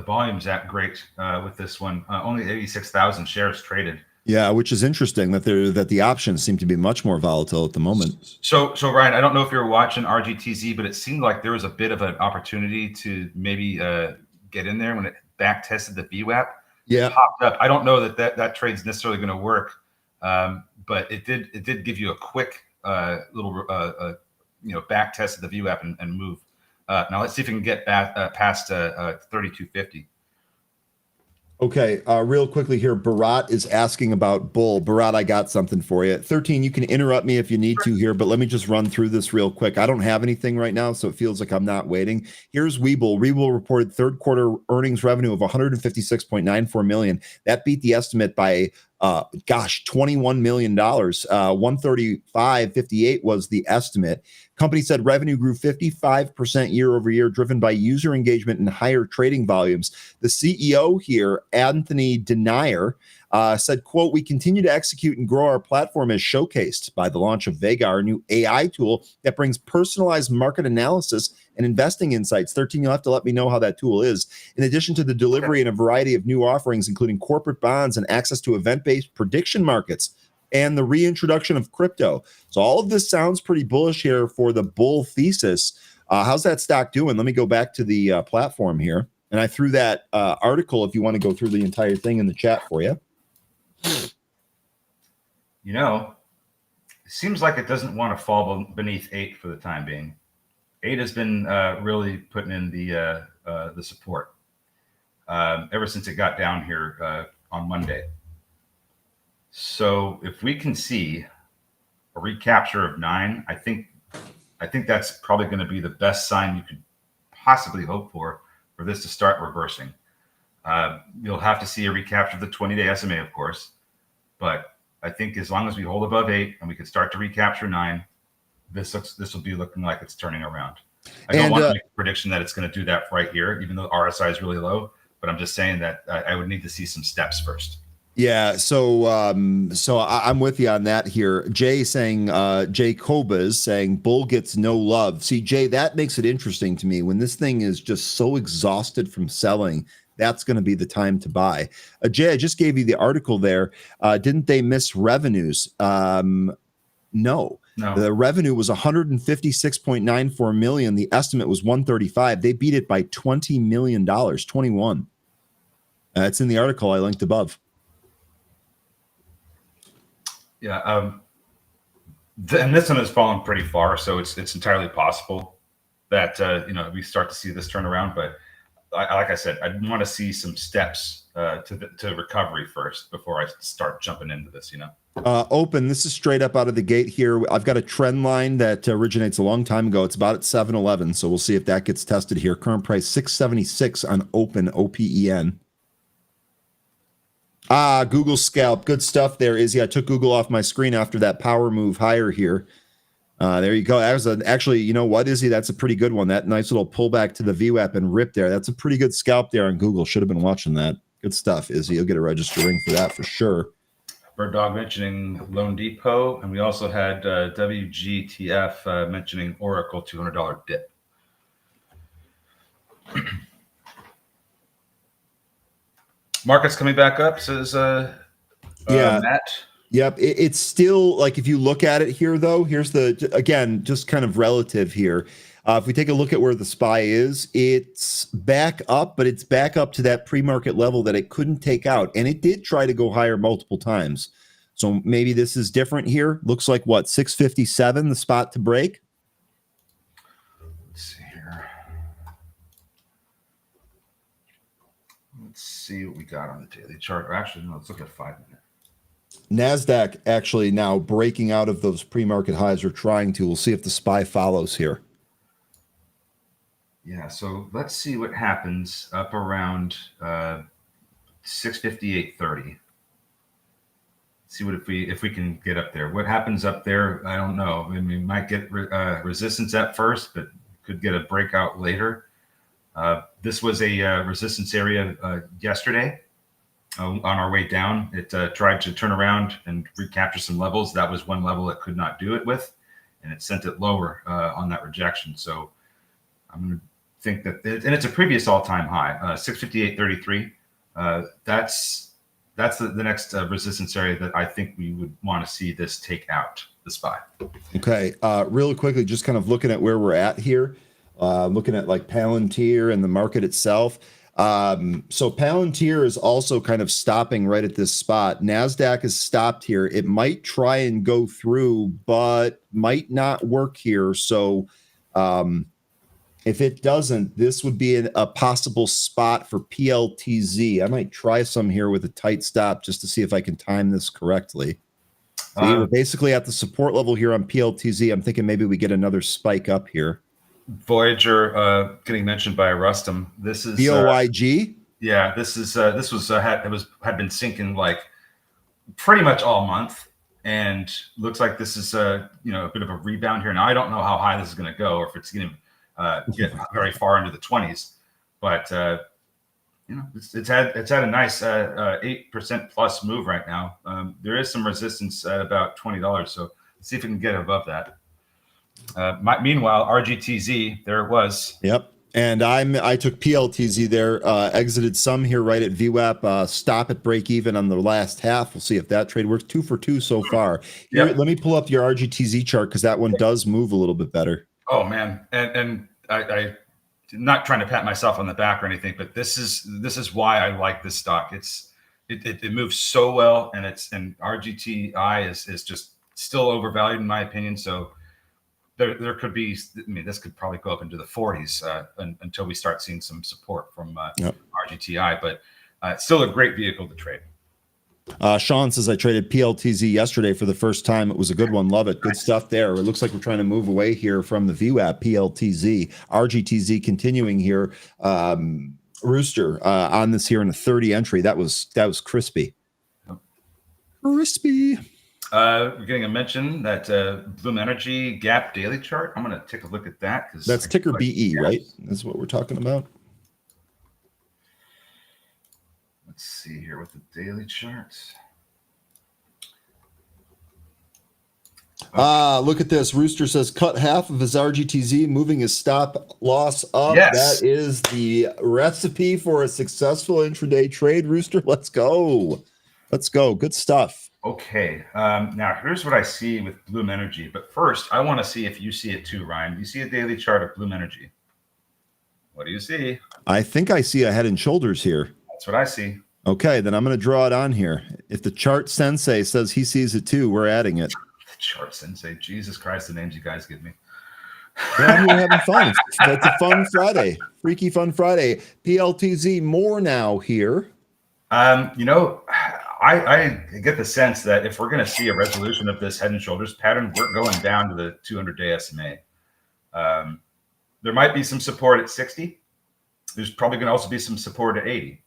volume's that great with this one. Only 86,000 shares traded. Yeah, which is interesting that the options seem to be much more volatile at the moment. So Ryan, I don't know if you were watching RGTZ, but it seemed like there was a bit of an opportunity to maybe get in there when it back tested the VWAP. Yeah, popped up. I don't know that trade's necessarily going to work, but it did give you a quick little back test of the VWAP and move. Now let's see if we can get back past 3250. Okay, real quickly here, Bharat is asking about Bull. Bharat, I got something for you. 13, you can interrupt me if you need to here, but let me just run through this real quick. I don't have anything right now, so it feels like I'm not waiting. Here's Webull. Webull reported third quarter earnings revenue of $156.94 million. That beat the estimate by $21 million. 135.58 was the estimate. Company said revenue grew 55% year over year, driven by user engagement and higher trading volumes. The CEO here, Anthony Denier, said, quote, "We continue to execute and grow our platform as showcased by the launch of Vega, our new AI tool that brings personalized market analysis and investing insights." 13, you'll have to let me know how that tool is. In addition to the delivery and a variety of new offerings, including corporate bonds and access to event-based prediction markets and the reintroduction of crypto. So all of this sounds pretty bullish here for the bull thesis. How's that stock doing? Let me go back to the platform here. And I threw that article, if you want to go through the entire thing, in the chat for you. You know, it seems like it doesn't want to fall beneath 8 for the time being. 8 has been really putting in the support ever since it got down here on Monday. So if we can see a recapture of 9, I think that's probably going to be the best sign you could possibly hope for this to start reversing. You'll have to see a recapture of the 20-day SMA, of course, but I think as long as we hold above 8 and we can start to recapture 9, this will be looking like it's turning around. I don't want to make a prediction that it's going to do that right here, even though RSI is really low, but I'm just saying that I would need to see some steps first. Yeah, so I'm with you on that here. Jay saying, Jay Kobas saying, bull gets no love. See, Jay, that makes it interesting to me. When this thing is just so exhausted from selling, that's going to be the time to buy. Jay, I just gave you the article there. Didn't they miss revenues? No. The revenue was 156.94 million. The estimate was 135. They beat it by $20 million, 21. It's in the article I linked above. Yeah, and this one has fallen pretty far, so it's entirely possible that we start to see this turn around. But like I said, I want to see some steps to recovery first before I start jumping into this. Open. This is straight up out of the gate here. I've got a trend line that originates a long time ago. It's about at 7-11. So we'll see if that gets tested here. Current price 676 on open, OPEN. Google scalp. Good stuff there, Izzy. I took Google off my screen after that power move higher here. There you go. That was actually, you know what, Izzy? That's a pretty good one. That nice little pullback to the VWAP and rip there. That's a pretty good scalp there on Google. Should have been watching that. Good stuff, Izzy. You'll get a register ring for that for sure. Bird Dog mentioning Loan Depot, and we also had WGTF mentioning Oracle $200 dip. Market's coming back up, says Matt. Yep. It's still like, if you look at it here, though, here's again, just kind of relative here. If we take a look at where the SPY is, it's back up, but it's back up to that pre-market level that it couldn't take out. And it did try to go higher multiple times. So maybe this is different here. Looks like what, 657, the spot to break? Let's see here. Let's see what we got on the daily chart. Or actually, no, let's look at 5 minute. NASDAQ actually now breaking out of those pre-market highs, or trying to. We'll see if the SPY follows here. Yeah, so let's see what happens up around 658.30. See what if we can get up there. What happens up there, I don't know. I mean, we might get resistance at first, but could get a breakout later. This was a resistance area yesterday on our way down. It tried to turn around and recapture some levels. That was one level it could not do it with, and it sent it lower on that rejection. So I'm going to think that, and it's a previous all-time high, 658.33. That's the next resistance area that I think we would want to see this take out the SPY. Okay, really quickly, just kind of looking at where we're at here, looking at like Palantir and the market itself. So Palantir is also kind of stopping right at this spot. NASDAQ is stopped here. It might try and go through, but might not work here. So if it doesn't, this would be a possible spot for PLTZ. I might try some here with a tight stop just to see if I can time this correctly. So we're basically at the support level here on PLTZ. I'm thinking maybe we get another spike up here. Voyager getting mentioned by Rustum. This is VOIG. Yeah, this had been sinking like pretty much all month, and looks like this is a bit of a rebound here. Now I don't know how high this is going to go, or if it's going to get very far into the 20s, but it's had a nice 8% plus move right now. There is some resistance at about $20, so let's see if we can get above that. Meanwhile, RGTZ, there it was. Yep. And I took PLTZ there, exited some here right at VWAP, stop at break even on the last half. We'll see if that trade works. 2 for 2 so far. Here, let me pull up your RGTZ chart, because that one does move a little bit better. Oh man, and I not trying to pat myself on the back or anything, but this is why I like this stock. It moves so well, and RGTI is just still overvalued in my opinion. So there could be, this could probably go up into the 40s until we start seeing some support from RGTI, but it's still a great vehicle to trade. Sean says I traded PLTZ yesterday for the first time. It was a good one. Love it. Good stuff there. It looks like we're trying to move away here from the VWAP. PLTZ, RGTZ continuing here. Rooster on this here in a 30 entry. That was crispy. Crispy. We're getting a mention that Bloom Energy gap daily chart. I'm going to take a look at that, because that's ticker BE, right? That's what we're talking about. Let's see here with the daily charts. Look at this. Rooster says cut half of his RGTZ, moving his stop loss up. Yes. That is the recipe for a successful intraday trade. Rooster, let's go. Let's go. Good stuff. Okay. Now here's what I see with Bloom Energy. But first, I want to see if you see it too, Ryan. Do you see a daily chart of Bloom Energy? What do you see? I think I see a head and shoulders here. That's what I see. Okay, then I'm going to draw it on here. If the chart sensei says he sees it too, we're adding it. The chart sensei. Jesus Christ, the names you guys give me. Yeah, I'm here having fun. It's a fun Friday, freaky fun Friday. PLTZ more now here. I get the sense that if we're going to see a resolution of this head and shoulders pattern, we're going down to the 200-day SMA. There might be some support at 60. There's probably going to also be some support at 80.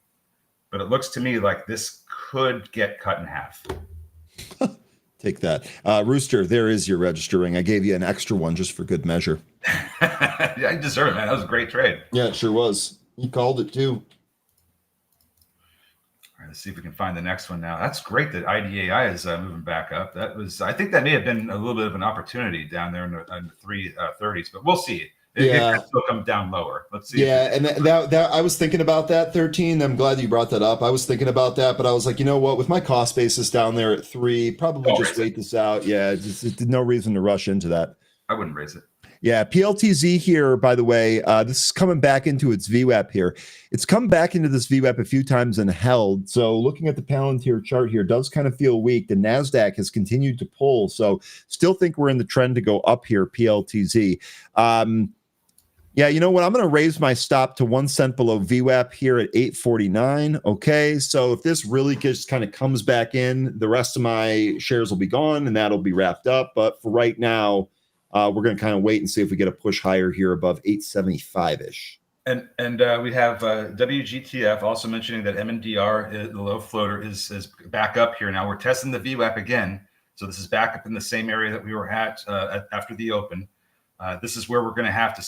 But it looks to me like this could get cut in half. Take that. Rooster, there is your registering. I gave you an extra one just for good measure. Yeah, you deserve it, man. That was a great trade. Yeah, it sure was. You called it too. All right, let's see if we can find the next one now. That's great that IDAI is moving back up. I think that may have been a little bit of an opportunity down there in the 330s, but we'll see. It can still come down lower. Let's see. Yeah, and that I was thinking about that 13. I'm glad you brought that up. I was thinking about that, but I was like, you know what? With my cost basis down there at 3, probably just wait this out. Yeah, just no reason to rush into that. I wouldn't raise it. Yeah, PLTZ here, by the way, this is coming back into its VWAP here. It's come back into this VWAP a few times and held. So looking at the Palantir chart here, does kind of feel weak. The NASDAQ has continued to pull. So still think we're in the trend to go up here, PLTZ. Yeah, you know what? I'm going to raise my stop to 1 cent below VWAP here at 849. Okay, so if this really just kind of comes back in, the rest of my shares will be gone and that'll be wrapped up. But for right now, we're going to kind of wait and see if we get a push higher here above 875-ish. And we have WGTF also mentioning that MNDR, the low floater, is back up here now. We're testing the VWAP again. So this is back up in the same area that we were at after the open. This is where we're going to have to,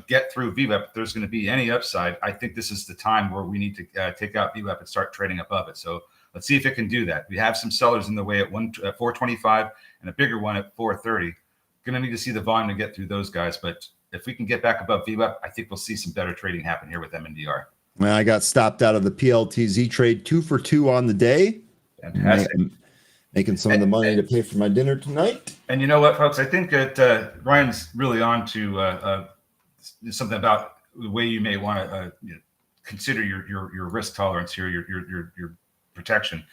get through VWAP. If there's going to be any upside, I think this is the time where we need to take out VWAP and start trading above it. So let's see if it can do that. We have some sellers in the way at 425 and a bigger one at 430. Going to need to see the volume to get through those guys. But if we can get back above VWAP, I think we'll see some better trading happen here with MNDR. Well, I got stopped out of the PLTZ trade 2 for 2 on the day. Fantastic. Making some of the money to pay for my dinner tonight. And you know what, folks? I think that Ryan's really on to something about the way you may want to consider your risk tolerance here, your protection.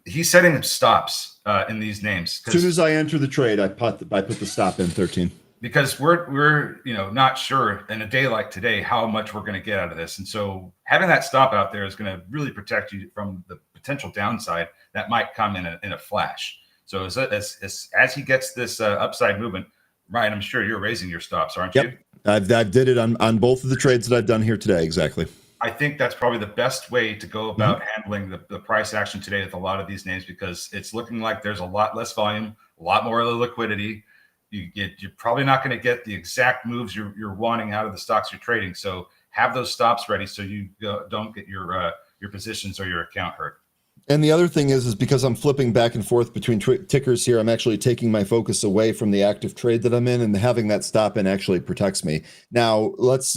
He's setting stops in these names. As soon as I enter the trade, I put the stop in 13. Because we're not sure in a day like today how much we're going to get out of this, and so having that stop out there is going to really protect you from the potential downside that might come in a flash. So as he gets this upside movement, Ryan, I'm sure you're raising your stops, aren't you? I've did it on both of the trades that I've done here today. Exactly. I think that's probably the best way to go about handling the price action today with a lot of these names, because it's looking like there's a lot less volume, a lot more liquidity. You're probably not going to get the exact moves you're wanting out of the stocks you're trading. So have those stops ready so you don't get your positions or your account hurt. And the other thing is because I'm flipping back and forth between tickers here, I'm actually taking my focus away from the active trade that I'm in, and having that stop in actually protects me. Now let's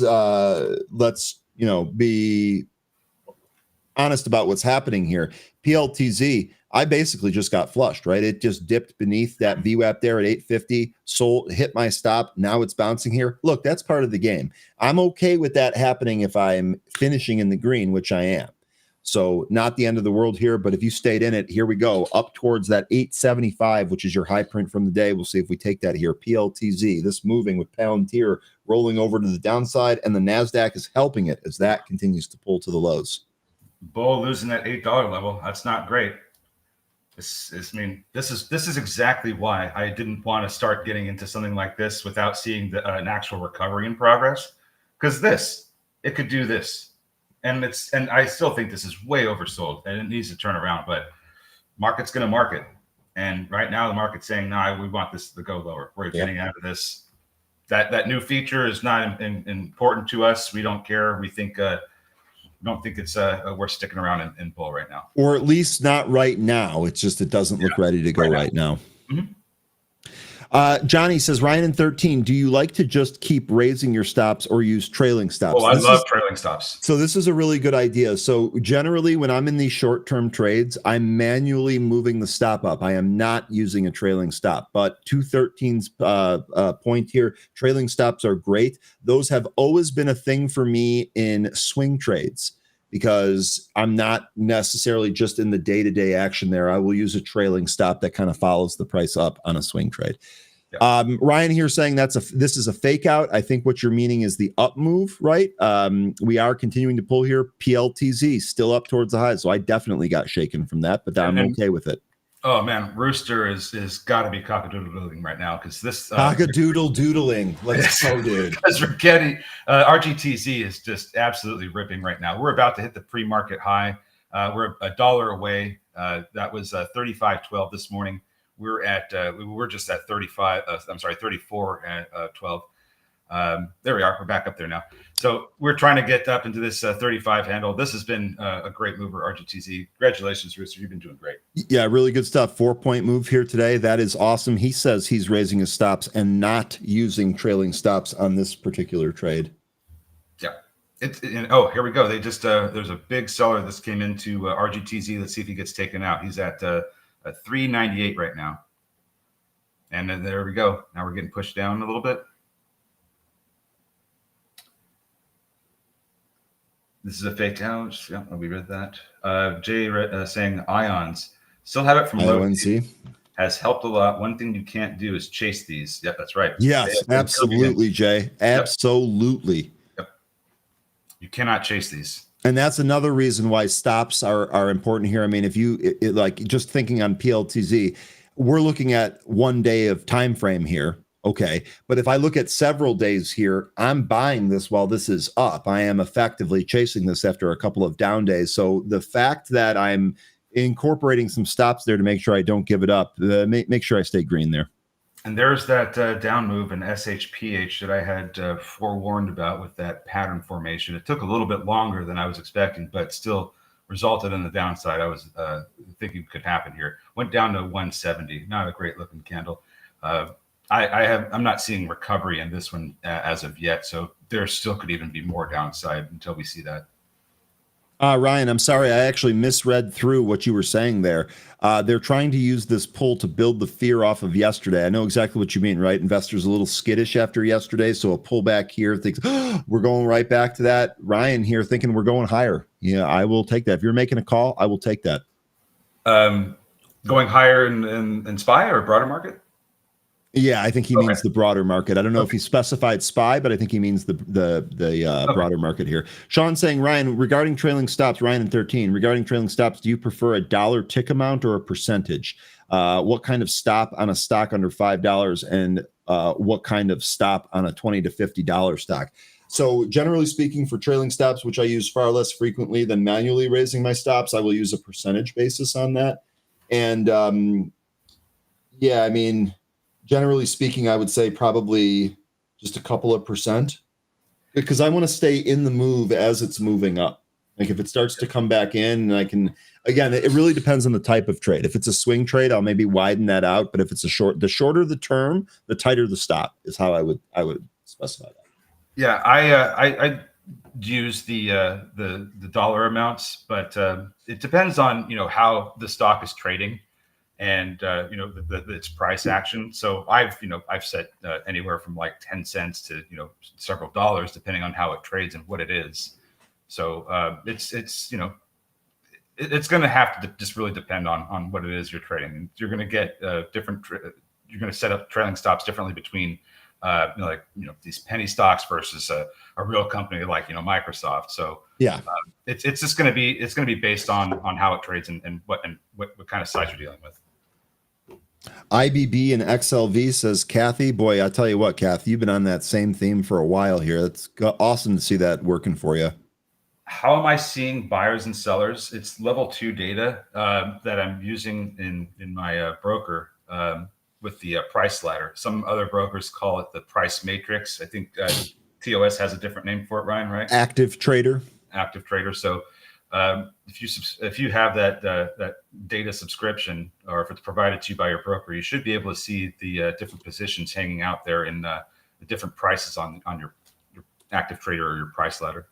be honest about what's happening here. PLTZ, I basically just got flushed, right? It just dipped beneath that VWAP there at 850, sold, hit my stop. Now it's bouncing here. Look, that's part of the game. I'm okay with that happening if I'm finishing in the green, which I am. So not the end of the world here, but if you stayed in it, here we go up towards that 875, which is your high print from the day. We'll see if we take that here. PLTZ, this moving with Palantir rolling over to the downside, and the NASDAQ is helping it as that continues to pull to the lows. Bull losing that $8 level. That's not great. This is exactly why I didn't want to start getting into something like this without seeing an actual recovery in progress, because it could do this. And I still think this is way oversold and it needs to turn around, but market's going to market. And right now the market's saying, no, we want this to go lower. We're getting out of this. That new feature is not important to us. We don't care. We don't think it's worth sticking around in bull right now. Or at least not right now. It's just, it doesn't look ready to go right now. Mm-hmm. Johnny says, Ryan in 13, do you like to just keep raising your stops or use trailing stops? Oh, I love trailing stops. So this is a really good idea. So generally when I'm in these short-term trades, I'm manually moving the stop up. I am not using a trailing stop, but 213's point here, trailing stops are great. Those have always been a thing for me in swing trades, because I'm not necessarily just in the day-to-day action there. I will use a trailing stop that kind of follows the price up on a swing trade. Ryan here saying this is a fake out. I think what you're meaning is the up move, right? We are continuing to pull here. PLTZ still up towards the highs, so I definitely got shaken from that, but I'm okay with it. Oh man, Rooster is got to be cockadoodle-doodling right now because this cockadoodle-doodling. Let's go, dude. Because we're getting RGTZ is just absolutely ripping right now. We're about to hit the pre-market high. We're $1 away. That was 35.12 this morning. We were just at 35. I'm sorry, 34.12. There we are. We're back up there now. So we're trying to get up into this 35 handle. This has been a great mover, RGTZ. Congratulations, Rooster. You've been doing great. Yeah, really good stuff. 4-point move here today. That is awesome. He says he's raising his stops and not using trailing stops on this particular trade. Yeah. Here we go. They just there's a big seller that's came into RGTZ. Let's see if he gets taken out. He's at 398 right now. And then there we go. Now we're getting pushed down a little bit. This is a fake house. Yeah, we read that. Jay saying ions still have it from low. Has helped a lot. One thing you can't do is chase these. Yep, that's right. Yes, absolutely, Jay. Absolutely. Yep. You cannot chase these. And that's another reason why stops are important here. I mean, if you like just thinking on PLTZ, we're looking at 1 day of time frame here. Okay. But if I look at several days here, I'm buying this while this is up. I am effectively chasing this after a couple of down days. So the fact that I'm incorporating some stops there to make sure I don't give it up, make sure I stay green there. And there's that down move in SHPH that I had forewarned about with that pattern formation. It took a little bit longer than I was expecting, but still resulted in the downside I was thinking could happen here. Went down to 170. Not a great looking candle. I'm not seeing recovery in this one as of yet, so there still could even be more downside until we see that. Ryan, I'm sorry, I actually misread through what you were saying there. They're trying to use this pull to build the fear off of yesterday. I know exactly what you mean, right? Investors a little skittish after yesterday, so a pullback here thinks, oh, we're going right back to that. Ryan here thinking we're going higher. Yeah, I will take that. If you're making a call, I will take that. Going higher in SPY or broader market? Yeah, I think he means the broader market. I don't know if he specified SPY, but I think he means the broader market here. Sean saying, Ryan, regarding trailing stops, Ryan in 13, regarding trailing stops, do you prefer a dollar tick amount or a percentage? What kind of stop on a stock under $5 and what kind of stop on a $20 to $50 stock? So generally speaking, for trailing stops, which I use far less frequently than manually raising my stops, I will use a percentage basis on that. And yeah, I mean, generally speaking, I would say probably just a couple of percent because I want to stay in the move as it's moving up. Like if it starts to come back in, and I can, again, it really depends on the type of trade. If it's a swing trade, I'll maybe widen that out. But if it's the shorter the term, the tighter the stop is how I would specify that. Yeah, I use the dollar amounts, but it depends on how the stock is trading. And its price action. So I've set anywhere from like 10 cents to several dollars, depending on how it trades and what it is. So it's going to have to just really depend on what it is you're trading. And you're going to get different. You're going to set up trailing stops differently between these penny stocks versus a real company like Microsoft. So yeah, it's just going to be based on how it trades and what kind of size you're dealing with. IBB and XLV says, Kathy, boy, I tell you what, Kathy, you've been on that same theme for a while here. It's awesome to see that working for you. How am I seeing buyers and sellers? It's level 2 data that I'm using in my broker with the price ladder. Some other brokers call it the price matrix. I think TOS has a different name for it, Ryan, right? Active trader. So if you have that data subscription, or if it's provided to you by your broker, you should be able to see the different positions hanging out there in the different prices on your active trader or your price ladder.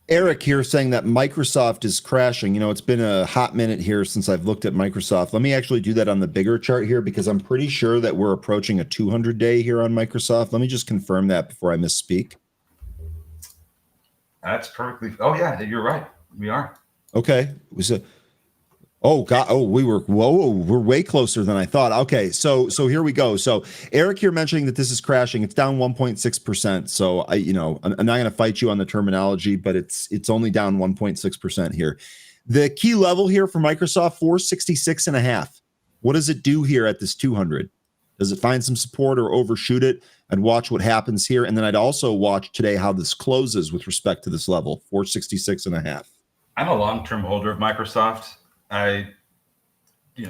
Eric here saying that Microsoft is crashing. It's been a hot minute here since I've looked at Microsoft. Let me actually do that on the bigger chart here because I'm pretty sure that we're approaching a 200-day here on Microsoft. Let me just confirm that before I misspeak. That's perfectly. Oh yeah, you're right. We are. Okay. So Oh God! Oh, we're way closer than I thought. Okay, so here we go. So Eric here mentioning that this is crashing. It's down 1.6%. So I'm not going to fight you on the terminology, but it's only down 1.6% here. The key level here for Microsoft 466.5. What does it do here at this 200? Does it find some support or overshoot it? I'd watch what happens here, and then I'd also watch today how this closes with respect to this level 466.5. I'm a long-term holder of Microsoft. I'm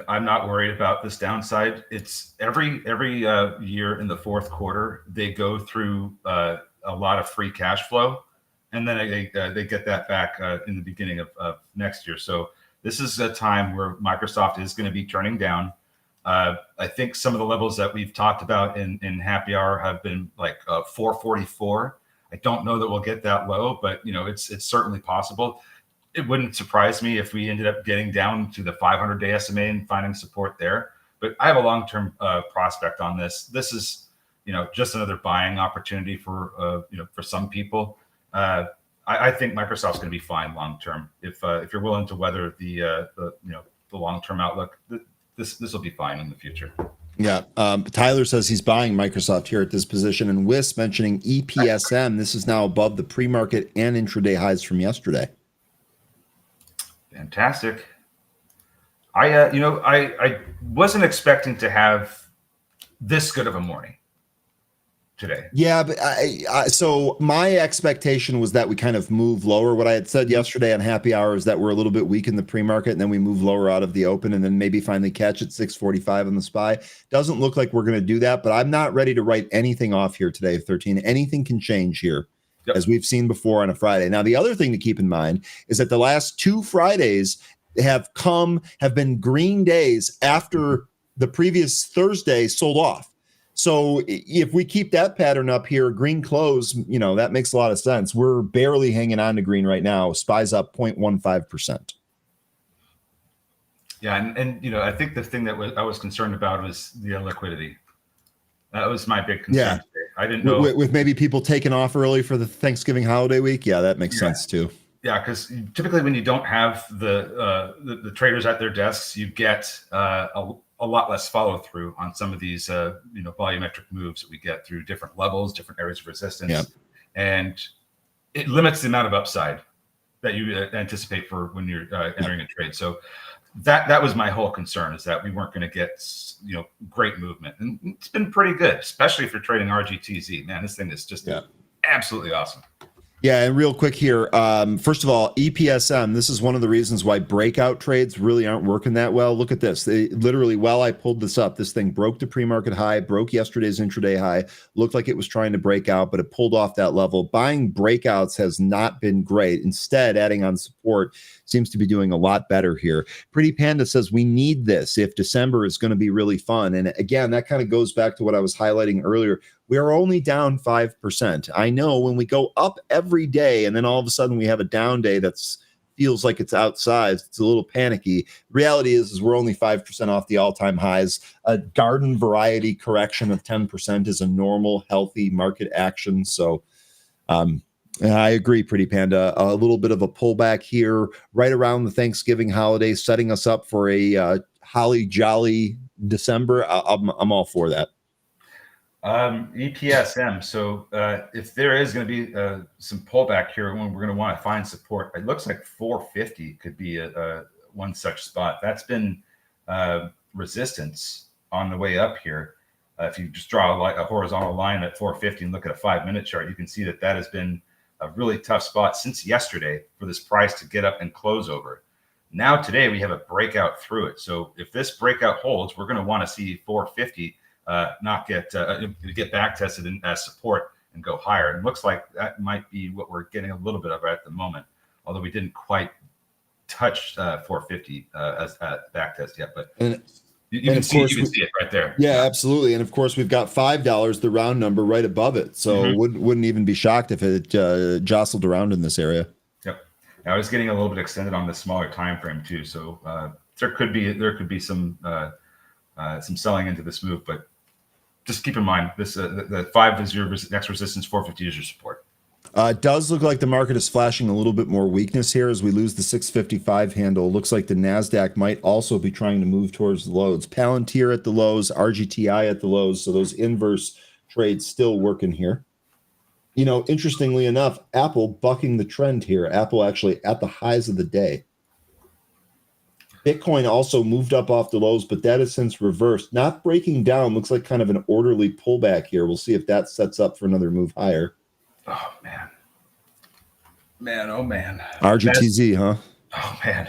not worried about this downside. It's every year in the fourth quarter, they go through a lot of free cash flow, and then they get that back in the beginning of next year. So this is a time where Microsoft is going to be turning down. I think some of the levels that we've talked about in happy hour have been like 444. I don't know that we'll get that low, but it's certainly possible. It wouldn't surprise me if we ended up getting down to the 500-day SMA and finding support there. But I have a long-term prospect on this. This is, just another buying opportunity for some people. I think Microsoft's going to be fine long-term if you're willing to weather the long-term outlook. This will be fine in the future. Yeah. Tyler says he's buying Microsoft here at this position, and Wiss mentioning EPSM. This is now above the pre-market and intraday highs from yesterday. Fantastic. I wasn't expecting to have this good of a morning today. Yeah, but so my expectation was that we kind of move lower. What I had said yesterday on happy hour is that we're a little bit weak in the pre-market, and then we move lower out of the open, and then maybe finally catch at 645 on the SPY. Doesn't look like we're going to do that, but I'm not ready to write anything off here today. 13. Anything can change here. Yep. As we've seen before on a Friday. Now, the other thing to keep in mind is that the last 2 Fridays have been green days after the previous Thursday sold off. So if we keep that pattern up here, green close, that makes a lot of sense. We're barely hanging on to green right now. SPY's up 0.15%. Yeah, and I think the thing that I was concerned about was the illiquidity. That was my big concern. Yeah. Today. I didn't know with maybe people taking off early for the Thanksgiving holiday week. Yeah, that makes sense too. Yeah, because typically when you don't have the traders at their desks, you get a lot less follow through on some of these volumetric moves that we get through different levels, different areas of resistance, and it limits the amount of upside that you anticipate for when you're entering a trade. So that was my whole concern, is that we weren't going to get great movement, and it's been pretty good, especially if you're trading RGTZ. Man, this thing is just absolutely awesome. Yeah, and real quick here, first of all, EPSM, this is one of the reasons why breakout trades really aren't working that well. Look at this. Literally, while I pulled this up, this thing broke the pre-market high, broke yesterday's intraday high, looked like it was trying to break out, but it pulled off that level. Buying breakouts has not been great. Instead, adding on support seems to be doing a lot better here. Pretty Panda says we need this if December is going to be really fun. And again, that kind of goes back to what I was highlighting earlier. We are only down 5%. I know when we go up every day and then all of a sudden we have a down day that's feels like it's outsized, it's a little panicky. Reality is we're only 5% off the all-time highs. A garden variety correction of 10% is a normal, healthy market action. So I agree, Pretty Panda. A little bit of a pullback here right around the Thanksgiving holiday, setting us up for a holly jolly December. I'm all for that. EPSM. So if there is going to be some pullback here, when we're going to want to find support, it looks like 450 could be one such spot. That's been resistance on the way up here. If you just draw a horizontal line at 450 and look at a 5-minute chart, you can see that has been a really tough spot since yesterday for this price to get up and close over. Now today we have a breakout through it. So if this breakout holds, we're going to want to see 450 not get back tested as support and go higher. And it looks like that might be what we're getting a little bit of at the moment, although we didn't quite touch 450 as back test yet. But you can see it right there. Yeah, absolutely. And of course, we've got $5, the round number, right above it. So wouldn't even be shocked if it jostled around in this area. Yep. I was getting a little bit extended on the smaller time frame too. So there could be some selling into this move, but just keep in mind this: the 5 is your next resistance, 450 is your support. It does look like the market is flashing a little bit more weakness here as we lose the 655 handle. Looks like the NASDAQ might also be trying to move towards the lows. Palantir at the lows, RGTI at the lows. So those inverse trades still working here. You know, interestingly enough, Apple bucking the trend here. Apple actually at the highs of the day. Bitcoin also moved up off the lows, but that has since reversed. Not breaking down. Looks like kind of an orderly pullback here. We'll see if that sets up for another move higher. Oh, man. Man, oh, man. RGTZ, huh? Oh, man.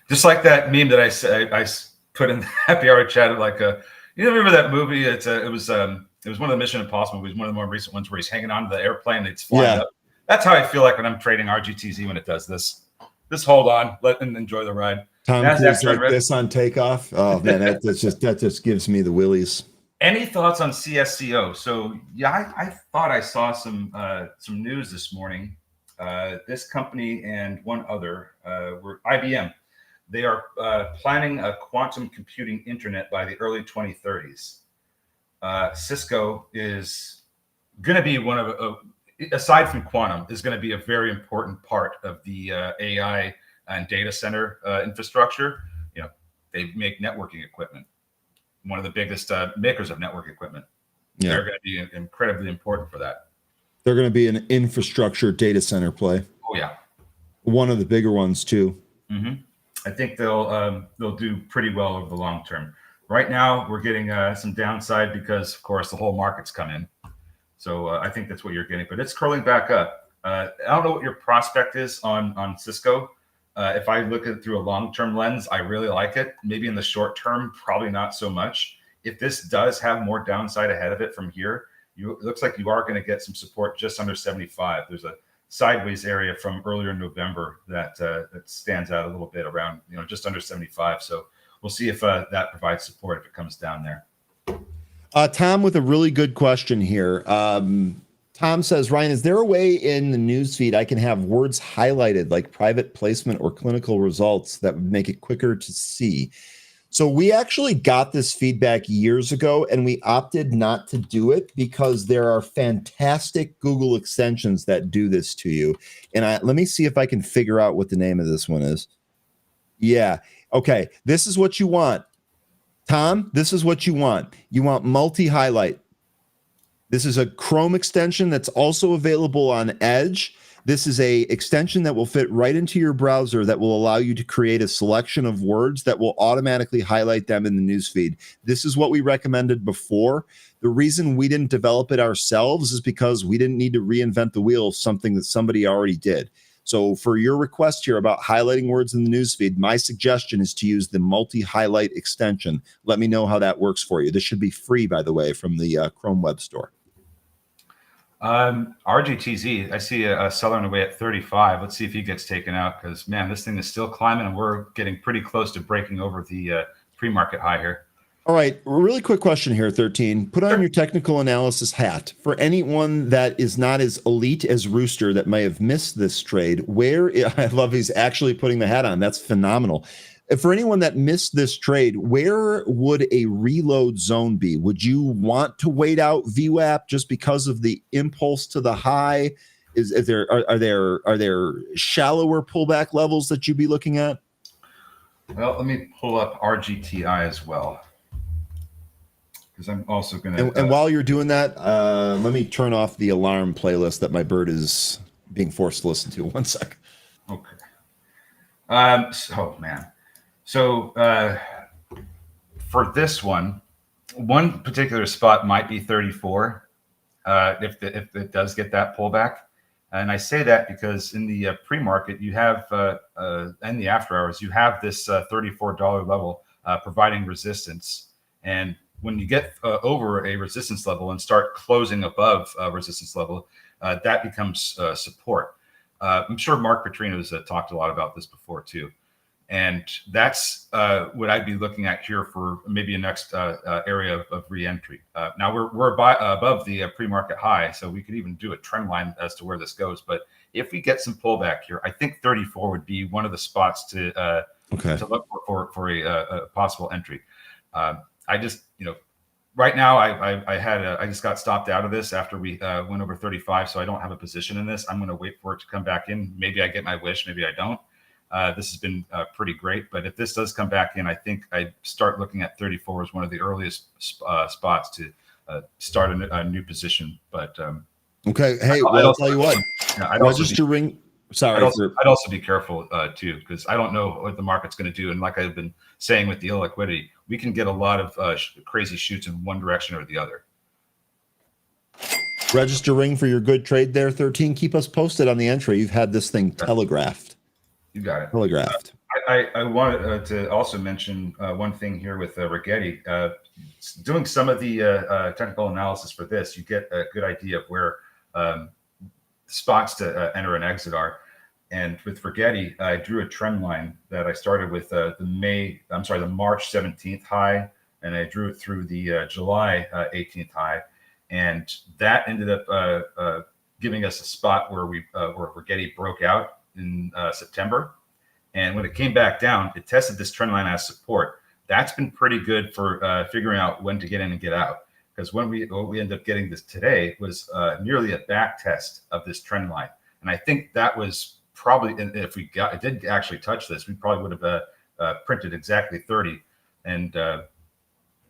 Just like that meme that I put in the happy hour chat, like, you remember that movie? It was one of the Mission Impossible movies, one of the more recent ones where he's hanging on to the airplane and it's flying up. That's how I feel like when I'm trading RGTZ when it does this. Just hold on, let them enjoy the ride. Tom Cruise like this on takeoff. Oh man, that just gives me the willies. Any thoughts on CSCO? So yeah, I thought I saw some news this morning. This company and one other were IBM. They are planning a quantum computing internet by the early 2030s. Cisco is going to be one of, aside from quantum, is going to be a very important part of the AI and data center infrastructure. You know, they make networking equipment. One of the biggest makers of network equipment. Yeah. They're going to be incredibly important for that. They're going to be an infrastructure data center play. Oh yeah, one of the bigger ones too. Mm-hmm. I think they'll do pretty well over the long term. Right now, we're getting some downside because, of course, the whole market's come in. So I think that's what you're getting, but it's curling back up. I don't know what your prospect is on Cisco. If I look at it through a long-term lens, I really like it. Maybe in the short term, probably not so much. If this does have more downside ahead of it from here, it looks like you are going to get some support just under 75. There's a sideways area from earlier in November that stands out a little bit around, just under 75. So we'll see if that provides support if it comes down there. Tom with a really good question here. Tom says, Ryan, is there a way in the newsfeed I can have words highlighted like private placement or clinical results that would make it quicker to see? So we actually got this feedback years ago and we opted not to do it because there are fantastic Google extensions that do this to you. And let me see if I can figure out what the name of this one is. Yeah. Okay. This is what you want. Tom, this is what you want. You want multi-highlight. This is a Chrome extension that's also available on Edge. This is a extension that will fit right into your browser that will allow you to create a selection of words that will automatically highlight them in the newsfeed. This is what we recommended before. The reason we didn't develop it ourselves is because we didn't need to reinvent the wheel, something that somebody already did. So for your request here about highlighting words in the newsfeed, my suggestion is to use the multi-highlight extension. Let me know how that works for you. This should be free, by the way, from the Chrome Web Store. RGTZ, I see a seller on the way at 35. Let's see if he gets taken out because, man, this thing is still climbing and we're getting pretty close to breaking over the pre-market high here. All right, really quick question here, 13. Put on your technical analysis hat. For anyone that is not as elite as Rooster that may have missed this trade, I love he's actually putting the hat on. That's phenomenal. For anyone that missed this trade, where would a reload zone be? Would you want to wait out VWAP just because of the impulse to the high? Are there shallower pullback levels that you'd be looking at? Well, let me pull up RGTI as well. Because I'm also going to... And while you're doing that, let me turn off the alarm playlist that my bird is being forced to listen to. 1 sec. Okay. So for this one particular spot might be 34 if it does get that pullback. And I say that because in the pre-market, you have, and the after hours, you have this $34 level providing resistance. And when you get over a resistance level and start closing above a resistance level, that becomes support. I'm sure Mark Petrino's talked a lot about this before too. And that's what I'd be looking at here for maybe a next area of re-entry. Now we're above the pre-market high, so we could even do a trend line as to where this goes. But if we get some pullback here, I think 34 would be one of the spots to look for a possible entry. I just, right now, I just got stopped out of this after we went over 35, so I don't have a position in this. I'm going to wait for it to come back in. Maybe I get my wish, maybe I don't. This has been pretty great, but if this does come back in, I think I start looking at 34 as one of the earliest spots to start a new position. But okay, hey, well, I'll tell you what. Yeah, Register ring. Sorry, I'd also be careful too, because I don't know what the market's going to do. And like I've been saying with the illiquidity, we can get a lot of crazy shoots in one direction or the other. Register ring for your good trade there, 13. Keep us posted on the entry. You've had this thing telegraphed. You got it. Telegraphed. I wanted to also mention one thing here with Rigetti. Doing some of the technical analysis for this, you get a good idea of where spots to enter and exit are. And with Rigetti, I drew a trend line that I started with the March 17th high, and I drew it through the July 18th high, and that ended up giving us a spot where Rigetti broke out in September. And when it came back down, it tested this trend line as support. That's been pretty good for figuring out when to get in and get out. Because what we ended up getting this today was nearly a back test of this trend line. And I think that was probably, if it did actually touch this, we probably would have printed exactly 30. And that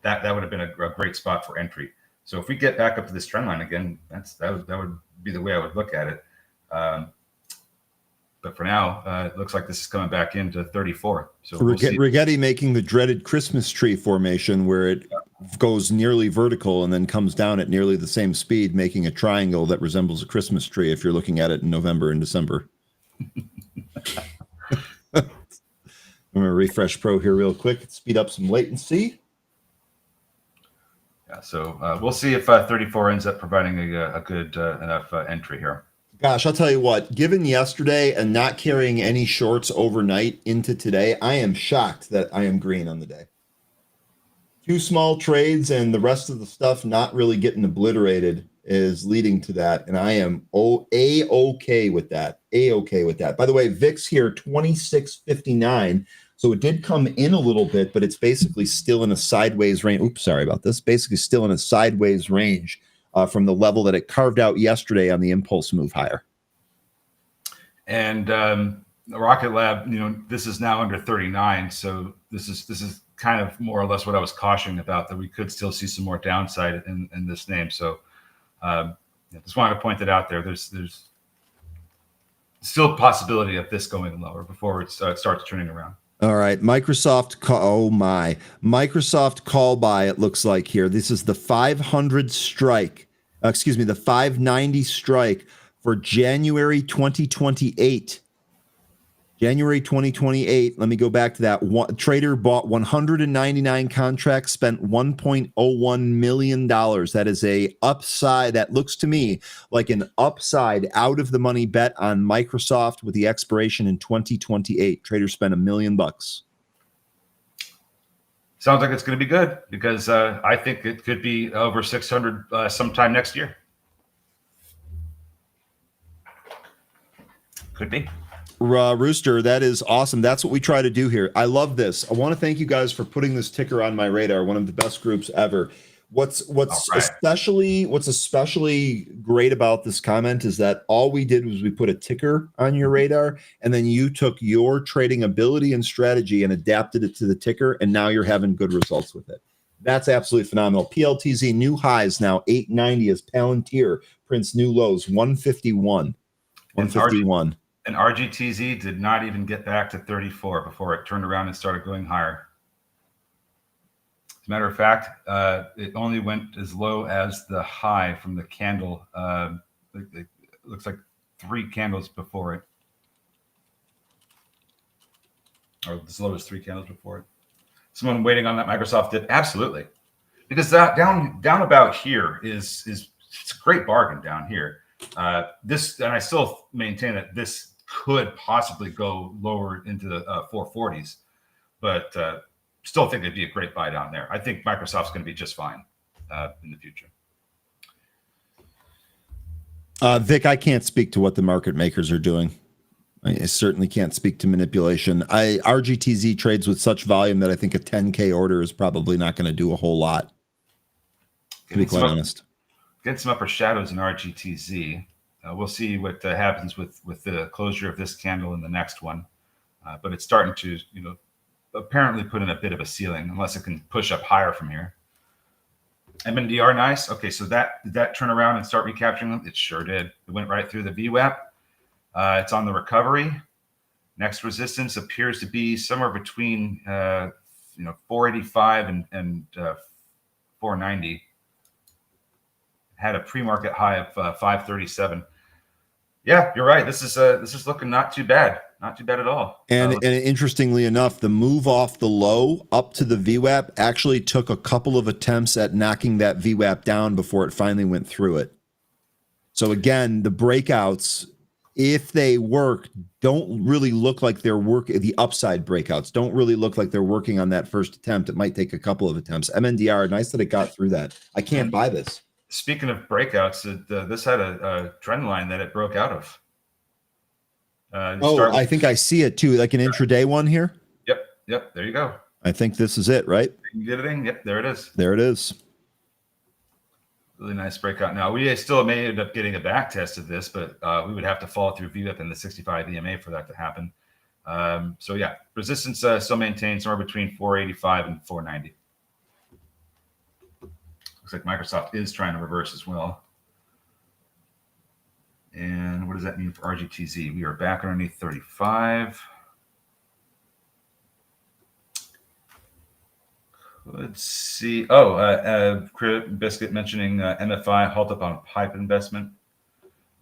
would have been a great spot for entry. So if we get back up to this trend line again, that would be the way I would look at it. But for now, it looks like this is coming back into 34. So Rigetti making the dreaded Christmas tree formation where it goes nearly vertical and then comes down at nearly the same speed, making a triangle that resembles a Christmas tree if you're looking at it in November and December. I'm going to refresh Pro here real quick, speed up some latency. Yeah, so we'll see if 34 ends up providing a good enough entry here. Gosh, I'll tell you what, given yesterday and not carrying any shorts overnight into today, I am shocked that I am green on the day. 2 small trades and the rest of the stuff not really getting obliterated is leading to that. And I am A-okay with that. A-okay with that. By the way, VIX here, 26.59. So it did come in a little bit, but it's basically still in a sideways range. Oops, sorry about this. Basically still in a sideways range. From the level that it carved out yesterday on the impulse move higher. And Rocket Lab, this is now under 39. So this is kind of more or less what I was cautioning about, that we could still see some more downside in this name. So just wanted to point it out there. There's still a possibility of this going lower before it starts turning around. All right, Microsoft call buy, it looks like here. This is the 500 strike, the 590 strike for January 2028. January 2028, let me go back to that. Trader bought 199 contracts, spent $1.01 million. That is a upside. That looks to me like an upside out of the money bet on Microsoft with the expiration in 2028. Trader spent $1 million. Sounds like it's going to be good, because I think it could be over 600 sometime next year. Could be. Rooster, that is awesome. That's what we try to do here. I love this. I want to thank you guys for putting this ticker on my radar. One of the best groups ever. What's especially great about this comment is that all we did was we put a ticker on your radar, and then you took your trading ability and strategy and adapted it to the ticker, and now you're having good results with it. That's absolutely phenomenal. PLTZ new highs now 890 as Palantir prints new lows 151. 151. And RGTZ did not even get back to 34 before it turned around and started going higher. As a matter of fact, it only went as low as the high from the candle. It looks like 3 candles before it. Or as low as 3 candles before it. Someone waiting on that Microsoft dip? Absolutely. Because that down about here is it's a great bargain down here. This, and I still maintain that this could possibly go lower into the 440s, but still think it'd be a great buy down there. I think Microsoft's going to be just fine in the future. Vic, I can't speak to what the market makers are doing. I certainly can't speak to manipulation. RGTZ trades with such volume that I think a 10K order is probably not going to do a whole lot. to be quite honest. Getting some upper shadows in RGTZ. We'll see what happens with the closure of this candle and the next one. But it's starting to, apparently put in a bit of a ceiling, unless it can push up higher from here. MNDR, nice. Okay, so did that turn around and start recapturing them? It sure did. It went right through the VWAP. It's on the recovery. Next resistance appears to be somewhere between 485 and 490. Had a pre-market high of 537. Yeah, you're right. This is looking not too bad. Not too bad at all. And interestingly enough, the move off the low up to the VWAP actually took a couple of attempts at knocking that VWAP down before it finally went through it. So again, the breakouts, if they work, don't really look like they're working. The upside breakouts don't really look like they're working on that first attempt. It might take a couple of attempts. MNDR, nice that it got through that. I can't buy this. Speaking of breakouts, this had a trend line that it broke out of. I think I see it too, like an intraday one here. Yep. There you go. I think this is it, right? You get it in? Yep, there it is. There it is. Really nice breakout. Now, we still may end up getting a back test of this, but we would have to fall through VWAP and the 65 EMA for that to happen. So, yeah, resistance still maintained somewhere between 485 and 490. Looks like Microsoft is trying to reverse as well. And what does that mean for RGTZ? We are back underneath 35. Let's see. Biscuit mentioning MFI, halt up on pipe investment.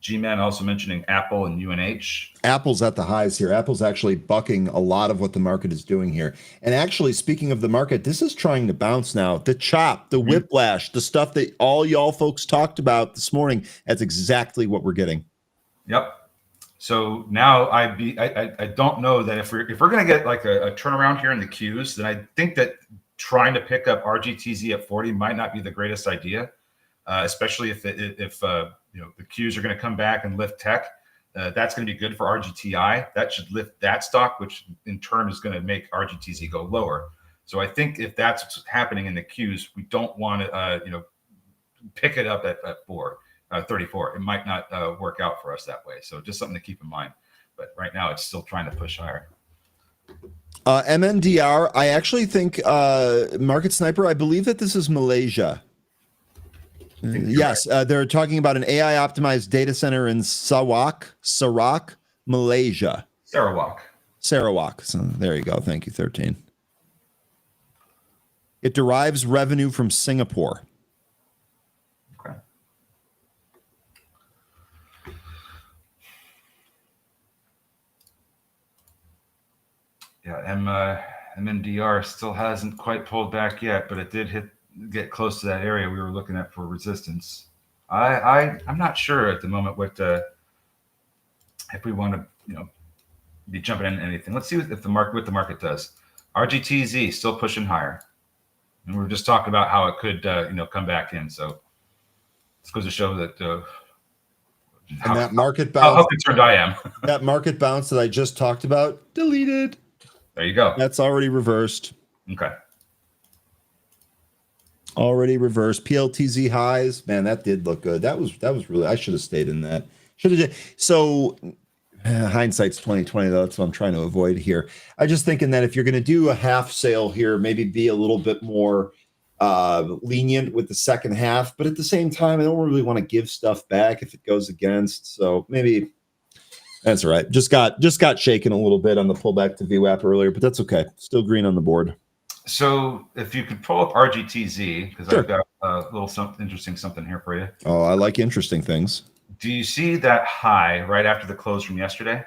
G-Man also mentioning Apple and UNH. Apple's at the highs here. Apple's actually bucking a lot of what the market is doing here. And actually, speaking of the market, this is trying to bounce now. The chop, the whiplash, the stuff that all y'all folks talked about this morning, that's exactly what we're getting. Yep. So now I don't know that if we're going to get like a turnaround here in the Qs, then I think that trying to pick up RGTZ at 40 might not be the greatest idea, especially if the Qs are going to come back and lift tech. That's going to be good for RGTI. That should lift that stock, which in turn is going to make RGTZ go lower. So I think if that's what's happening in the Qs, we don't want to pick it up at 34. It might not work out for us that way. So just something to keep in mind. But right now it's still trying to push higher. MNDR, I actually think Market Sniper, I believe that this is Malaysia. Yes, right. They're talking about an AI optimized data center in Sarawak, Malaysia. Sarawak. So there you go. Thank you, 13. It derives revenue from Singapore. Okay. Yeah, MNDR still hasn't quite pulled back yet, but it did get close to that area we were looking at for resistance. I'm not sure at the moment what if we want to be jumping into anything. Let's see what the market does. RGTZ still pushing higher, and we were just talking about how it could come back in. So this goes to show that that market bounce. How concerned I am. That market bounce that I just talked about, deleted. There you go. That's already reversed. Okay. Already reversed. PLTZ highs. Man, that did look good. That was really, I should have stayed in that. So hindsight's 2020 though. That's what I'm trying to avoid here. I'm just thinking that if you're going to do a half sale here, maybe be a little bit more lenient with the second half, but at the same time, I don't really want to give stuff back if it goes against. So maybe that's all right. Just got shaken a little bit on the pullback to VWAP earlier, but that's okay. Still green on the board. So if you could pull up RGTZ, because sure. I've got a little interesting something here for you. Oh, I like interesting things. Do you see that high right after the close from yesterday?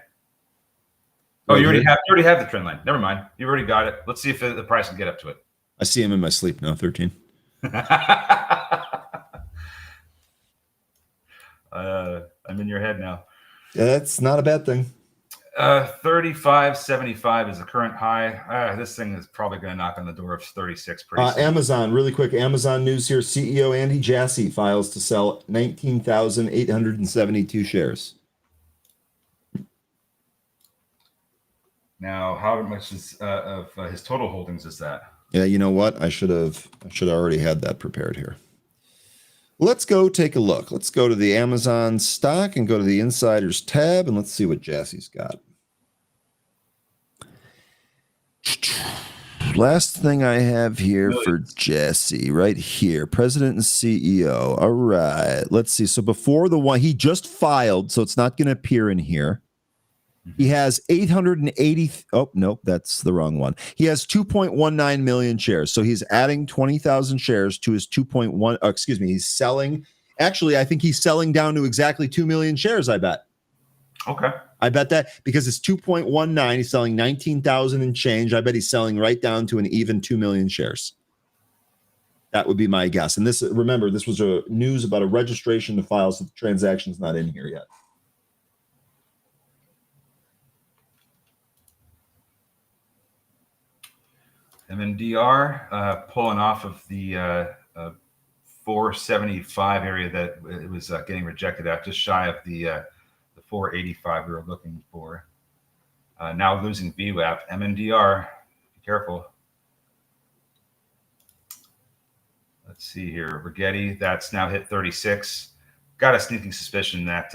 Oh, you already have the trend line. Never mind. You've already got it. Let's see if the price can get up to it. I see him in my sleep now, 13. I'm in your head now. Yeah, that's not a bad thing. 35.75 is the current high. This thing is probably going to knock on the door of 36 pretty soon. Amazon, really quick. Amazon news here. CEO Andy Jassy files to sell 19,872 shares. Now, how much is of his total holdings is that? Yeah, you know what? I should have already had that prepared here. Let's go take a look. Let's go to the Amazon stock and go to the Insiders tab, and let's see what Jassy's got. Last thing I have here for Jassy, right here, President and CEO. All right, let's see. So before the one, he just filed, so it's not going to appear in here. He has 880. Oh, nope, that's the wrong one. He has 2.19 million shares. So he's adding 20,000 shares to his 2.1. Excuse me. He's selling. Actually, I think he's selling down to exactly 2 million shares, I bet. Okay. I bet that because it's 2.19. He's selling 19,000 and change. I bet he's selling right down to an even 2 million shares. That would be my guess. And this, remember, this was a news about a registration to file, so the transaction's not in here yet. MNDR pulling off of the 475 area that it was getting rejected at, just shy of the 485 we were looking for. Now losing VWAP. MNDR, be careful. Let's see here. Rigetti, that's now hit 36. Got a sneaking suspicion that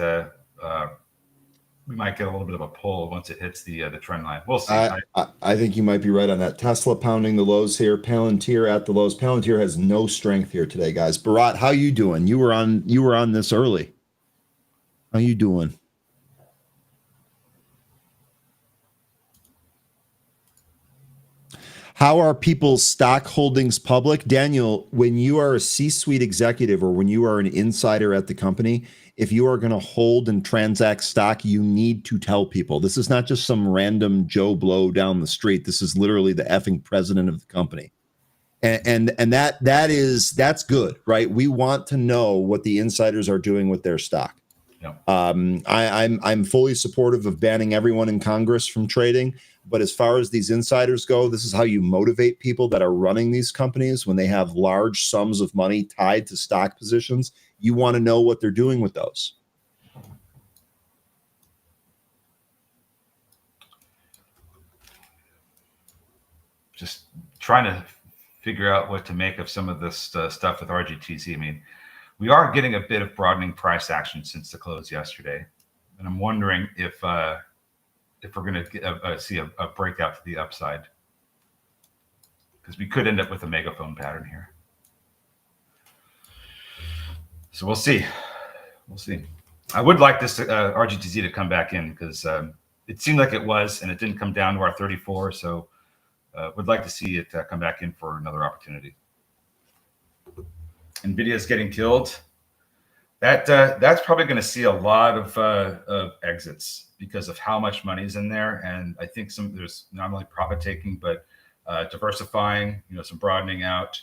we might get a little bit of a pull once it hits the trend line. We'll see. I think you might be right on that. Tesla pounding the lows here. Palantir at the lows. Palantir has no strength here today, guys. Bharat, how you doing? You were on this early. How you doing? How are people's stock holdings public? Daniel, when you are a C-suite executive or when you are an insider at the company, if you are going to hold and transact stock, you need to tell people. This is not just some random Joe Blow down the street. This is literally the effing president of the company. And that's good, right? We want to know what the insiders are doing with their stock. Yeah. I'm fully supportive of banning everyone in Congress from trading. But as far as these insiders go, this is how you motivate people that are running these companies when they have large sums of money tied to stock positions. You want to know what they're doing with those. Just trying to figure out what to make of some of this stuff with RGTZ. I mean, we are getting a bit of broadening price action since the close yesterday. And I'm wondering if we're going to see a breakout to the upside, because we could end up with a megaphone pattern here. So we'll see. We'll see. I would like this RGTZ to come back in, because it seemed like it was, and it didn't come down to our 34. So would like to see it come back in for another opportunity. NVIDIA is getting killed. That's probably going to see a lot of exits because of how much money is in there, and I think there's not only profit taking but diversifying, some broadening out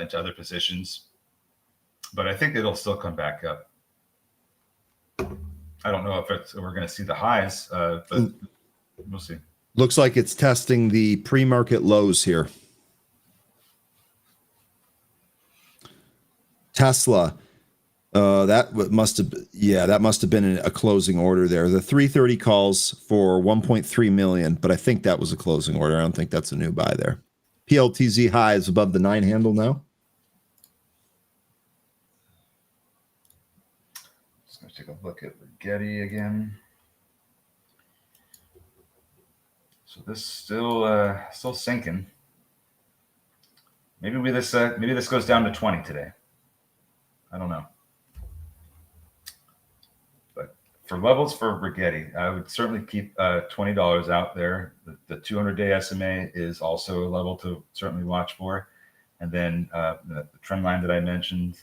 into other positions. But I think it'll still come back up. I don't know if we're going to see the highs, but we'll see. Looks like it's testing the pre-market lows here. Tesla. That must have been a closing order there. The 330 calls for 1.3 million, but I think that was a closing order. I don't think that's a new buy there. PLTZ high is above the 9 handle now. Just going to take a look at Rigetti again. So this still sinking. Maybe this goes down to 20 today. I don't know. For levels for Rigetti, I would certainly keep $20 out there. The 200-day SMA is also a level to certainly watch for. And then the trend line that I mentioned,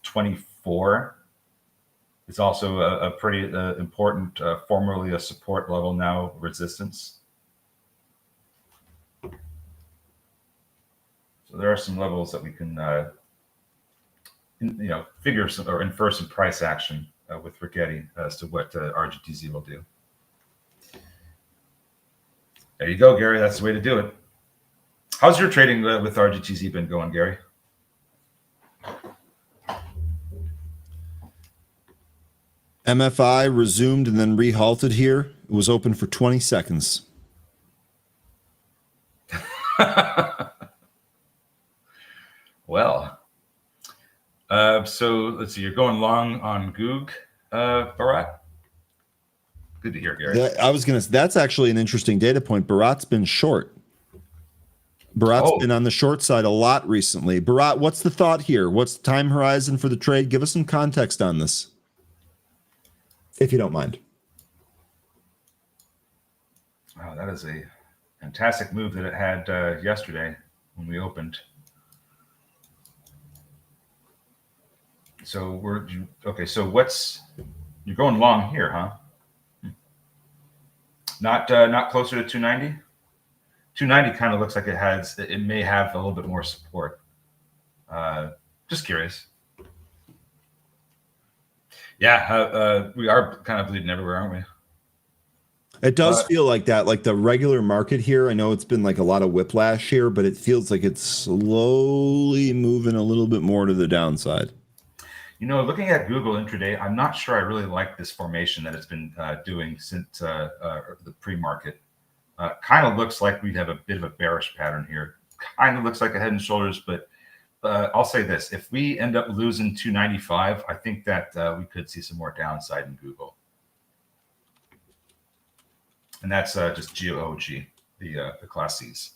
24 is also a pretty important, formerly a support level, now resistance. So there are some levels that we can, figure some or infer some price action with Rigetti as to what RGTZ will do. There you go, Gary. That's the way to do it. How's your trading with RGTZ been going, Gary? MFI resumed and then rehalted here. It was open for 20 seconds. Well, So let's see. You're going long on Goog, Barat. Good to hear, Gary. That's actually an interesting data point. Bharat's been short. Bharat's been on the short side a lot recently. Bharat, what's the thought here? What's the time horizon for the trade? Give us some context on this, if you don't mind. Wow, that is a fantastic move that it had yesterday when we opened. So so you're going long here, huh? Not closer to 290. 290 kind of looks like it may have a little bit more support. Just curious. Yeah, we are kind of bleeding everywhere, aren't we? It does feel like that, like the regular market here. I know it's been like a lot of whiplash here, but it feels like it's slowly moving a little bit more to the downside. Looking at Google intraday, I'm not sure I really like this formation that it's been doing since the pre-market. Kind of looks like we have a bit of a bearish pattern here. Kind of looks like a head and shoulders, but I'll say this. If we end up losing 295, I think that we could see some more downside in Google. And that's just GOG, the Class Cs.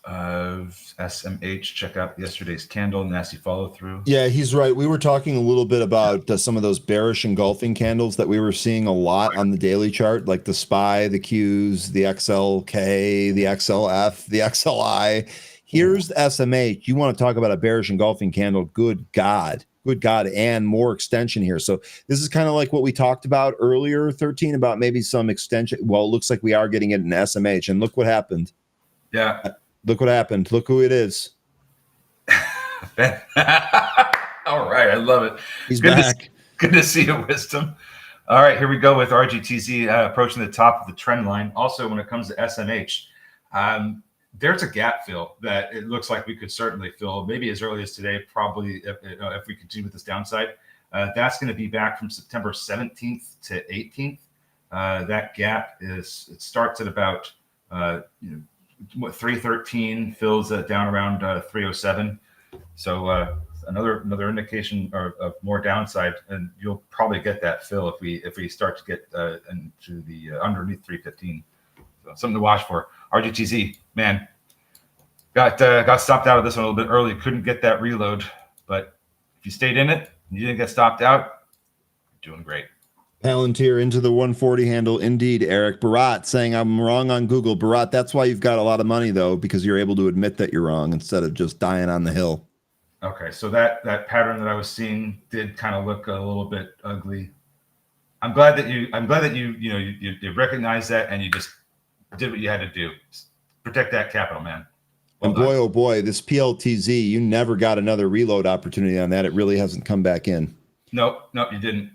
SMH, check out yesterday's candle, nasty follow through. Yeah, he's right. We were talking a little bit about some of those bearish engulfing candles that we were seeing a lot on the daily chart, like the SPY, the Qs, the XLK, the XLF, the XLI. Here's the SMH. You want to talk about a bearish engulfing candle? Good God, and more extension here. So this is kind of like what we talked about earlier, 13, about maybe some extension. Well, it looks like we are getting it in SMH, and look what happened. Yeah. Look what happened. Look who it is. All right. I love it. He's back. Good to see you, Wisdom. All right. Here we go with RGTZ approaching the top of the trend line. Also, when it comes to SMH, there's a gap fill that it looks like we could certainly fill maybe as early as today, probably if we continue with this downside. That's going to be back from September 17th to 18th. That gap it starts at about 313, fills down around 307. So another indication of more downside, and you'll probably get that fill if we start to get into the underneath 315. So something to watch for. RGTZ, man, got stopped out of this one a little bit early. Couldn't get that reload, but if you stayed in it and you didn't get stopped out, you're doing great. Palantir into the 140 handle. Indeed, Eric. Bharat saying I'm wrong on Google. Bharat, that's why you've got a lot of money, though, because you're able to admit that you're wrong instead of just dying on the hill. Okay, so that pattern that I was seeing did kind of look a little bit ugly. I'm glad that you recognize that and you just did what you had to do. Protect that capital, man. Well and boy, done. Oh boy, this PLTZ, you never got another reload opportunity on that. It really hasn't come back in. Nope, you didn't.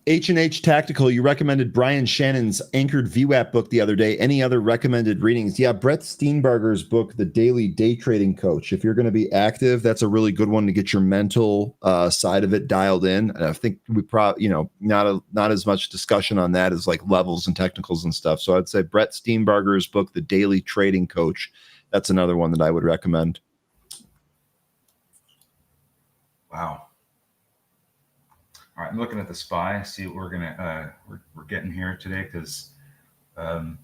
H&H Tactical, you recommended Brian Shannon's Anchored VWAP book the other day. Any other recommended readings? Yeah, Brett Steenbarger's book, The Daily Day Trading Coach. If you're going to be active, that's a really good one to get your mental side of it dialed in. And I think we probably, not as much discussion on that as like levels and technicals and stuff. So I'd say Brett Steenbarger's book, The Daily Trading Coach. That's another one that I would recommend. Wow. All right, I'm looking at the SPY, see what we're getting here today, because apparently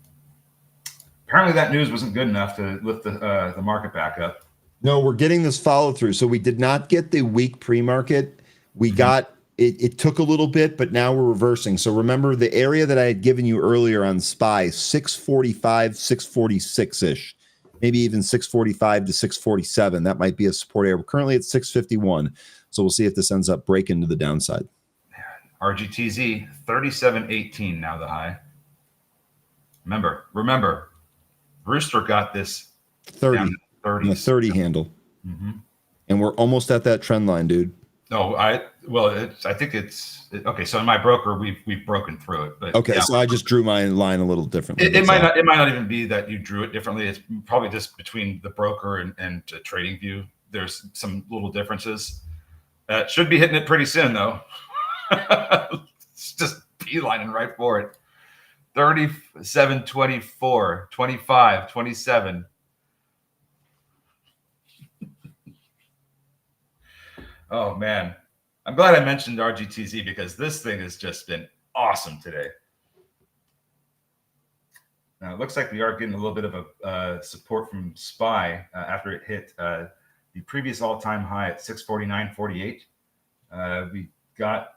that news wasn't good enough to lift the market back up. No, we're getting this follow through. So we did not get the week pre-market. We got it. It took a little bit, but now we're reversing. So remember the area that I had given you earlier on SPY, 645, 646 ish, maybe even 645 to 647. That might be a support area. We're currently at 651. So we'll see if this ends up breaking to the downside. RGTZ 37.18 now the high. Remember, Brewster got this 30 on the 30 handle, and we're almost at that trend line, dude. No, I think it's okay. So in my broker, we've broken through it, but okay. Yeah. So I just drew my line a little differently. It might not even be that you drew it differently. It's probably just between the broker and trading view. There's some little differences. Should be hitting it pretty soon though. It's just beelining right for it. 37, 24, 25, 27. Oh, man. I'm glad I mentioned RGTZ because this thing has just been awesome today. Now, it looks like we are getting a little bit of a support from SPY after it hit the previous all-time high at 649.48. We got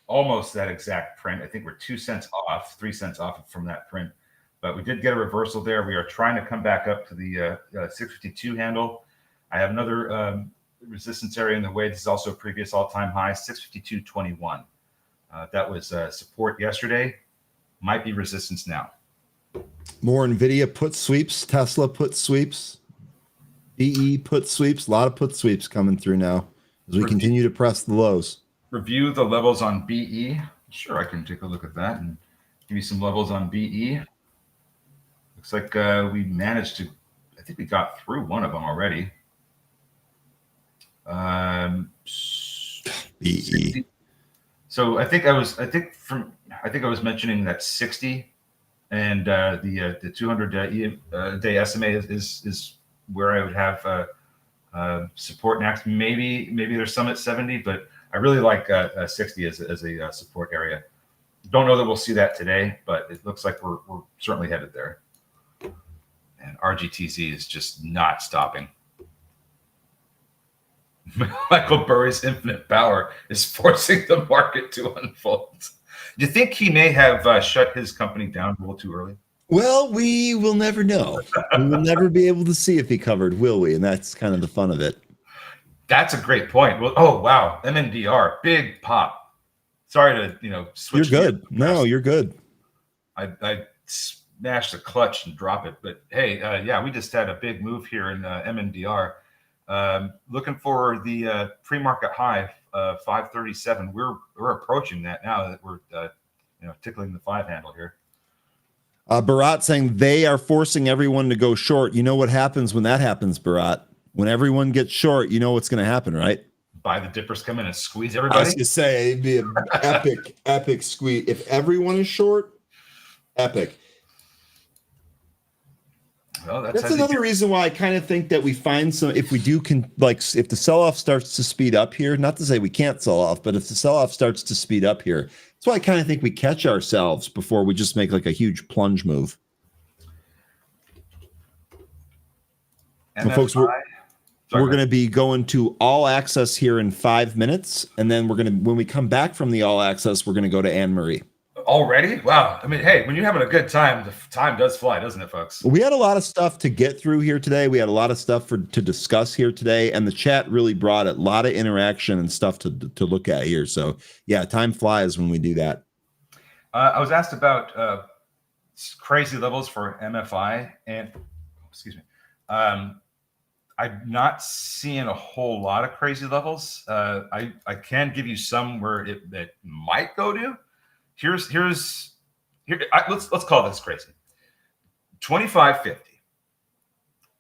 almost that exact print. I think we're 2 cents off, 3 cents off from that print. But we did get a reversal there. We are trying to come back up to the 652 handle. I have another resistance area in the way. This is also a previous all-time high, 652.21. That was support yesterday. Might be resistance now. More NVIDIA put sweeps, Tesla put sweeps, BE put sweeps, a lot of put sweeps coming through now as we continue to press the lows. Review the levels on BE. Sure, I can take a look at that and give you some levels on BE. Looks like we managed to, I think we got through one of them already. BE. So I think I was mentioning that 60 and the 200 day SMA is where I would have support next. Maybe there's some at 70, but I really like 60 as a support area. Don't know that we'll see that today, but it looks like we're certainly headed there. And RGTZ is just not stopping. Michael Burry's infinite power is forcing the market to unfold. Do you think he may have shut his company down a little too early? Well, we will never know. We will never be able to see if he covered, will we? And that's kind of the fun of it. That's a great point. Well, oh wow, MNDR, big pop. Sorry to switch. You're good. No, you're good. I smashed the clutch and drop it, but hey, yeah, we just had a big move here in MNDR. Looking for the pre-market high, 537. We're approaching that now that we're tickling the 5 handle here. Bharat saying they are forcing everyone to go short. You know what happens when that happens, Bharat? When everyone gets short, you know what's going to happen, right? Buy the dippers come in and squeeze I everybody. was going to say it'd be an epic squeeze. If everyone is short, epic. Well, that's another reason why I kind of think that we find some, if we do, if the sell-off starts to speed up here, not to say we can't sell off, but if the sell-off starts to speed up here, that's why I kind of think we catch ourselves before we just make like a huge plunge move. And folks, we're going to be going to all access here in 5 minutes. And then when we come back from the all access, we're going to go to Anne Marie. Already? Wow. I mean, hey, when you're having a good time, the time does fly, doesn't it, folks? We had a lot of stuff to get through here today. We had a lot of stuff to discuss here today, and the chat really brought it. A lot of interaction and stuff to look at here. So, yeah, time flies when we do that. I was asked about crazy levels for MFI, and excuse me. I'm not seeing a whole lot of crazy levels. I can give you some where it might go to. Here. Let's call this crazy. 25.50.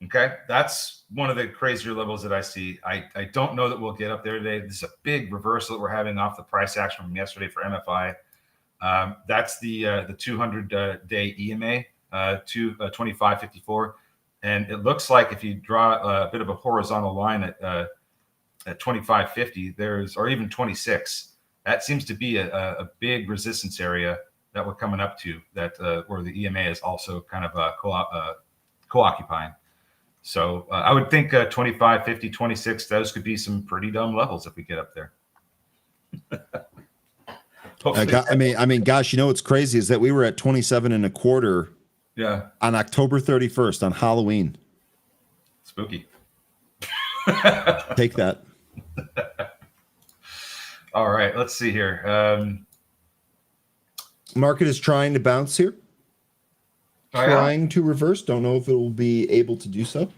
Okay, that's one of the crazier levels that I see. I don't know that we'll get up there today. This is a big reversal that we're having off the price action from yesterday for MFI. That's the 200-day EMA to 25.54, and it looks like if you draw a bit of a horizontal line at 25.50, or even 26. That seems to be a big resistance area that we're coming up to, that where the EMA is also kind of co-occupying. So I would think 25, 50, 26, those could be some pretty dumb levels if we get up there. I mean, gosh, what's crazy is that we were at 27.25. Yeah. On October 31st on Halloween. Spooky. Take that. All right, let's see here. Market is trying to bounce here. Trying to reverse. Don't know if it will be able to do so.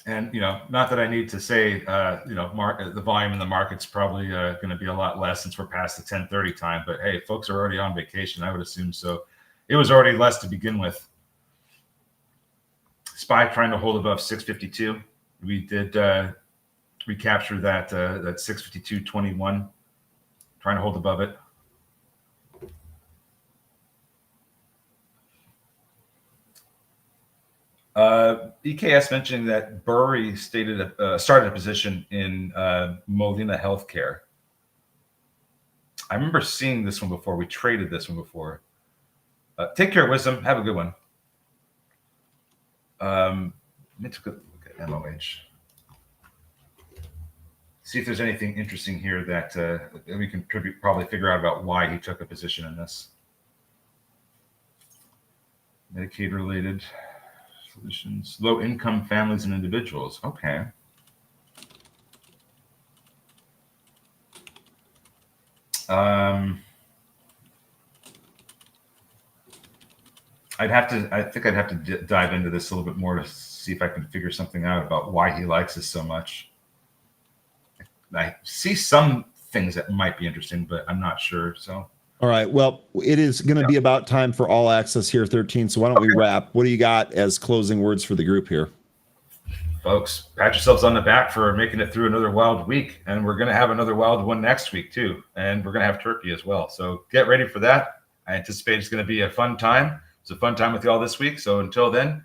And, not that I need to say, the volume in the market's probably going to be a lot less since we're past the 10:30 time. But, hey, folks are already on vacation. I would assume so. It was already less to begin with. SPY trying to hold above 652. We did recapture that 652.21, trying to hold above it. EKS mentioning that Burry started a position in Molina Healthcare. I remember seeing this one before. We traded this one before. Take care, Wisdom. Have a good one. Let me take a look at MOH. See if there's anything interesting here that we can probably figure out about why he took a position in this. Medicaid-related solutions, low-income families and individuals. Okay. I think I'd have to dive into this a little bit more to see if I can figure something out about why he likes this so much. I see some things that might be interesting, but I'm not sure. So, all right. Well, it is going to be about time for All Access here, 13. So why don't we wrap? What do you got as closing words for the group here? Folks, pat yourselves on the back for making it through another wild week. And we're going to have another wild one next week, too. And we're going to have turkey as well. So get ready for that. I anticipate it's going to be a fun time. It's a fun time with you all this week. So until then,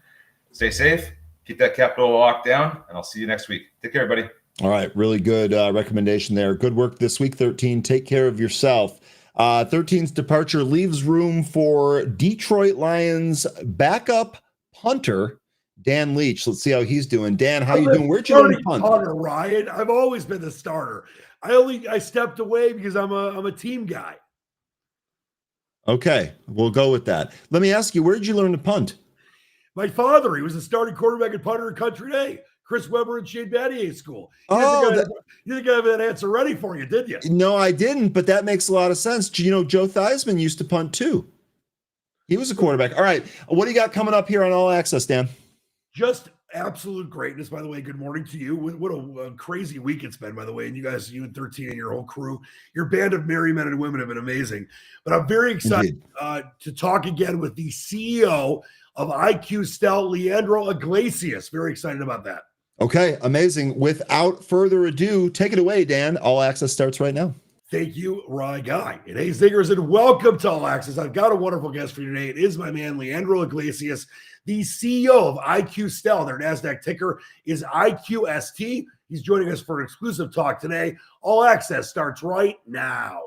stay safe, keep that capital locked down, and I'll see you next week. Take care, everybody. All right. Really good recommendation there. Good work this week, 13. Take care of yourself. 13's departure leaves room for Detroit Lions backup punter, Dan Leach. Let's see how he's doing. Dan, how you doing? Where'd you learn to punt? Punter, Ryan. I've always been the starter. I stepped away because I'm a team guy. Okay, we'll go with that. Let me ask you, where did you learn to punt? My father, he was a starting quarterback and punter in Country Day. Chris Webber and Shane Battier school. You didn't have that answer ready for you, did you? No, I didn't, but that makes a lot of sense. You know, Joe Theismann used to punt too. He was a quarterback. All right, what do you got coming up here on All Access, Dan? Just absolute greatness, by the way. Good morning to you. What a crazy week it's been, by the way. And you guys, you and 13 and your whole crew, your band of merry men and women have been amazing. But I'm very excited to talk again with the CEO of iQSTEL, Leandro Iglesias. Very excited about that. Okay, amazing. Without further ado, take it away, Dan. All Access starts right now. Thank you, Rye Guy. And hey, Zingers, and welcome to All Access. I've got a wonderful guest for you today. It is my man, Leandro Iglesias, the CEO of iQSTEL. Their NASDAQ ticker is IQST. He's joining us for an exclusive talk today. All Access starts right now.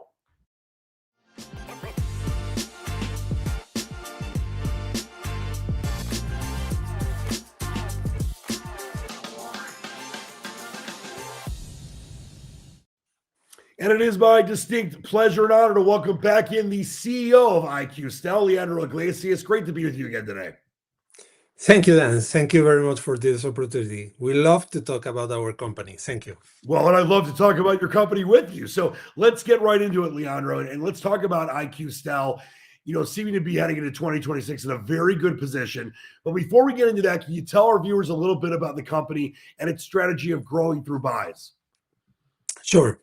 And it is my distinct pleasure and honor to welcome back in the CEO of iQSTEL, Leandro Iglesias. Great to be with you again today. Thank you, Dan. Thank you very much for this opportunity. We love to talk about our company. Thank you. Well, and I'd love to talk about your company with you. So let's get right into it, Leandro, and let's talk about iQSTEL, you know, seeming to be heading into 2026 in a very good position. But before we get into that, can you tell our viewers a little bit about the company and its strategy of growing through buys? Sure.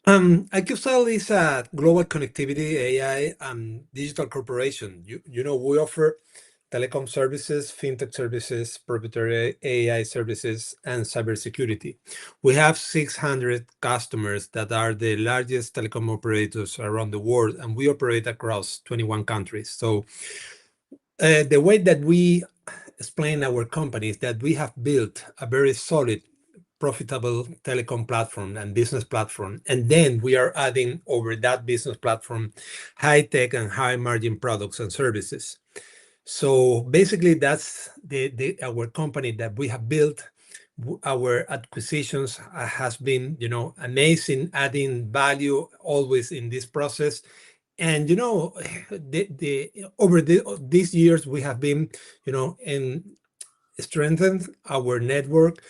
iQSTEL is a global connectivity, AI, and digital corporation. You know, we offer telecom services, fintech services, proprietary AI services, and cybersecurity. We have 600 customers that are the largest telecom operators around the world, and we operate across 21 countries. So the way that we explain our company is that we have built a very solid, profitable telecom platform and business platform. And then we are adding over that business platform, high tech and high margin products and services. So basically that's our company that we have built. Our acquisitions has been, you know, amazing, adding value always in this process. And, you know, over these years, we have been, you know, strengthened our network,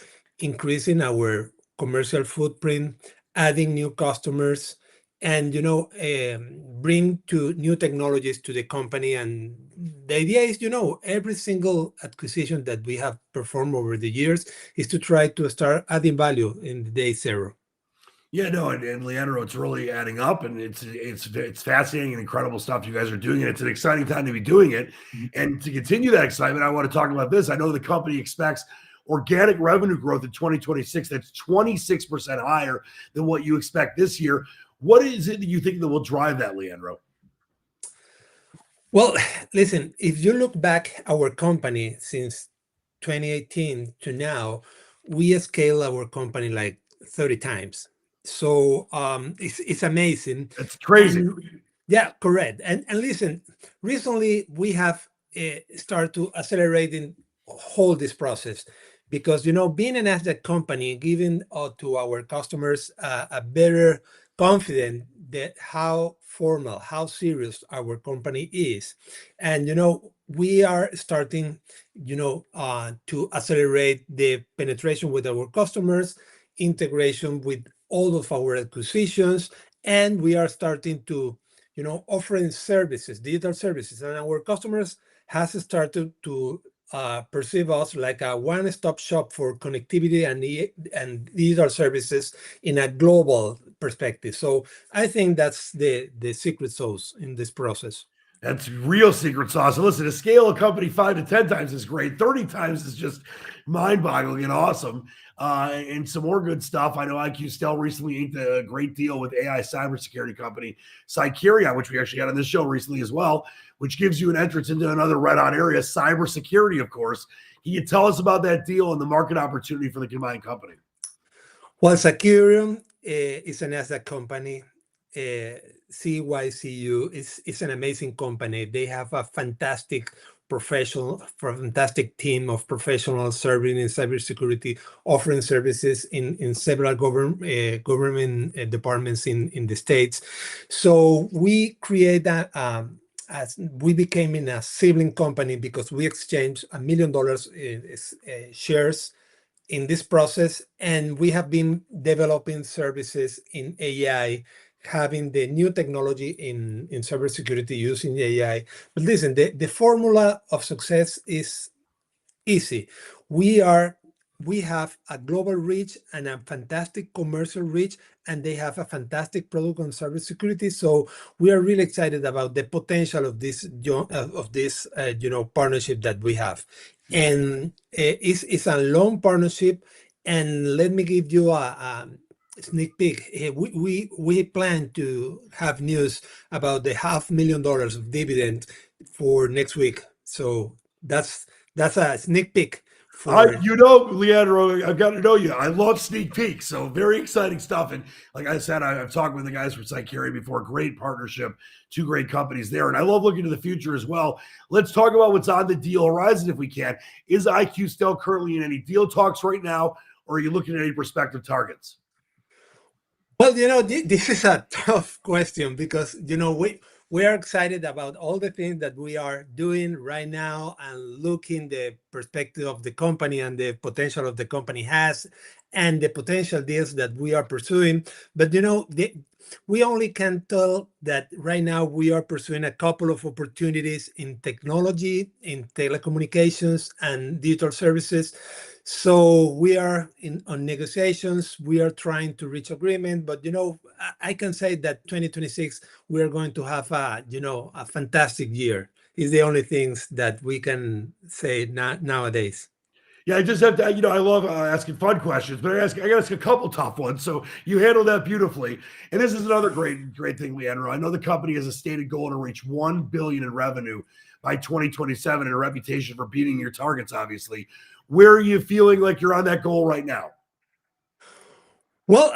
increasing our commercial footprint, adding new customers, and, you know, bring to new technologies to the company. And the idea is, you know, every single acquisition that we have performed over the years is to try to start adding value in the day zero. Yeah, no, and Leandro, it's really adding up, and it's fascinating and incredible stuff you guys are doing, and it's an exciting time to be doing it. And to continue that excitement, I want to talk about this. I know the company expects organic revenue growth in 2026 that's 26% higher than what you expect this year. What is it that you think that will drive that, Leandro? Well, listen, if you look back our company since 2018 to now, we scale our company like 30 times. So it's amazing. It's crazy. And yeah, correct. And listen, recently we have started to accelerate in whole this process because being an NASDAQ company, giving to our customers a better confidence that how formal, how serious our company is, and we are starting to accelerate the penetration with our customers, integration with all of our acquisitions, and we are starting to offering services, digital services, and our customers has started to perceive us like a one-stop shop for connectivity and digital services in a global perspective. So I think that's the secret sauce in this process. That's real secret sauce. And listen, to scale a company 5 to 10 times is great. 30 times is just mind-boggling and awesome. And some more good stuff. I know iQSTEL recently inked a great deal with AI cybersecurity company Cyberia, which we actually had on this show recently as well, which gives you an entrance into another red-hot area, cybersecurity, of course. Can you tell us about that deal and the market opportunity for the combined company? Well, Cyberia is a NASDAQ company. CYCU is an amazing company. They have a fantastic team of professionals serving in cybersecurity, offering services in several government departments in the States. So we create that as we became in a sibling company because we exchanged $1 million in shares in this process, and we have been developing services in AI, having the new technology in cybersecurity using AI. But listen, the formula of success is easy. We have a global reach and a fantastic commercial reach, and they have a fantastic product on cybersecurity. So we are really excited about the potential of this partnership that we have. And it's a long partnership. And let me give you a sneak peek. We plan to have news about the $500,000 of dividend for next week. So that's a sneak peek. Leandro, I've got to know you. I love sneak peeks, so very exciting stuff. And like I said, I've talked with the guys from Cyberia before. Great partnership, two great companies there. And I love looking to the future as well. Let's talk about what's on the deal horizon if we can. Is iQSTEL currently in any deal talks right now, or are you looking at any prospective targets? Well, this is a tough question because, we are excited about all the things that we are doing right now and looking the perspective of the company and the potential of the company has and the potential deals that we are pursuing. But, we only can tell that right now we are pursuing a couple of opportunities in technology, in telecommunications, and digital services. So we are on negotiations. We are trying to reach agreement, but I can say that 2026 we are going to have a fantastic year. Is the only things that we can say nowadays. Yeah, I just have to, I love asking fun questions, but I got to ask a couple tough ones. So you handled that beautifully. And this is another great thing, Leandro. I know the company has a stated goal to reach $1 billion in revenue by 2027 and a reputation for beating your targets, obviously. Where are you feeling like you're on that goal right now? Well,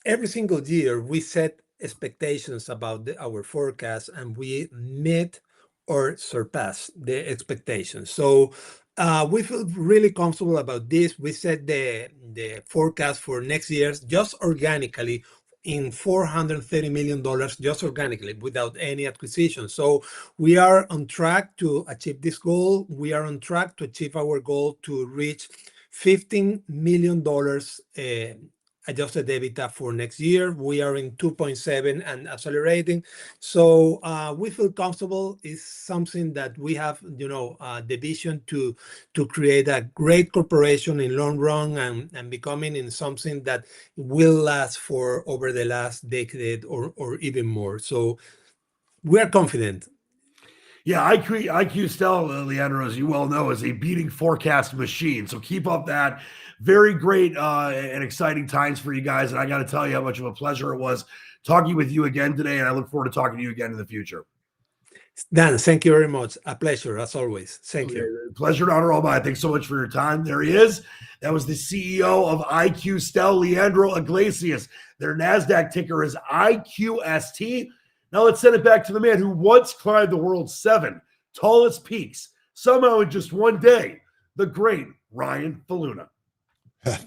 every single year we set expectations about our forecast, and we meet or surpass the expectations. So we feel really comfortable about this. We set the forecast for next year just organically in $430 million, just organically without any acquisition. So we are on track to achieve this goal. We are on track to achieve our goal to reach $15 million adjusted EBITDA for next year. We are in 2.7 and accelerating. So we feel comfortable. It's something that we have, the vision to create a great corporation in long run and becoming in something that will last for over the last decade or even more. So we are confident. Yeah, iQSTEL, Leandro, as you well know, is a beating forecast machine. So keep up that. Very great and exciting times for you guys. And I got to tell you how much of a pleasure it was talking with you again today. And I look forward to talking to you again in the future. Dan, thank you very much. A pleasure, as always. Thank you. Pleasure and honor all mine. Thanks so much for your time. There he is. That was the CEO of iQSTEL, Leandro Iglesias. Their NASDAQ ticker is IQST. Now let's send it back to the man who once climbed the world's 7 tallest peaks, somehow in just one day, the great Ryan Faloona.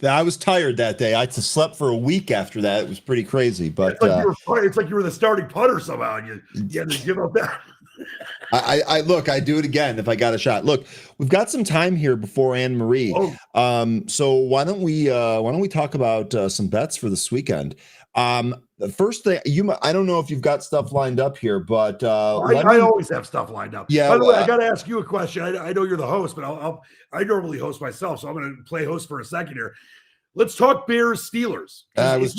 I was tired that day. I slept for a week after that. It was pretty crazy. But it's like you were the starting punter somehow, and you had to give up that. I look, I do it again if I got a shot. Look, we've got some time here before Anne Marie. So why don't we talk about some bets for this weekend? The first thing I don't know if you've got stuff lined up here, but I always have stuff lined up. Yeah. By the way, I got to ask you a question. I know you're the host, but I normally host myself, so I'm going to play host for a second here. Let's talk Bears Steelers. I was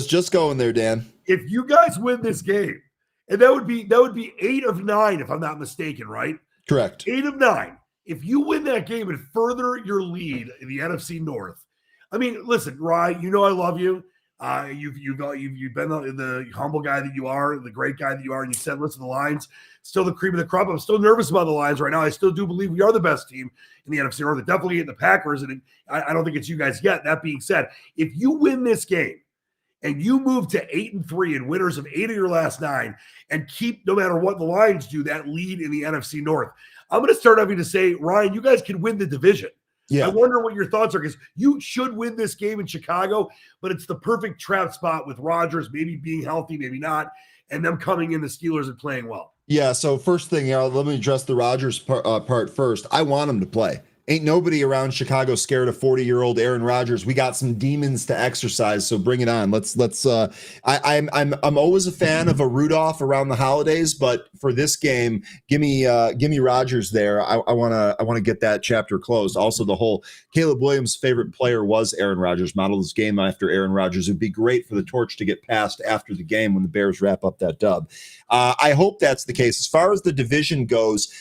just going there, Dan. If you guys win this game, and that would be 8 of 9 if I'm not mistaken, right? Correct. 8 of 9. If you win that game and further your lead in the NFC North, I mean, listen, Ryan, you know I love you. You've been the humble guy that you are, the great guy that you are, and you said, listen, the Lions still the cream of the crop. I'm still nervous about the Lions right now. I still do believe we are the best team in the NFC North. They're definitely getting the Packers, and I don't think it's you guys yet. That being said, if you win this game and you move to 8-3 and winners of 8 of your last 9 and keep, no matter what the Lions do, that lead in the NFC North, I'm going to start having to say, Ryan, you guys can win the division. Yeah. I wonder what your thoughts are, because you should win this game in Chicago, but it's the perfect trap spot with Rodgers maybe being healthy, maybe not, and them coming in the Steelers and playing well. Yeah, so first thing, let me address the Rodgers part first. I want him to play. Ain't nobody around Chicago scared of 40-year-old Aaron Rodgers. We got some demons to exercise, so bring it on. I'm always a fan of a Rudolph around the holidays, but for this game, give me Rodgers there. I want to get that chapter closed. Also, the whole Caleb Williams' favorite player was Aaron Rodgers. Modeled his game after Aaron Rodgers. It'd be great for the torch to get passed after the game when the Bears wrap up that dub. I hope that's the case. As far as the division goes,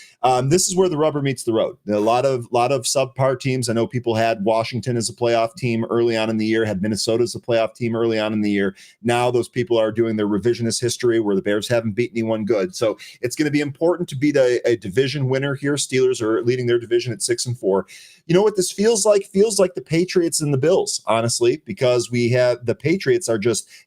this is where the rubber meets the road. A lot of subpar teams. I know people had Washington as a playoff team early on in the year, had Minnesota as a playoff team early on in the year. Now those people are doing their revisionist history where the Bears haven't beaten anyone good. So it's going to be important to beat a division winner here. Steelers are leading their division at 6-4. You know what this feels like? Feels like the Patriots and the Bills, honestly, because the Patriots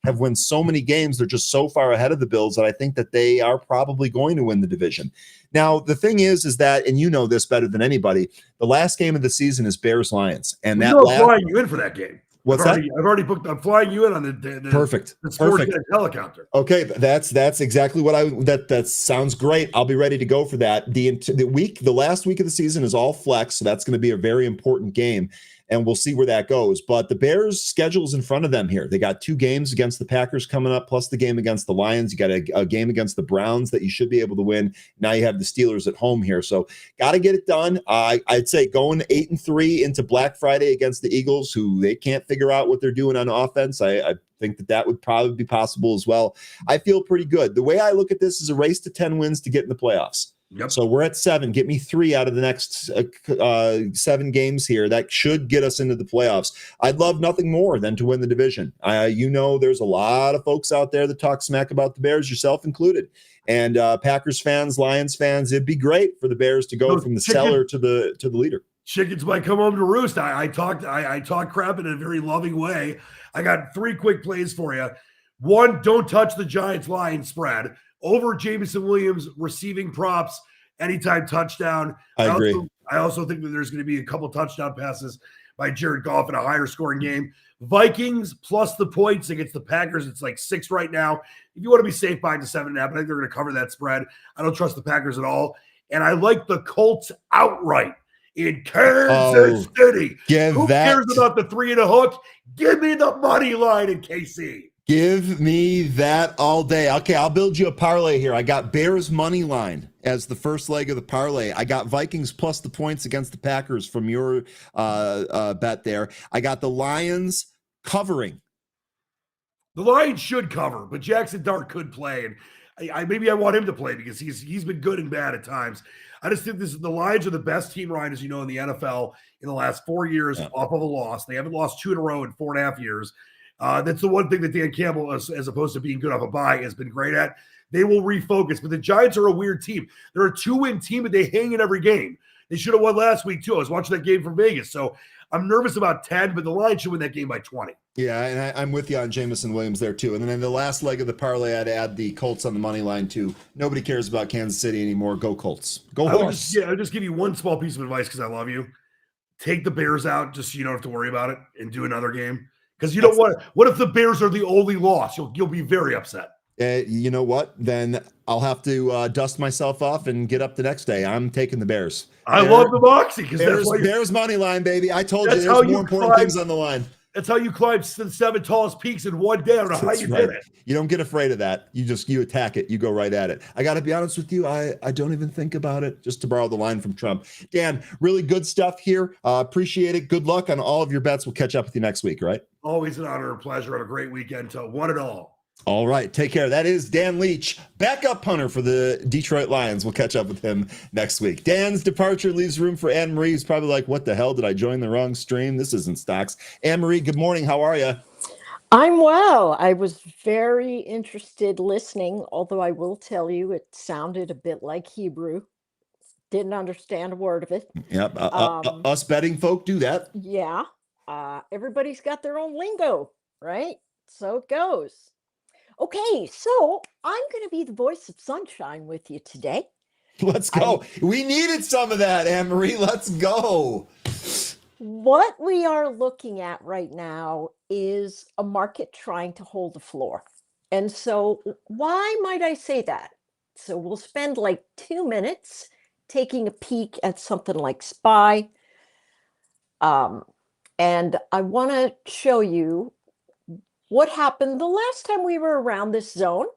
have won so many games. They're just so far ahead of the Bills that I think that they are probably going to win the division. Now, the thing is that, and you know this better than anybody, the last game of the season is Bears-Lions. And I'm flying you in for that game. What's I've already booked. I'm flying you in on the perfect. The Sportsnet helicopter. Okay, that's exactly what that sounds great. I'll be ready to go for that. The last week of the season is all flex, so that's going to be a very important game. And we'll see where that goes. But the Bears' schedule is in front of them here. They got 2 games against the Packers coming up, plus the game against the Lions. You got a game against the Browns that you should be able to win. Now you have the Steelers at home here. So got to get it done. I'd say going 8-3 into Black Friday against the Eagles, who they can't figure out what they're doing on offense. I think that would probably be possible as well. I feel pretty good. The way I look at this is a race to 10 wins to get in the playoffs. Yep. So we're at 7. Get me 3 out of the next 7 games here. That should get us into the playoffs. I'd love nothing more than to win the division. There's a lot of folks out there that talk smack about the Bears, yourself included. And Packers fans, Lions fans, it'd be great for the Bears to go from the cellar to the leader. Chickens might come home to roost. I talk crap in a very loving way. I got 3 quick plays for you. 1, don't touch the Giants-Lions spread. Over Jameson Williams receiving props, anytime touchdown. I agree. I also think that there's going to be a couple touchdown passes by Jared Goff in a higher scoring game. Vikings plus the points against the Packers. It's like 6 right now. If you want to be safe, buying to 7.5, I think they're going to cover that spread. I don't trust the Packers at all. And I like the Colts outright in Kansas City. Who cares about the 3 and a hook? Give me the money line in KC. Give me that all day. Okay, I'll build you a parlay here. I got Bears money line as the first leg of the parlay. I got Vikings plus the points against the Packers from your bet there. I got the Lions covering. The Lions should cover, but Jackson Dart could play, and maybe I want him to play because he's been good and bad at times. I just think the Lions are the best team, Ryan, as you know, in the NFL in the last 4 years off of a loss. They haven't lost 2 in a row in 4.5 years. That's the one thing that Dan Campbell, as opposed to being good off a buy, has been great at. They will refocus. But the Giants are a weird team. They're a 2-win team, but they hang in every game. They should have won last week, too. I was watching that game from Vegas. So I'm nervous about 10, but the Lions should win that game by 20. Yeah, and I'm with you on Jamison Williams there, too. And then in the last leg of the parlay, I'd add the Colts on the money line, too. Nobody cares about Kansas City anymore. Go Colts. Go Horse. I'll just give you one small piece of advice because I love you. Take the Bears out just so you don't have to worry about it and do another game. Because you don't want to. What if the Bears are the only loss? You'll be very upset. You know what? Then I'll have to dust myself off and get up the next day. I'm taking the Bears. I love the Moxie because Bears money line, baby. I told you there's more important things on the line. That's how you climb the 7 tallest peaks in one day. I don't know how you did it. You don't get afraid of that. You attack it. You go right at it. I got to be honest with you. I don't even think about it, just to borrow the line from Trump. Dan, really good stuff here. Appreciate it. Good luck on all of your bets. We'll catch up with you next week, right? Always an honor and pleasure. Have a great weekend to one and all. All right. Take care. That is Dan Leach, backup punter for the Detroit Lions. We'll catch up with him next week. Dan's departure leaves room for Anne-Marie, who's probably like, what the hell? Did I join the wrong stream? This isn't stocks. Anne-Marie, good morning. How are you? I'm well. I was very interested listening, although I will tell you it sounded a bit like Hebrew. Didn't understand a word of it. Yep. Us betting folk do that. Yeah. Everybody's got their own lingo, right? So it goes. Okay, so I'm going to be the voice of sunshine with you today. Let's go. We needed some of that, Anne-Marie. Let's go. What we are looking at right now is a market trying to hold the floor. And so why might I say that? So we'll spend like 2 minutes taking a peek at something like SPY. And I want to show you what happened the last time we were around this zone,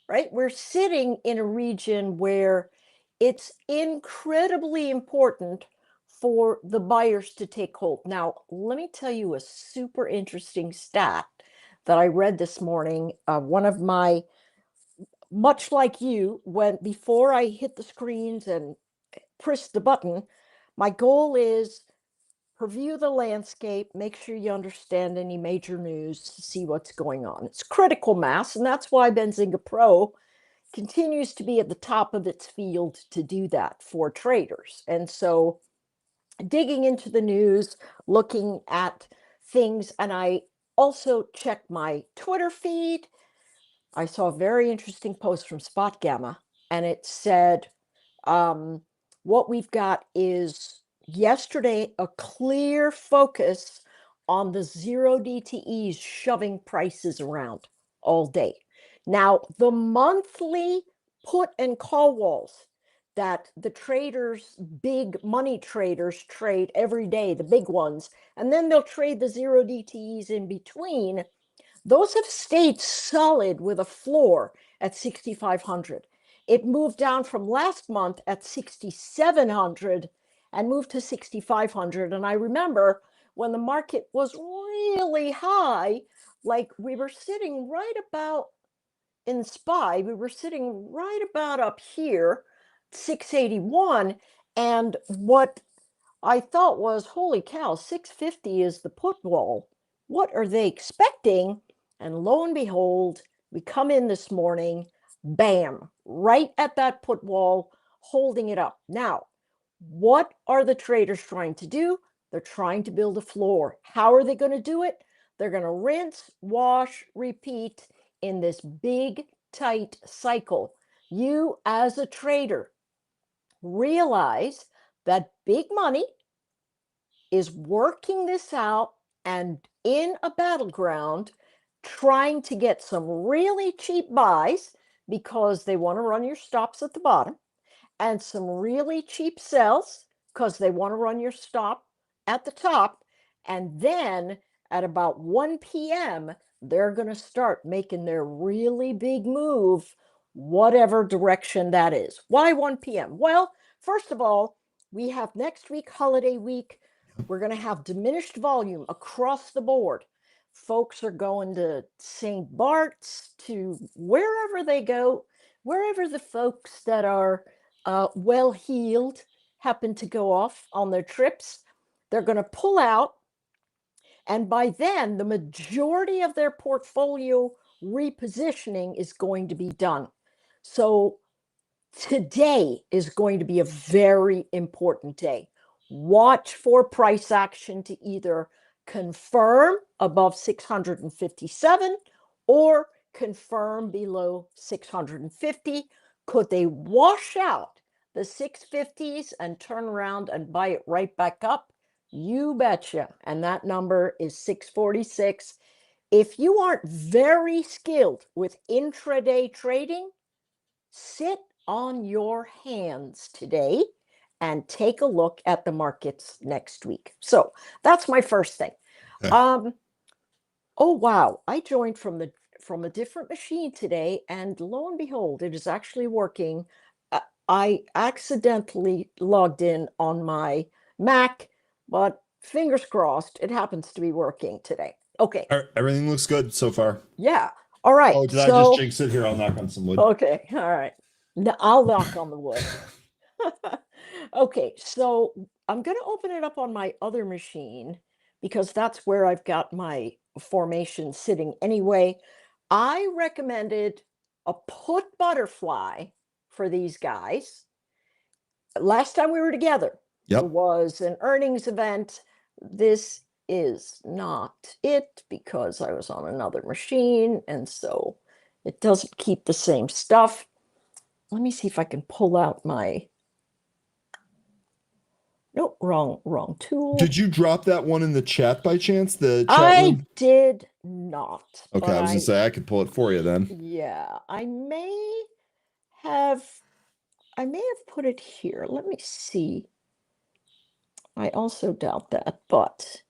right? We're sitting in a region where it's incredibly important for the buyers to take hold. Now, let me tell you a super interesting stat that I read this morning. One of my, much like you, when before I hit the screens and press the button, my goal is review the landscape, make sure you understand any major news to see what's going on. It's critical mass, and that's why Benzinga Pro continues to be at the top of its field to do that for traders. And so digging into the news, looking at things, and I also checked my Twitter feed. I saw a very interesting post from Spot Gamma, and it said, what we've got is yesterday a clear focus on the 0 DTEs shoving prices around all day. Now, the monthly put and call walls that the traders, big money traders, trade every day, the big ones, and then they'll trade the 0 DTEs in between, those have stayed solid with a floor at 6,500. It moved down from last month at 6,700 and moved to 6,500. And I remember when the market was really high, like we were sitting right about in SPY, we were sitting right about up here, 681. And what I thought was, holy cow, 650 is the put wall. What are they expecting? And lo and behold, we come in this morning, bam, right at that put wall, holding it up. Now, what are the traders trying to do? They're trying to build a floor. How are they going to do it? They're going to rinse, wash, repeat in this big, tight cycle. You, as a trader, realize that big money is working this out and in a battleground, trying to get some really cheap buys because they want to run your stops at the bottom, and some really cheap sells because they want to run your stop at the top. And then at about 1 p.m., they're going to start making their really big move, whatever direction that is. Why 1 p.m.? Well, first of all, we have next week, holiday week. We're going to have diminished volume across the board. Folks are going to St. Bart's, to wherever they go, wherever the folks that are well-heeled happen to go off on their trips. They're going to pull out, And by then, the majority of their portfolio repositioning is going to be done. So today is going to be a very important day. Watch for price action to either confirm above 657 or confirm below 650. Could they wash out the 650s and turn around and buy it right back up? You betcha. And that number is 646. If you aren't very skilled with intraday trading, sit on your hands today and take a look at the markets next week. So that's my first thing. Okay. Oh wow, I joined from a different machine today, and lo and behold, it is actually working. I accidentally logged in on my Mac, but fingers crossed, it happens to be working today. Okay. Everything looks good so far. Yeah. All right. Oh, did I just jinx it? Here, I'll knock on some wood. Okay. All right. No, I'll knock on the wood. Okay. So I'm going to open it up on my other machine because that's where I've got my formation sitting anyway. I recommended a put butterfly for these guys. Last time we were together, Yep. there was an earnings event. This is not it because I was on another machine, and so it doesn't keep the same stuff. Let me see if I can pull out my... Nope, wrong tool. Did you drop that one in the chat by chance? The chat I room? did not. Okay, but I was gonna say I could pull it for you then. Yeah, I may have put it here. Let me see. I also doubt that, but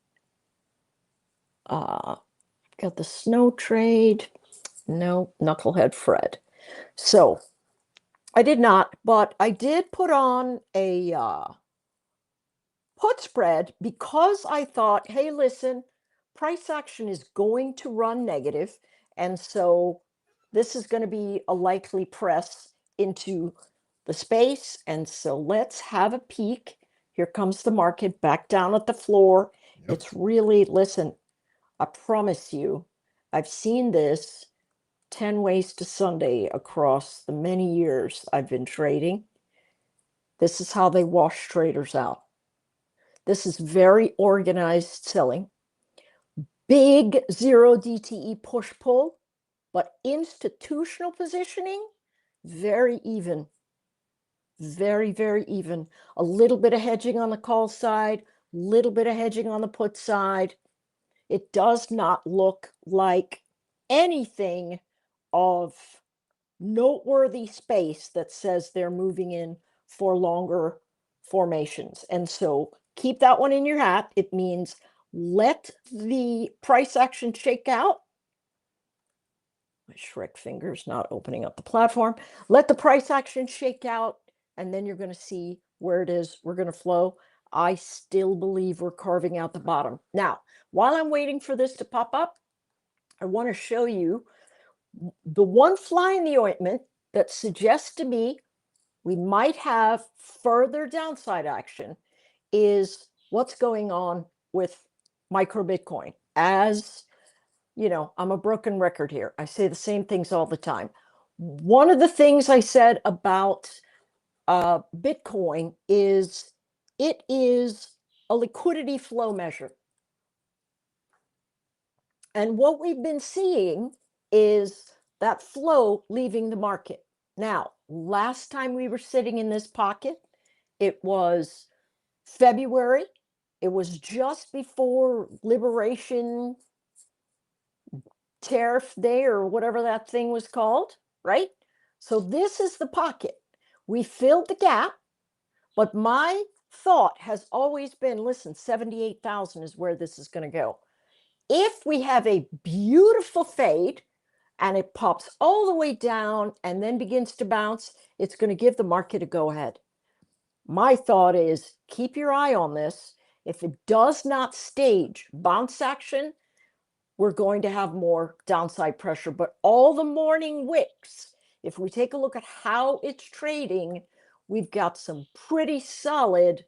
got the snow trade. No, Knucklehead Fred. So I did not, but I did put on a put spread because I thought, hey, listen, price action is going to run negative, and so this is going to be a likely press into the space, and so let's have a peek. Here comes the market back down at the floor. Yep. It's really, listen, I promise you, I've seen this 10 ways to Sunday across the many years I've been trading. This is how they wash traders out. This is very organized selling. Big zero DTE push pull, but institutional positioning, very even. Very, very even. A little bit of hedging on the call side, little bit of hedging on the put side. It does not look like anything of noteworthy space that says they're moving in for longer formations. And so keep that one in your hat. It means let the price action shake out. My Shrek finger's not opening up the platform. Let the price action shake out, and then you're going to see where it is. We're going to flow. I still believe we're carving out the bottom. Now, while I'm waiting for this to pop up, I want to show you the one fly in the ointment that suggests to me we might have further downside action is what's going on with micro Bitcoin. As you know, I'm a broken record here. I say the same things all the time. One of the things I said about Bitcoin is it is a liquidity flow measure. And what we've been seeing is that flow leaving the market. Now, last time we were sitting in this pocket, it was February. It was just before Liberation Tariff Day or whatever that thing was called, right? So this is the pocket. We filled the gap, but my thought has always been, listen, 78,000 is where this is going to go. If we have a beautiful fade and it pops all the way down and then begins to bounce, it's going to give the market a go ahead. My thought is keep your eye on this. If it does not stage bounce action, we're going to have more downside pressure. But all the morning wicks, if we take a look at how it's trading, we've got some pretty solid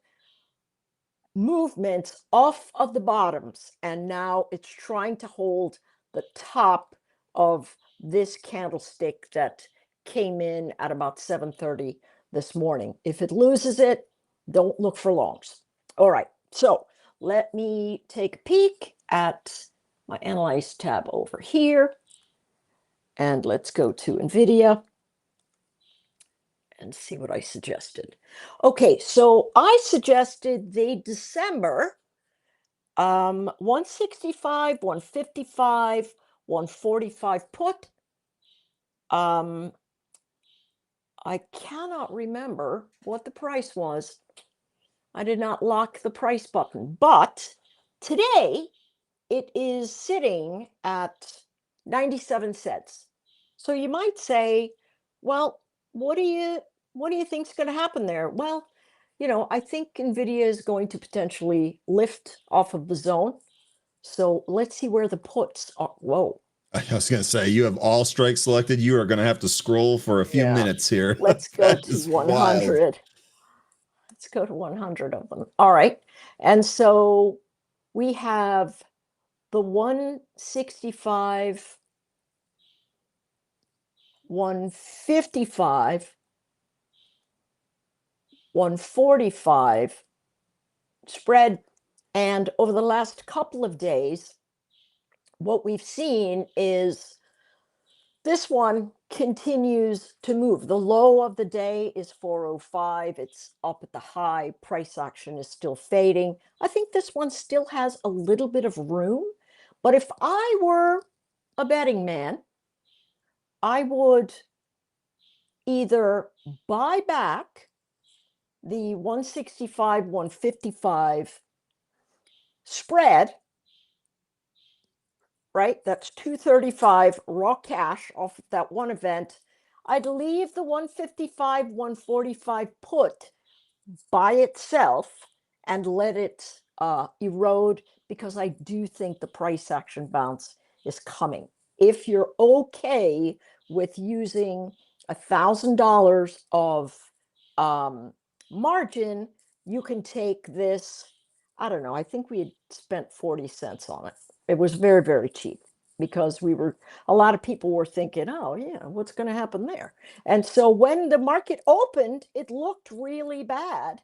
movements off of the bottoms, and now it's trying to hold the top of this candlestick that came in at about 7:30 this morning. If it loses it, don't look for longs. All right, so let me take a peek at my Analyze tab over here, and let's go to NVIDIA and see what I suggested. Okay, so I suggested the December 165, 155, 145 put. I cannot remember what the price was. I did not lock the price button, but today it is sitting at 97 cents. So you might say, well, what do you think is going to happen there? Well, I think NVIDIA is going to potentially lift off of the zone. So let's see where the puts are. Whoa. I was going to say, you have all strikes selected. You are going to have to scroll for a few Yeah. minutes here. Let's go That to is 100. wild. Let's go to 100 of them. All right. And so we have the 165, 155, 145 spread. And over the last couple of days, what we've seen is this one continues to move. The low of the day is 405. It's up at the high. Price action is still fading. I think this one still has a little bit of room. But if I were a betting man, I would either buy back the 165, 155 spread, right? That's 235 raw cash off of that one event. I'd leave the 155, 145 put by itself and let it erode, because I do think the price action bounce is coming. If you're okay with using $1,000 of margin, you can take this. I don't know. I think we had spent 40 cents on it. It was very, very cheap, because a lot of people were thinking, oh, yeah, what's going to happen there? And so when the market opened, it looked really bad.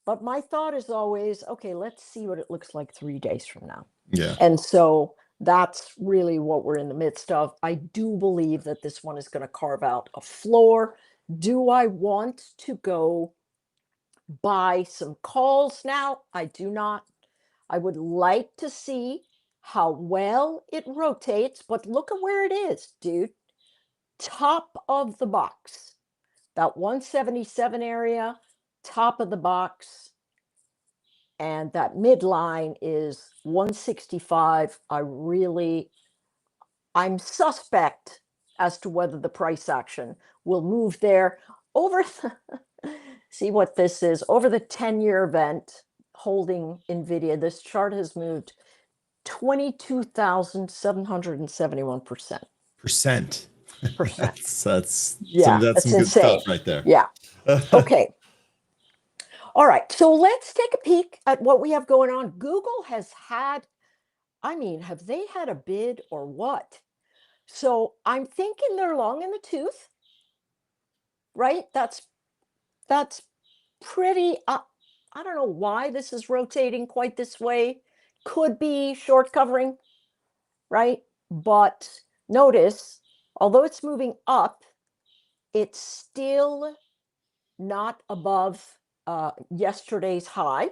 But my thought is always, okay, let's see what it looks like 3 days from now. Yeah. And so that's really what we're in the midst of. I do believe that this one is going to carve out a floor. Do I want to go buy some calls now? I do not. I would like to see how well it rotates, but look at where it is, dude. Top of the box, that 177 area, top of the box. And that midline is 165. I'm suspect as to whether the price action will move there over. See what this is over the 10-year event holding NVIDIA. This chart has moved 22,771%. Percent. That's Yeah, that's that's some good insane. stuff right there. Yeah. Okay. All right. So let's take a peek at what we have going on. Google has had, have they had a bid or what? So I'm thinking they're long in the tooth, right? That's pretty, I don't know why this is rotating quite this way. Could be short covering, right? But notice, although it's moving up, it's still not above yesterday's high,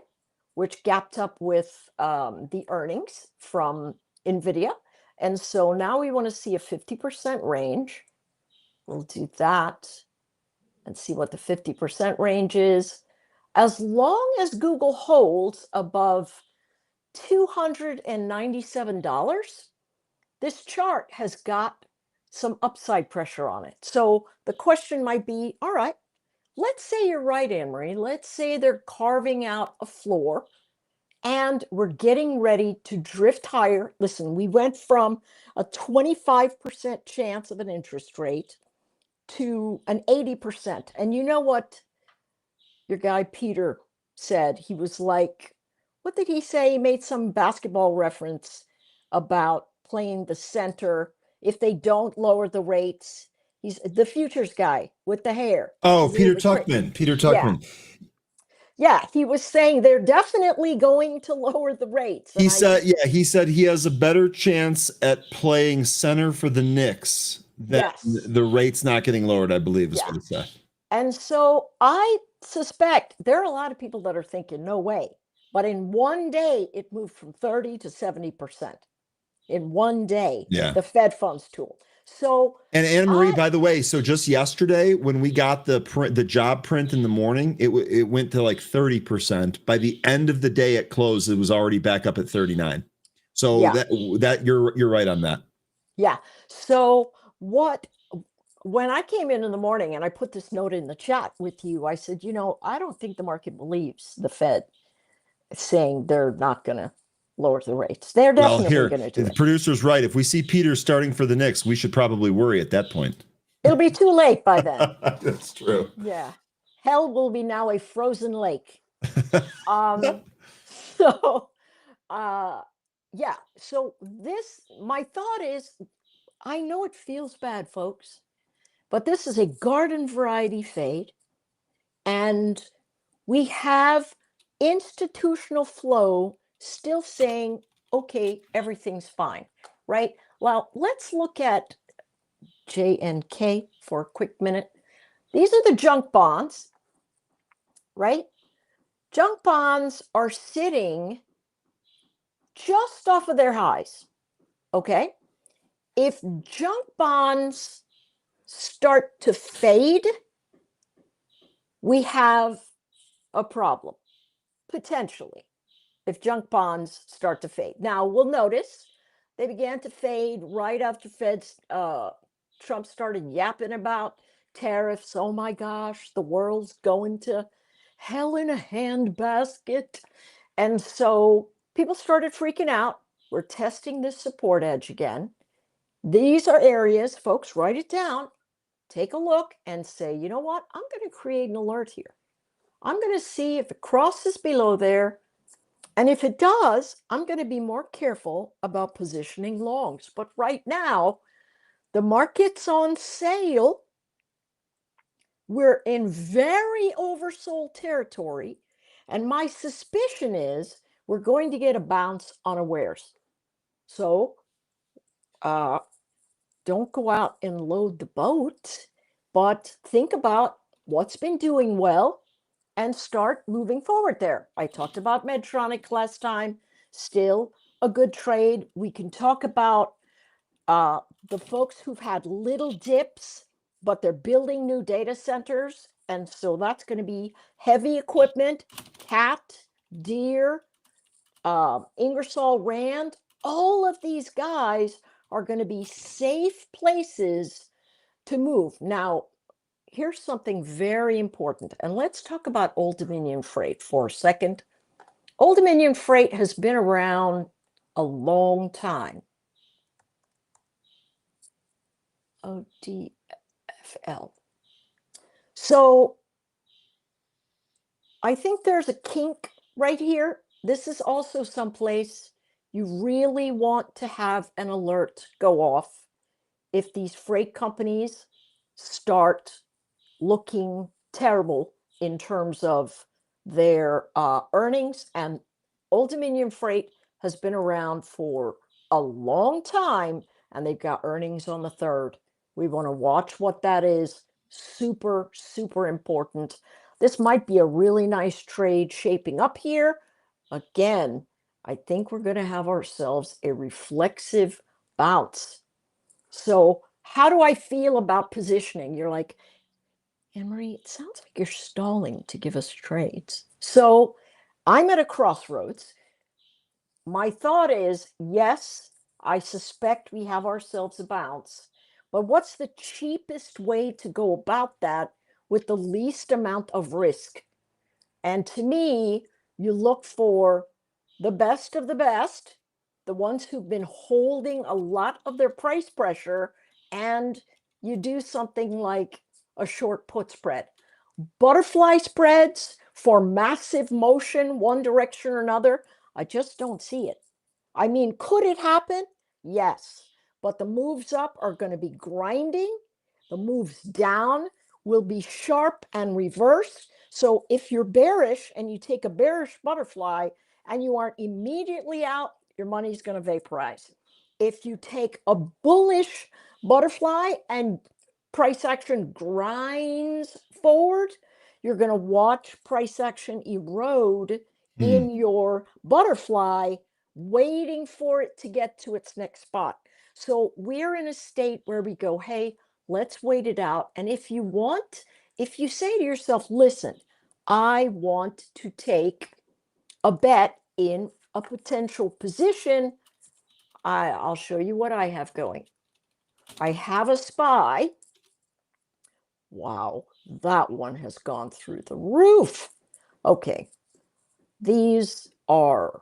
which gapped up with the earnings from NVIDIA. And so now we want to see a 50% range. We'll do that and see what the 50% range is. As long as Google holds above $297, this chart has got some upside pressure on it. So the question might be, all right, let's say you're right, Anne-Marie. Let's say they're carving out a floor and we're getting ready to drift higher. Listen, we went from a 25% chance of an interest rate to an 80%. And you know what your guy Peter said? He was like, what did he say? He made some basketball reference about playing the center if they don't lower the rates. He's the futures guy with the hair. Oh, He's Peter really cra- Tuchman. Peter Yeah. Tuchman. Yeah, he was saying they're definitely going to lower the rates. He said, yeah, he said he has a better chance at playing center for the Knicks than Yes. the rates not getting lowered, I believe is Yeah. what he said. And so I suspect there are a lot of people that are thinking, no way. But in one day, it moved from 30 to 70%. In one day, Yeah. the Fed funds tool. So, And Anna Marie, by the way, so just yesterday when we got the job print in the morning, it went to like 30%. By the end of the day at close, it was already back up at 39. So Yeah. that you're right on that. yeah. So when I came in the morning and I put this note in the chat with you, I said, I don't think the market believes the Fed saying they're not going to lower the rates. They're definitely going to do the it. producer's right. If we see Peter starting for the Knicks, we should probably worry at that point. It'll be too late by then. That's true. Yeah. Hell will be now a frozen lake. So yeah. So my thought is, I know it feels bad, folks, but this is a garden variety fade. And we have institutional flow still saying, okay, everything's fine, right? Well, let's look at JNK for a quick minute. These are the junk bonds, right? Junk bonds are sitting just off of their highs, okay? If junk bonds start to fade, we have a problem, potentially, if junk bonds start to fade. Now, we'll notice they began to fade right after Trump started yapping about tariffs. Oh my gosh, the world's going to hell in a handbasket. And so people started freaking out. We're testing this support edge again. These are areas, folks, write it down, take a look and say, you know what? I'm going to create an alert here. I'm going to see if it crosses below there. And if it does, I'm going to be more careful about positioning longs. But right now, the market's on sale. We're in very oversold territory. And my suspicion is we're going to get a bounce unawares. So don't go out and load the boat, but think about what's been doing well and start moving forward there. I talked about Medtronic last time, still a good trade. We can talk about the folks who've had little dips, but they're building new data centers. And so that's going to be heavy equipment, Cat, Deere, Ingersoll Rand. All of these guys are going to be safe places to move. Now, here's something very important. And let's talk about Old Dominion Freight for a second. Old Dominion Freight has been around a long time. ODFL. So I think there's a kink right here. This is also someplace you really want to have an alert go off if these freight companies start looking terrible in terms of their earnings. And Old Dominion Freight has been around for a long time, and they've got earnings on the 3rd. We want to watch what that is. Super, super important. This might be a really nice trade shaping up here. Again, I think we're going to have ourselves a reflexive bounce. So how do I feel about positioning? You're like, Anne-Marie, it sounds like you're stalling to give us trades. So I'm at a crossroads. My thought is, yes, I suspect we have ourselves a bounce, but what's the cheapest way to go about that with the least amount of risk? And to me, you look for the best of the best, the ones who've been holding a lot of their price pressure, and you do something like a short put spread. Butterfly spreads for massive motion, one direction or another. I just don't see it. I mean, could it happen? Yes. But the moves up are going to be grinding. The moves down will be sharp and reversed. So if you're bearish and you take a bearish butterfly and you aren't immediately out, your money's going to vaporize. If you take a bullish butterfly and price action grinds forward, you're going to watch price action erode in your butterfly, waiting for it to get to its next spot. So we're in a state where we go, hey, let's wait it out. And if you want, if you say to yourself, listen, I want to take a bet in a potential position, I'll show you what I have going. I have a SPY. Wow, that one has gone through the roof. Okay, these are,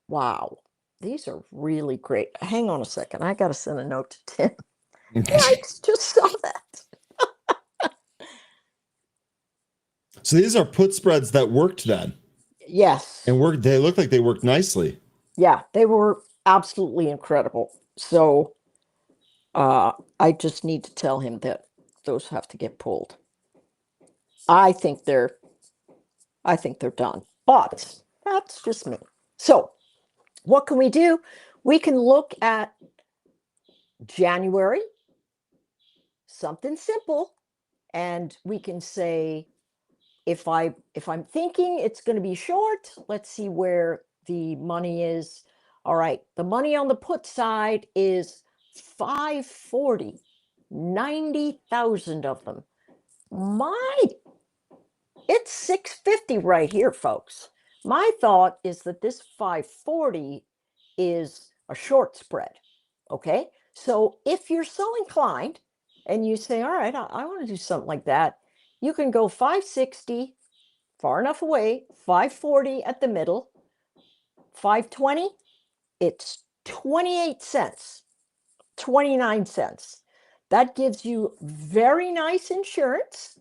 wow, these are really great. Hang on a second. I got to send a note to Tim. Yikes, just saw that. So these are put spreads that worked then. Yes. And worked. They look like they worked nicely. Yeah, they were absolutely incredible. So I just need to tell him that those have to get pulled. I think they're done. But that's just me. So what can we do? We can look at January, something simple, and we can say, if I'm thinking it's going to be short, let's see where the money is. All right, the money on the put side is 540, 90,000 of them. It's 650 right here, folks. My thought is that this 540 is a short spread. Okay, so if you're so inclined and you say, all right, I want to do something like that, you can go 560 far enough away, 540 at the middle, 520, it's 28 cents, 29 cents. That gives you very nice insurance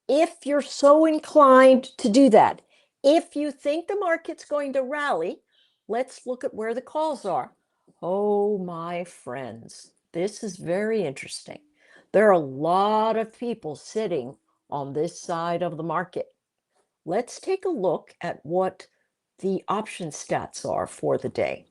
if you're so inclined to do that. If you think the market's going to rally, let's look at where the calls are. Oh, my friends, this is very interesting. There are a lot of people sitting on this side of the market. Let's take a look at what the option stats are for the day.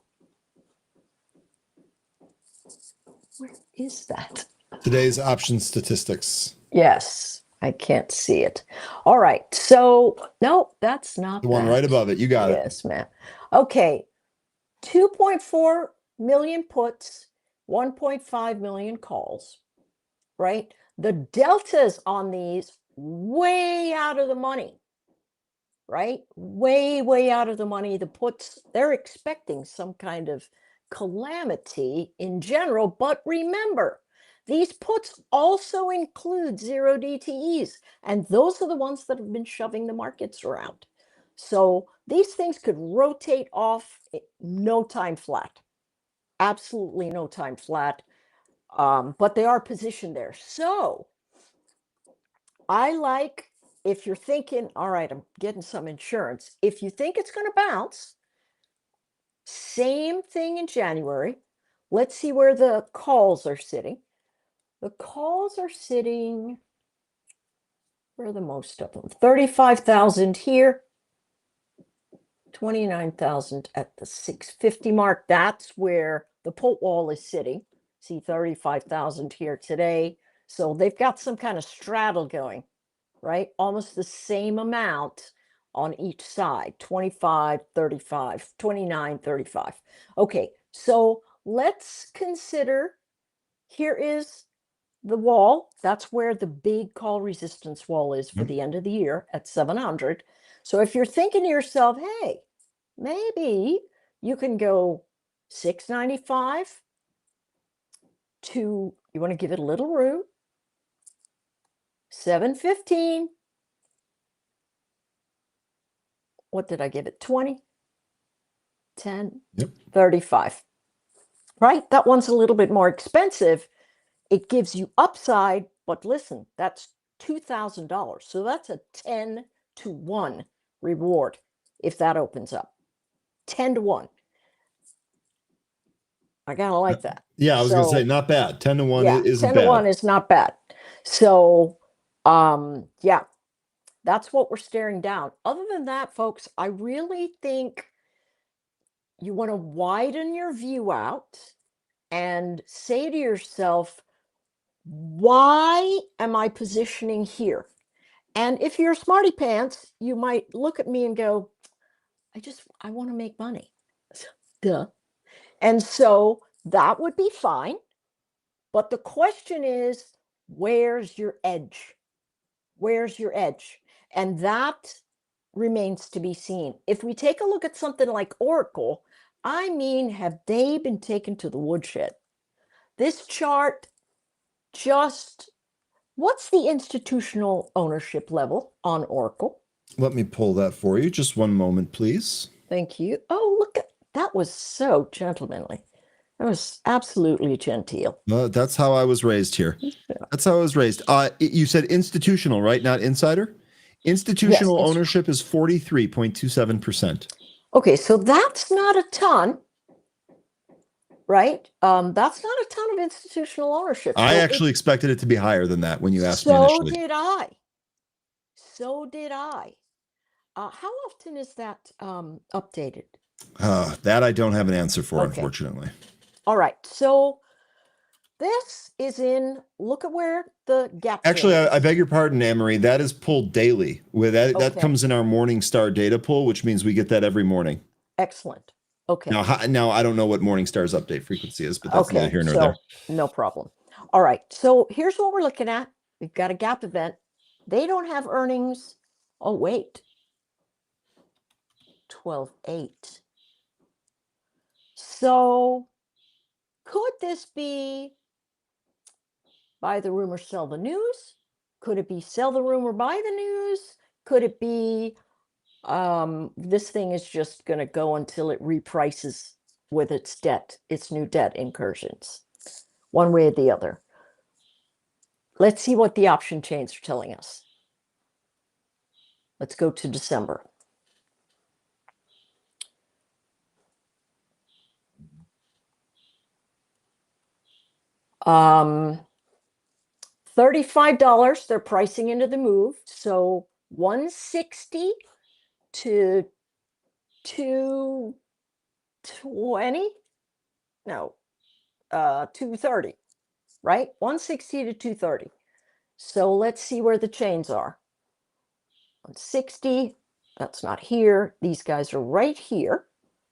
Where is that? Today's option statistics. Yes, I can't see it. All right, so no, that's not The one that. right above it. You got it. Yes, ma'am. Okay, 2.4 million puts, 1.5 million calls, right? The deltas on these way out of the money, right? Way, way out of the money. The puts, they're expecting some kind of calamity in general. But remember, these puts also include zero DTEs, and those are the ones that have been shoving the markets around. So these things could rotate off no time flat. Absolutely no time flat. But they are positioned there. So I like, if you're thinking, all right, I'm getting some insurance. If you think it's going to bounce, same thing in January. Let's see where the calls are sitting. The calls are sitting, where are the most of them? 35,000 here, 29,000 at the 650 mark. That's where the put wall is sitting. See 35,000 here today. So they've got some kind of straddle going, right? Almost the same amount on each side, 25, 35, 29, 35. Okay, so let's consider, here is the wall. That's where the big call resistance wall is for the end of the year at 700. So if you're thinking to yourself, hey, maybe you can go 695 to, you want to give it a little room, 715. What did I give it? 20, 10, Yep. 35. Right? That one's a little bit more expensive. It gives you upside, but listen, that's $2,000. So that's a 10 to 1 reward if that opens up. 10 to 1. I kind of like that. Yeah, I was going to So, say not bad. 10 to 1 yeah, isn't 10 to 1 bad. is not bad. So, yeah, that's what we're staring down. Other than that, folks, I really think you want to widen your view out and say to yourself, why am I positioning here? And if you're smarty pants, you might look at me and go, I want to make money. Duh. And so that would be fine. But the question is, where's your edge? Where's your edge? And that remains to be seen. If we take a look at something like Oracle, I mean, have they been taken to the woodshed? This chart just, what's the institutional ownership level on Oracle? Let me pull that for you. Just one moment, please. Thank you. Oh, look, that was so gentlemanly. That was absolutely genteel. That's how I was raised here. That's how I was raised. You said institutional, right? Not insider? Institutional Yes, ownership is 43.27%. Okay, so that's not a ton, right? That's not a ton of institutional ownership. I So actually expected it to be higher than that when you asked me so initially. did I. So did I. How often is that updated? That I don't have an answer for, Okay. unfortunately. All right. So this is in, look at where the gap. Actually, fill I is. beg your pardon, Anne-Marie. That is pulled daily. With that Okay. comes in our Morningstar data pool, which means we get that every morning. Excellent. Okay. Now I don't know what Morningstar's update frequency is, but that's neither here nor there. No problem. All right. So here's what we're looking at. We've got a gap event. They don't have earnings. Oh, wait. 12.8. So could this be buy the rumor, sell the news? Could it be sell the rumor, buy the news? Could it be this thing is just going to go until it reprices with its debt, its new debt incursions, one way or the other? Let's see what the option chains are telling us. Let's go to December. $35 they're pricing into the move. So 160 to 220. No, 230, right? 160 to 230. So let's see where the chains are. 160, that's not here. These guys are right here.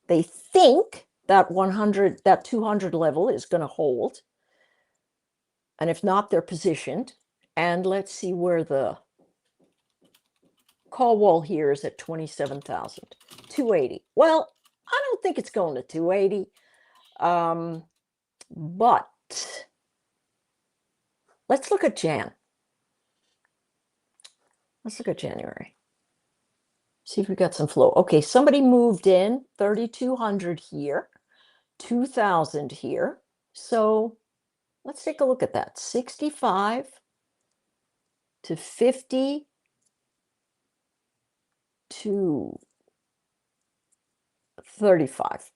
They think that 100, that 200 level is going to hold. And if not, they're positioned. And let's see where the call wall here is at 27,000, 280. Well, I don't think it's going to 280. But let's look at Jan. Let's look at January. See if we got some flow. Okay, somebody moved in 3,200 here, 2,000 here. So let's take a look at that. 65 to 50 to 35.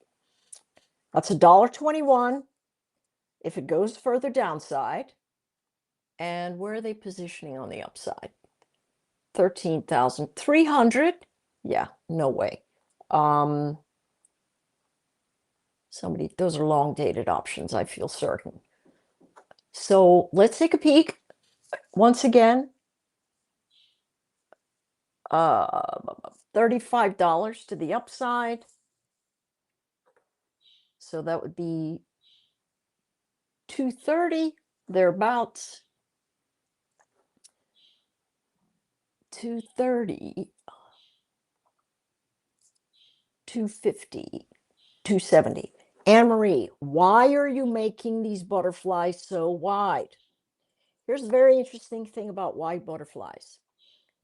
That's $1.21 if it goes further downside. And where are they positioning on the upside? 13,300. Yeah, no way. Somebody, those are long dated options, I feel certain. So let's take a peek once again. $35 to the upside. So that would be 230 thereabouts. 230, 250, 270. Anne-Marie, why are you making these butterflies so wide? Here's a very interesting thing about wide butterflies.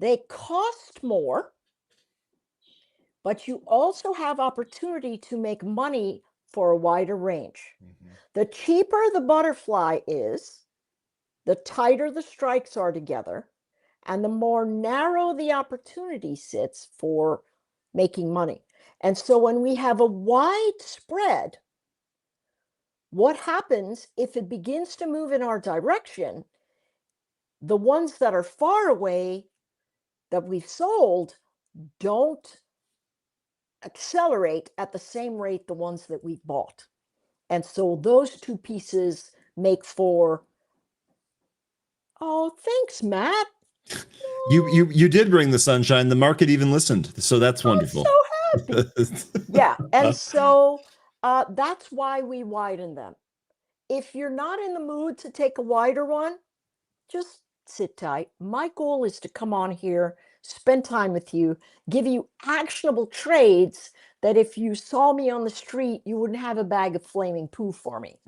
They cost more, but you also have opportunity to make money for a wider range. Mm-hmm. The cheaper the butterfly is, the tighter the strikes are together, and the more narrow the opportunity sits for making money. And so when we have a wide spread, what happens if it begins to move in our direction? The ones that are far away that we've sold don't accelerate at the same rate the ones that we've bought. And so those two pieces make for, oh, thanks, Matt. You did bring the sunshine. The market even listened, so that's wonderful. I'm so happy. Yeah, and so that's why we widen them. If you're not in the mood to take a wider one, just sit tight. My goal is to come on here, spend time with you, give you actionable trades that if you saw me on the street, you wouldn't have a bag of flaming poo for me.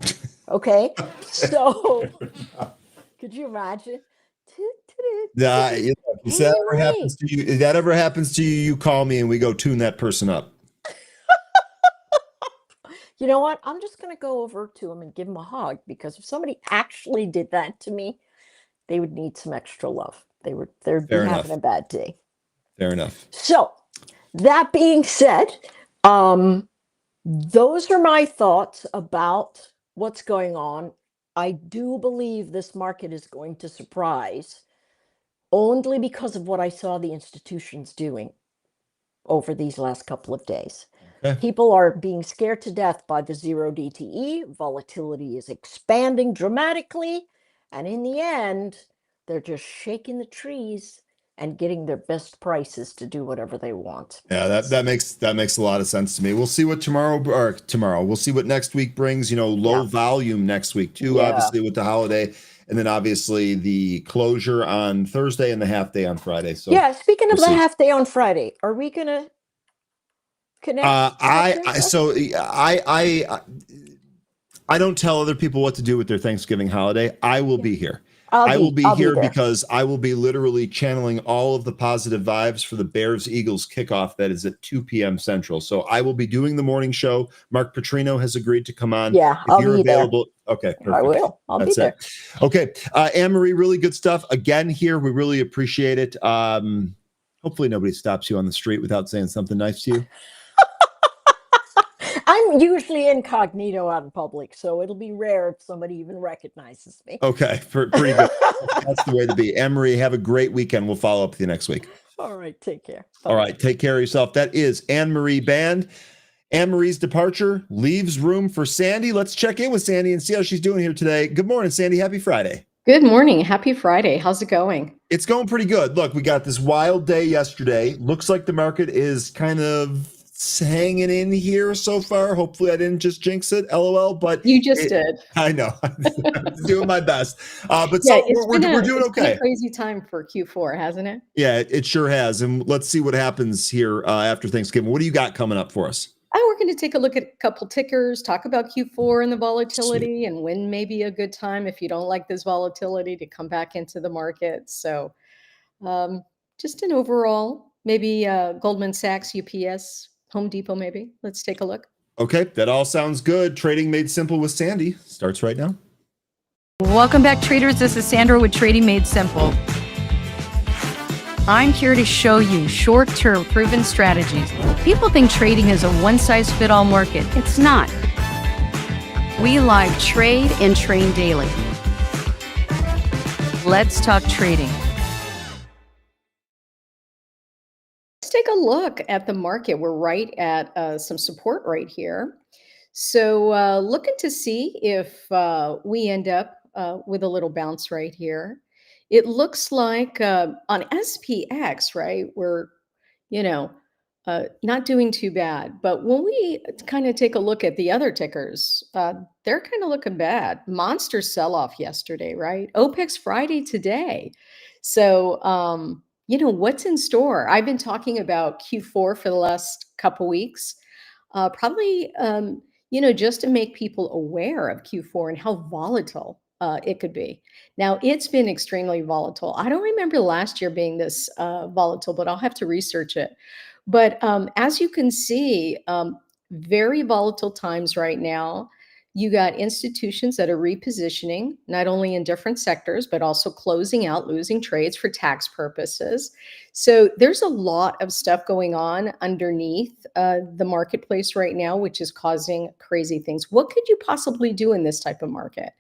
Okay? So could you imagine? If that ever happens to you, you call me and we go tune that person up. You know what? I'm just going to go over to him and give him a hug, because if somebody actually did that to me, they would need some extra love. They'd be having a bad day. Fair enough. So that being said, those are my thoughts about what's going on. I do believe this market is going to surprise, only because of what I saw the institutions doing over these last couple of days. Okay. People are being scared to death by the 0 DTE. Volatility is expanding dramatically. And in the end, they're just shaking the trees and getting their best prices to do whatever they want. Yeah, that makes a lot of sense to me. We'll see what tomorrow. We'll see what next week brings. Low volume next week too, obviously with the holiday, and then obviously the closure on Thursday and the half day on Friday. So yeah, speaking of the half day on Friday, are we gonna connect? I don't tell other people what to do with their Thanksgiving holiday. I will be here. I will be here because I will be literally channeling all of the positive vibes for the Bears-Eagles kickoff that is at 2 p.m. Central. So I will be doing the morning show. Mark Petrino has agreed to come on. Yeah, if you're available. There. Okay, perfect. I will. I'll be there. Okay, Anne-Marie, really good stuff. Again here, we really appreciate it. Hopefully nobody stops you on the street without saying something nice to you. I'm usually incognito out in public, so it'll be rare if somebody even recognizes me. Okay, pretty good. That's the way to be. Anne-Marie, have a great weekend. We'll follow up with you next week. All right, take care. Bye. All right, take care of yourself. That is Anne-Marie Band. Anne-Marie's departure leaves room for Sandy. Let's check in with Sandy and see how she's doing here today. Good morning, Sandy. Happy Friday. Good morning. Happy Friday. How's it going? It's going pretty good. Look, we got this wild day yesterday. Looks like the market is kind of hanging in here so far. Hopefully I didn't just jinx it, LOL, but you just did. I know. I'm doing my best. But yeah, so we're doing okay. Been a crazy time for Q4, hasn't it? Yeah, it sure has. And let's see what happens here after Thanksgiving. What do you got coming up for us? We're going to take a look at a couple tickers, talk about Q4 and the volatility, and when may be a good time if you don't like this volatility to come back into the market. So just an overall, maybe Goldman Sachs, UPS, Home Depot, maybe. Let's take a look. Okay, that all sounds good. Trading Made Simple with Sandy starts right now. Welcome back, traders. This is Sandra with Trading Made Simple. I'm here to show you short-term proven strategies. People think trading is a one-size-fits-all market. It's not. We live trade and train daily. Let's talk trading. Let's take a look at the market. We're right at some support right here. So looking to see if we end up with a little bounce right here. It looks like on SPX, right, we're, not doing too bad. But when we kind of take a look at the other tickers, they're kind of looking bad. Monster sell-off yesterday, right? OPEX Friday today. So, what's in store? I've been talking about Q4 for the last couple weeks, probably, just to make people aware of Q4 and how volatile it could be. Now, it's been extremely volatile. I don't remember last year being this volatile, but I'll have to research it. But as you can see, very volatile times right now. You got institutions that are repositioning, not only in different sectors, but also closing out losing trades for tax purposes. So there's a lot of stuff going on underneath the marketplace right now, which is causing crazy things. What could you possibly do in this type of market?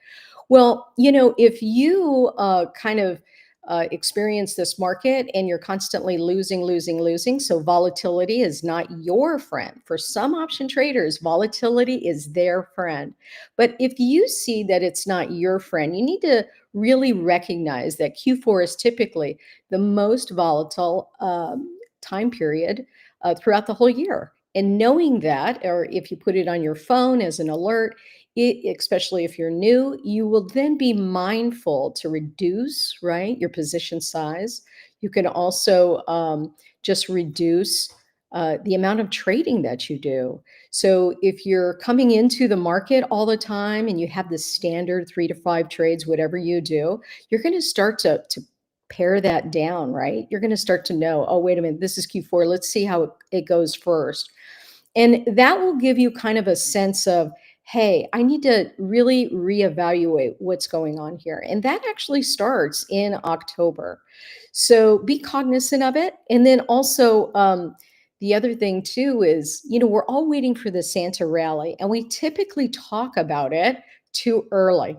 Well, if you kind of experience this market and you're constantly losing, so volatility is not your friend. For some option traders, volatility is their friend. But if you see that it's not your friend, you need to really recognize that Q4 is typically the most volatile time period throughout the whole year. And knowing that, or if you put it on your phone as an alert, especially if you're new, you will then be mindful to reduce, right, your position size. You can also just reduce the amount of trading that you do. So if you're coming into the market all the time and you have the standard 3 to 5 trades, whatever you do, you're going to start to pare that down, right? You're going to start to know, oh, wait a minute, this is Q4. Let's see how it goes first. And that will give you kind of a sense of, hey, I need to really reevaluate what's going on here. And that actually starts in October. So be cognizant of it. And then also, the other thing too is, we're all waiting for the Santa rally, and we typically talk about it too early.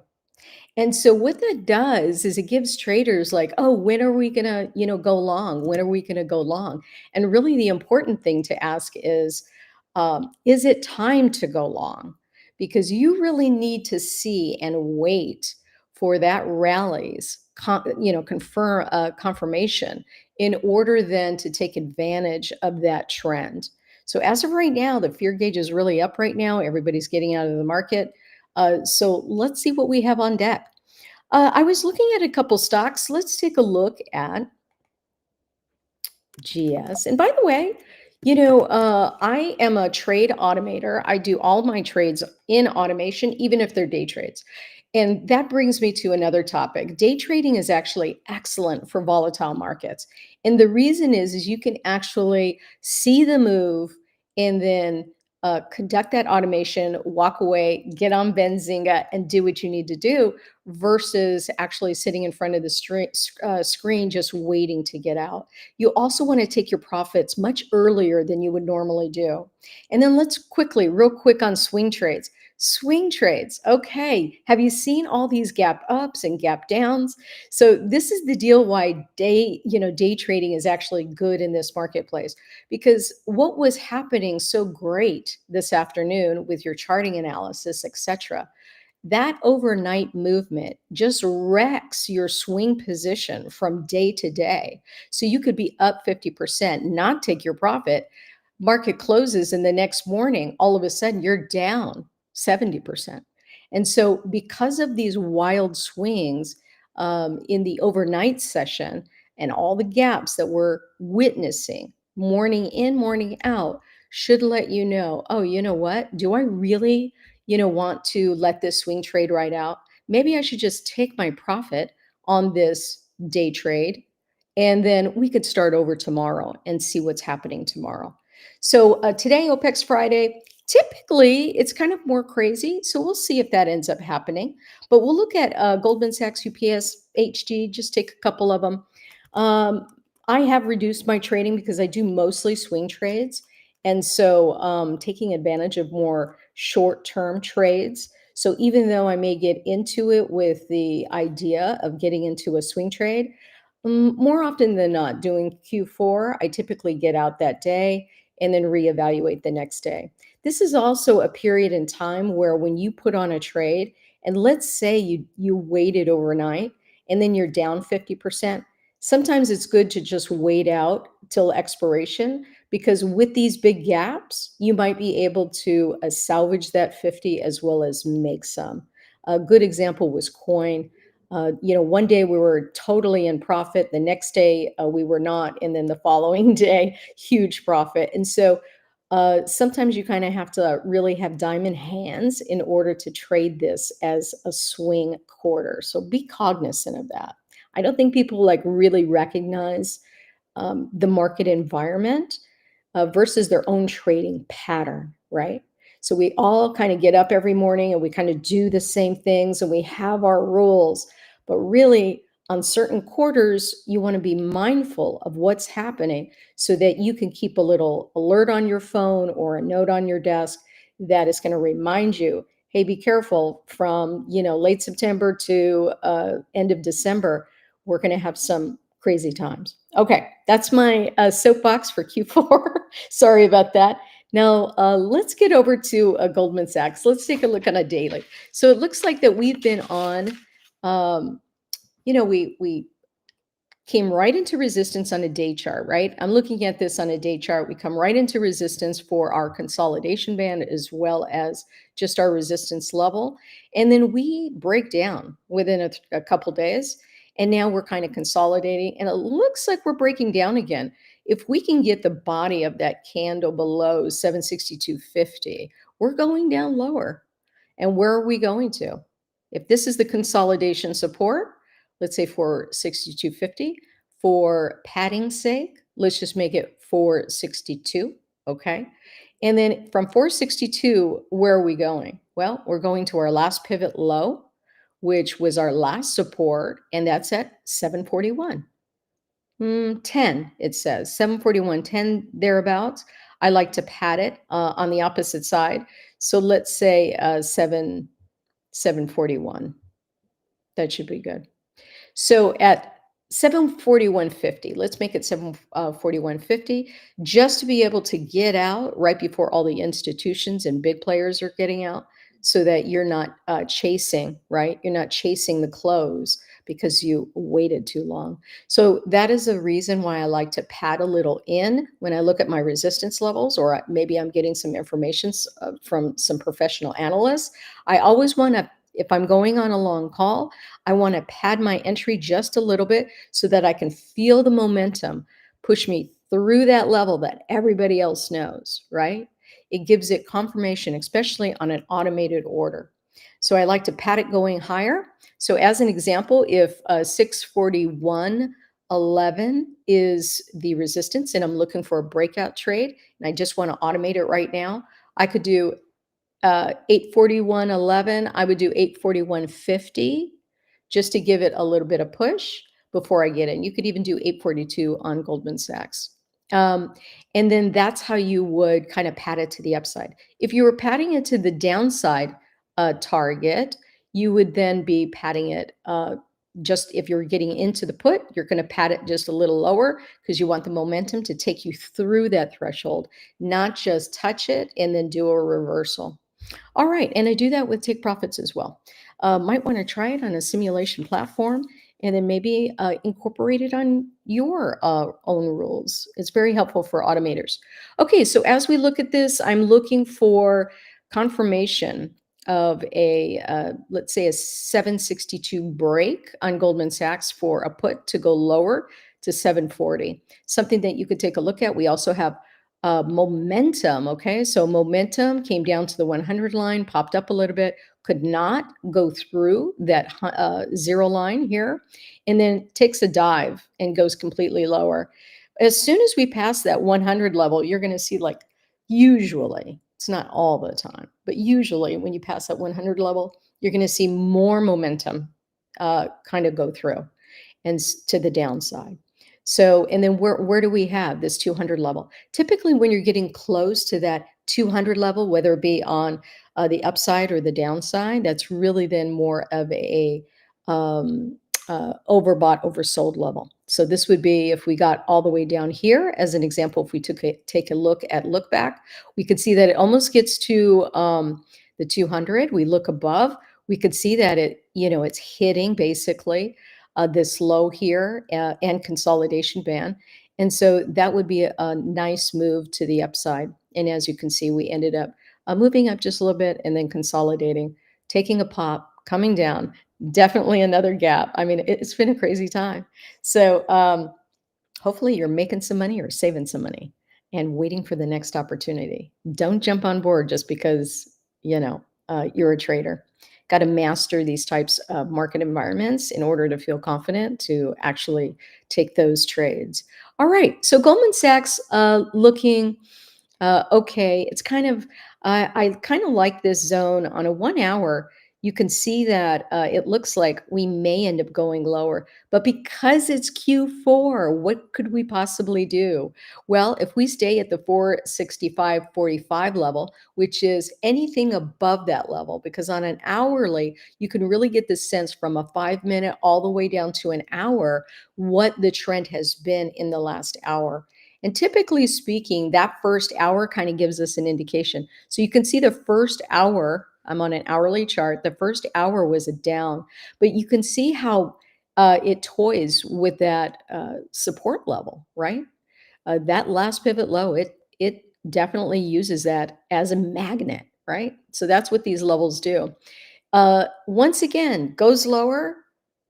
And so what that does is it gives traders like, oh, when are we going to, go long? When are we going to go long? And really the important thing to ask is it time to go long? Because you really need to see and wait for that rally's confirmation in order then to take advantage of that trend. So as of right now, the fear gauge is really up right now. Everybody's getting out of the market. So let's see what we have on deck. I was looking at a couple stocks. Let's take a look at GS. And by the way, I am a trade automator. I do all my trades in automation, even if they're day trades. And that brings me to another topic. Day trading is actually excellent for volatile markets. And the reason is you can actually see the move and then conduct that automation, walk away, get on Benzinga, and do what you need to do versus actually sitting in front of the screen just waiting to get out. You also want to take your profits much earlier than you would normally do. And then let's real quick on swing trades. Swing trades. Okay. Have you seen all these gap ups and gap downs? So this is the deal why day trading is actually good in this marketplace, because what was happening so great this afternoon with your charting analysis, etc., that overnight movement just wrecks your swing position from day to day. So you could be up 50%, not take your profit. Market closes, and the next morning, all of a sudden, you're down 70%. And so because of these wild swings in the overnight session and all the gaps that we're witnessing morning in, morning out, should let you know, oh, you know what? Do I really want to let this swing trade right out? Maybe I should just take my profit on this day trade, and then we could start over tomorrow and see what's happening tomorrow. So today, OPEX Friday, typically it's kind of more crazy. So we'll see if that ends up happening. But we'll look at Goldman Sachs, UPS, HG, just take a couple of them. I have reduced my trading because I do mostly swing trades. And so taking advantage of more short-term trades. So even though I may get into it with the idea of getting into a swing trade, more often than not, doing Q4, I typically get out that day and then reevaluate the next day. This is also a period in time where when you put on a trade, and let's say you waited overnight and then you're down 50%, sometimes it's good to just wait out till expiration, because with these big gaps, you might be able to salvage that 50 as well as make some. A good example was coin. One day we were totally in profit. The next day we were not. And then the following day, huge profit. And so sometimes you kind of have to really have diamond hands in order to trade this as a swing quarter. So be cognizant of that. I don't think people really recognize the market environment versus their own trading pattern, right? So we all kind of get up every morning and we kind of do the same things and we have our rules. But really, on certain quarters, you want to be mindful of what's happening so that you can keep a little alert on your phone or a note on your desk that is going to remind you, hey, be careful from, late September to end of December. We're going to have some crazy times. Okay, that's my soapbox for Q4. Sorry about that. Now, let's get over to Goldman Sachs. Let's take a look on a daily. So it looks like that we've been on, we came right into resistance on a day chart, right? I'm looking at this on a day chart. We come right into resistance for our consolidation band as well as just our resistance level. And then we break down within a couple days. And now we're kind of consolidating and it looks like we're breaking down again. If we can get the body of that candle below 762.50, we're going down lower. And where are we going to? If this is the consolidation support, let's say for 62.50, for padding's sake, let's just make it 462, okay? And then from 462, where are we going? Well, we're going to our last pivot low, which was our last support, and that's at 741. 10, it says 741, 10 thereabouts. I like to pad it on the opposite side. So let's say 741. That should be good. So at 741.50, let's make it 741.50, just to be able to get out right before all the institutions and big players are getting out so that you're not chasing, right? You're not chasing the close because you waited too long. So that is a reason why I like to pad a little in when I look at my resistance levels, or maybe I'm getting some information from some professional analysts. I always want to, if I'm going on a long call, I want to pad my entry just a little bit so that I can feel the momentum push me through that level that everybody else knows, right? It gives it confirmation, especially on an automated order. So I like to pad it going higher. So as an example, if 641.11 is the resistance and I'm looking for a breakout trade and I just want to automate it right now, I could do 841.11. I would do 841.50 just to give it a little bit of push before I get in. You could even do 842 on Goldman Sachs. And then that's how you would kind of pad it to the upside. If you were padding it to the downside target, you would then be padding it just if you're getting into the put, you're going to pad it just a little lower because you want the momentum to take you through that threshold, not just touch it and then do a reversal. All right, and I do that with take profits as well. Might want to try it on a simulation platform and then maybe incorporate it on your own rules. It's very helpful for automators. Okay, so as we look at this, I'm looking for confirmation of a, let's say a 762 break on Goldman Sachs for a put to go lower to 740. Something that you could take a look at. We also have momentum. Okay, so momentum came down to the 100 line, popped up a little bit, could not go through that zero line here, and then takes a dive and goes completely lower. As soon as we pass that 100 level, you're going to see, like, usually, it's not all the time, but usually when you pass that 100 level, you're going to see more momentum kind of go through and to the downside. So, and then where do we have this 200 level? Typically, when you're getting close to that 200 level, whether it be on the upside or the downside, that's really then more of a overbought, oversold level. So this would be if we got all the way down here, as an example, if we take a look at look back, we could see that it almost gets to the 200. We look above, we could see that it's hitting basically this low here and consolidation band. And so that would be a nice move to the upside. And as you can see, we ended up moving up just a little bit and then consolidating, taking a pop, coming down, definitely another gap. I mean, it's been a crazy time. So hopefully you're making some money or saving some money and waiting for the next opportunity. Don't jump on board just because, you're a trader. Got to master these types of market environments in order to feel confident to actually take those trades. All right. So Goldman Sachs looking okay. It's kind of, I kind of like this zone on a 1 hour. You can see that it looks like we may end up going lower, but because it's Q4, what could we possibly do? Well, if we stay at the 465.45 level, which is anything above that level, because on an hourly, you can really get the sense from a 5 minute all the way down to an hour what the trend has been in the last hour. And typically speaking, that first hour kind of gives us an indication. So you can see the first hour, I'm on an hourly chart, the first hour was a down, but you can see how it toys with that support level, right? That last pivot low, it definitely uses that as a magnet, right? So that's what these levels do. Once again, goes lower,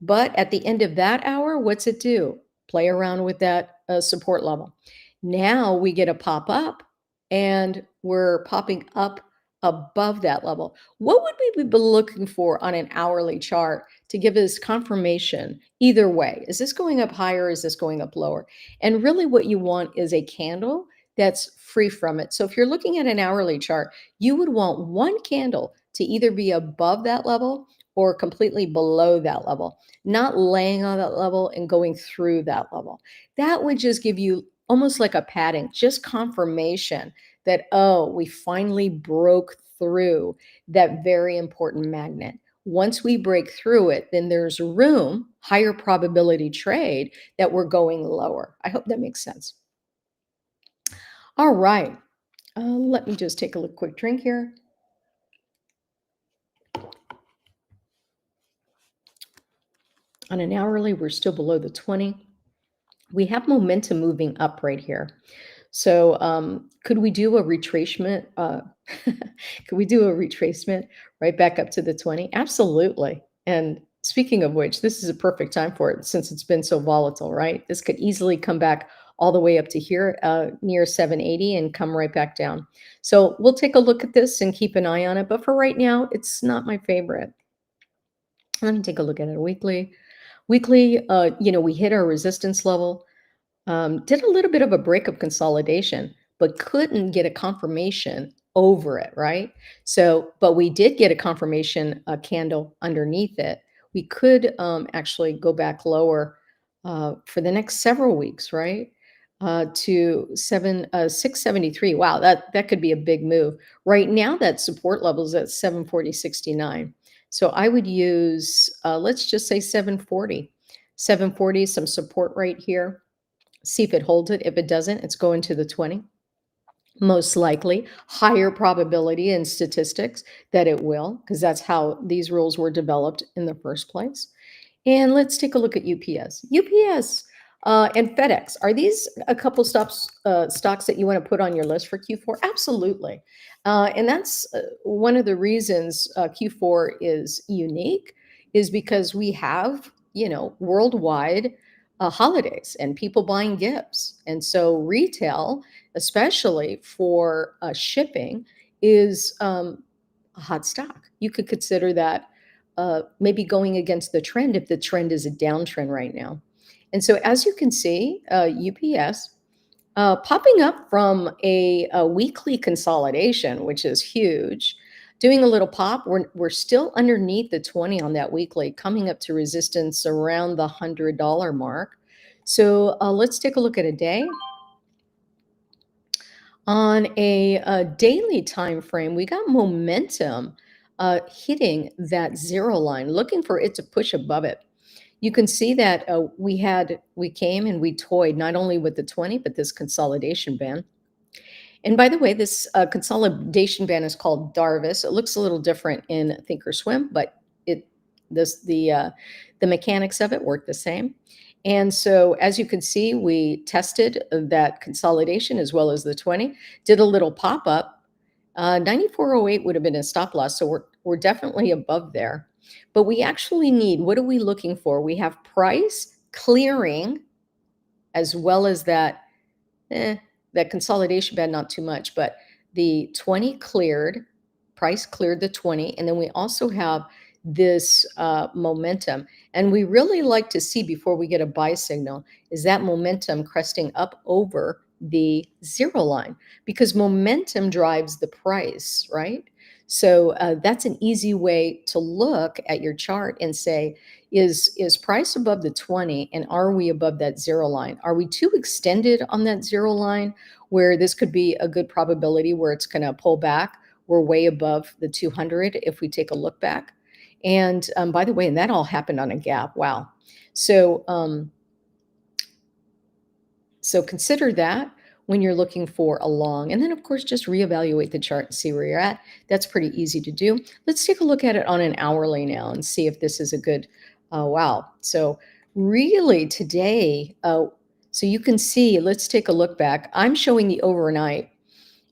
but at the end of that hour, what's it do? Play around with that support level. Now we get a pop up and we're popping up above that level. What would we be looking for on an hourly chart to give us confirmation either way? Is this going up higher? Or is this going up lower? And really what you want is a candle that's free from it. So if you're looking at an hourly chart, you would want one candle to either be above that level or completely below that level, not laying on that level and going through that level. That would just give you almost like a padding, just confirmation that, oh, we finally broke through that very important magnet. Once we break through it, then there's room, higher probability trade that we're going lower. I hope that makes sense. All right. Let me just take a quick drink here. On an hourly, we're still below the 20. We have momentum moving up right here. So could we do a retracement? Could we do a retracement right back up to the 20? Absolutely. And speaking of which, this is a perfect time for it since it's been so volatile, right? This could easily come back all the way up to here near 780 and come right back down. So we'll take a look at this and keep an eye on it. But for right now, it's not my favorite. Let me take a look at it weekly. Weekly, we hit our resistance level. Did a little bit of a breakup consolidation, but couldn't get a confirmation over it, right? So, but we did get a confirmation candle underneath it. We could actually go back lower for the next several weeks, right? To 673. Wow, that could be a big move. Right now, that support level is at 740.69. So I would use, let's just say 740. 740, some support right here. See if it holds it. If it doesn't, it's going to the 20. Most likely, higher probability in statistics that it will, because that's how these rules were developed in the first place. And let's take a look at UPS. UPS and FedEx, are these a couple stocks that you want to put on your list for Q4? Absolutely. And that's one of the reasons Q4 is unique is because we have, worldwide holidays and people buying gifts. And so retail, especially for shipping, is a hot stock. You could consider that maybe going against the trend if the trend is a downtrend right now. And so as you can see, UPS popping up from a weekly consolidation, which is huge, doing a little pop. We're still underneath the 20 on that weekly, coming up to resistance around the $100 mark. So let's take a look at a day. On a daily time frame, we got momentum hitting that zero line, looking for it to push above it. You can see that we came and we toyed not only with the 20, but this consolidation band. And by the way, this consolidation band is called Darvis. It looks a little different in Thinkorswim, but the mechanics of it work the same. And so as you can see, we tested that consolidation as well as the 20, did a little pop up. 94.08 would have been a stop loss. So we're definitely above there. But we actually need, what are we looking for? We have price clearing as well as that consolidation band, not too much, but the 20 cleared, price cleared the 20. And then we also have this momentum. And we really like to see before we get a buy signal is that momentum cresting up over the zero line, because momentum drives the price, right? So that's an easy way to look at your chart and say, is price above the 20, and are we above that zero line? Are we too extended on that zero line where this could be a good probability where it's going to pull back? We're way above the 200 if we take a look back. And by the way, and that all happened on a gap. Wow. So so consider that when you're looking for a long, and then of course, just reevaluate the chart and see where you're at. That's pretty easy to do. Let's take a look at it on an hourly now and see if this is a good, wow. So really today, so you can see, let's take a look back. I'm showing the overnight,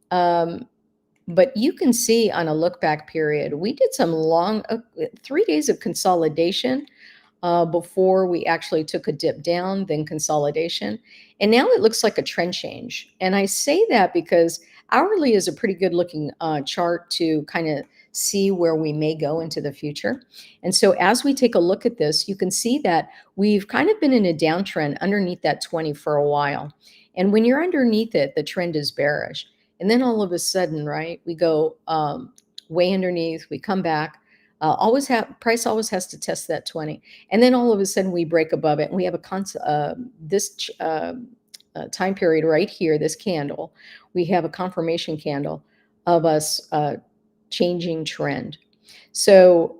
but you can see on a look back period, we did some long, 3 days of consolidation before we actually took a dip down, then consolidation. And now it looks like a trend change. And I say that because hourly is a pretty good looking chart to kind of see where we may go into the future. And so as we take a look at this, you can see that we've kind of been in a downtrend underneath that 20 for a while. And when you're underneath it, the trend is bearish. And then all of a sudden, right, we go way underneath, we come back. Price always has to test that 20, and then all of a sudden we break above it, and we have this time period right here, this candle. We have a confirmation candle of us changing trend. So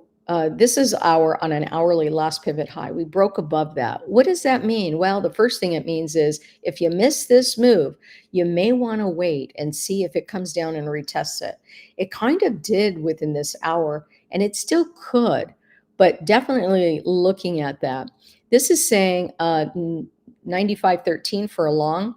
this is on an hourly last pivot high. We broke above that. What does that mean? Well, the first thing it means is if you miss this move, you may want to wait and see if it comes down and retests it. It kind of did within this hour, and it still could, but definitely looking at that. This is saying 95.13 for a long.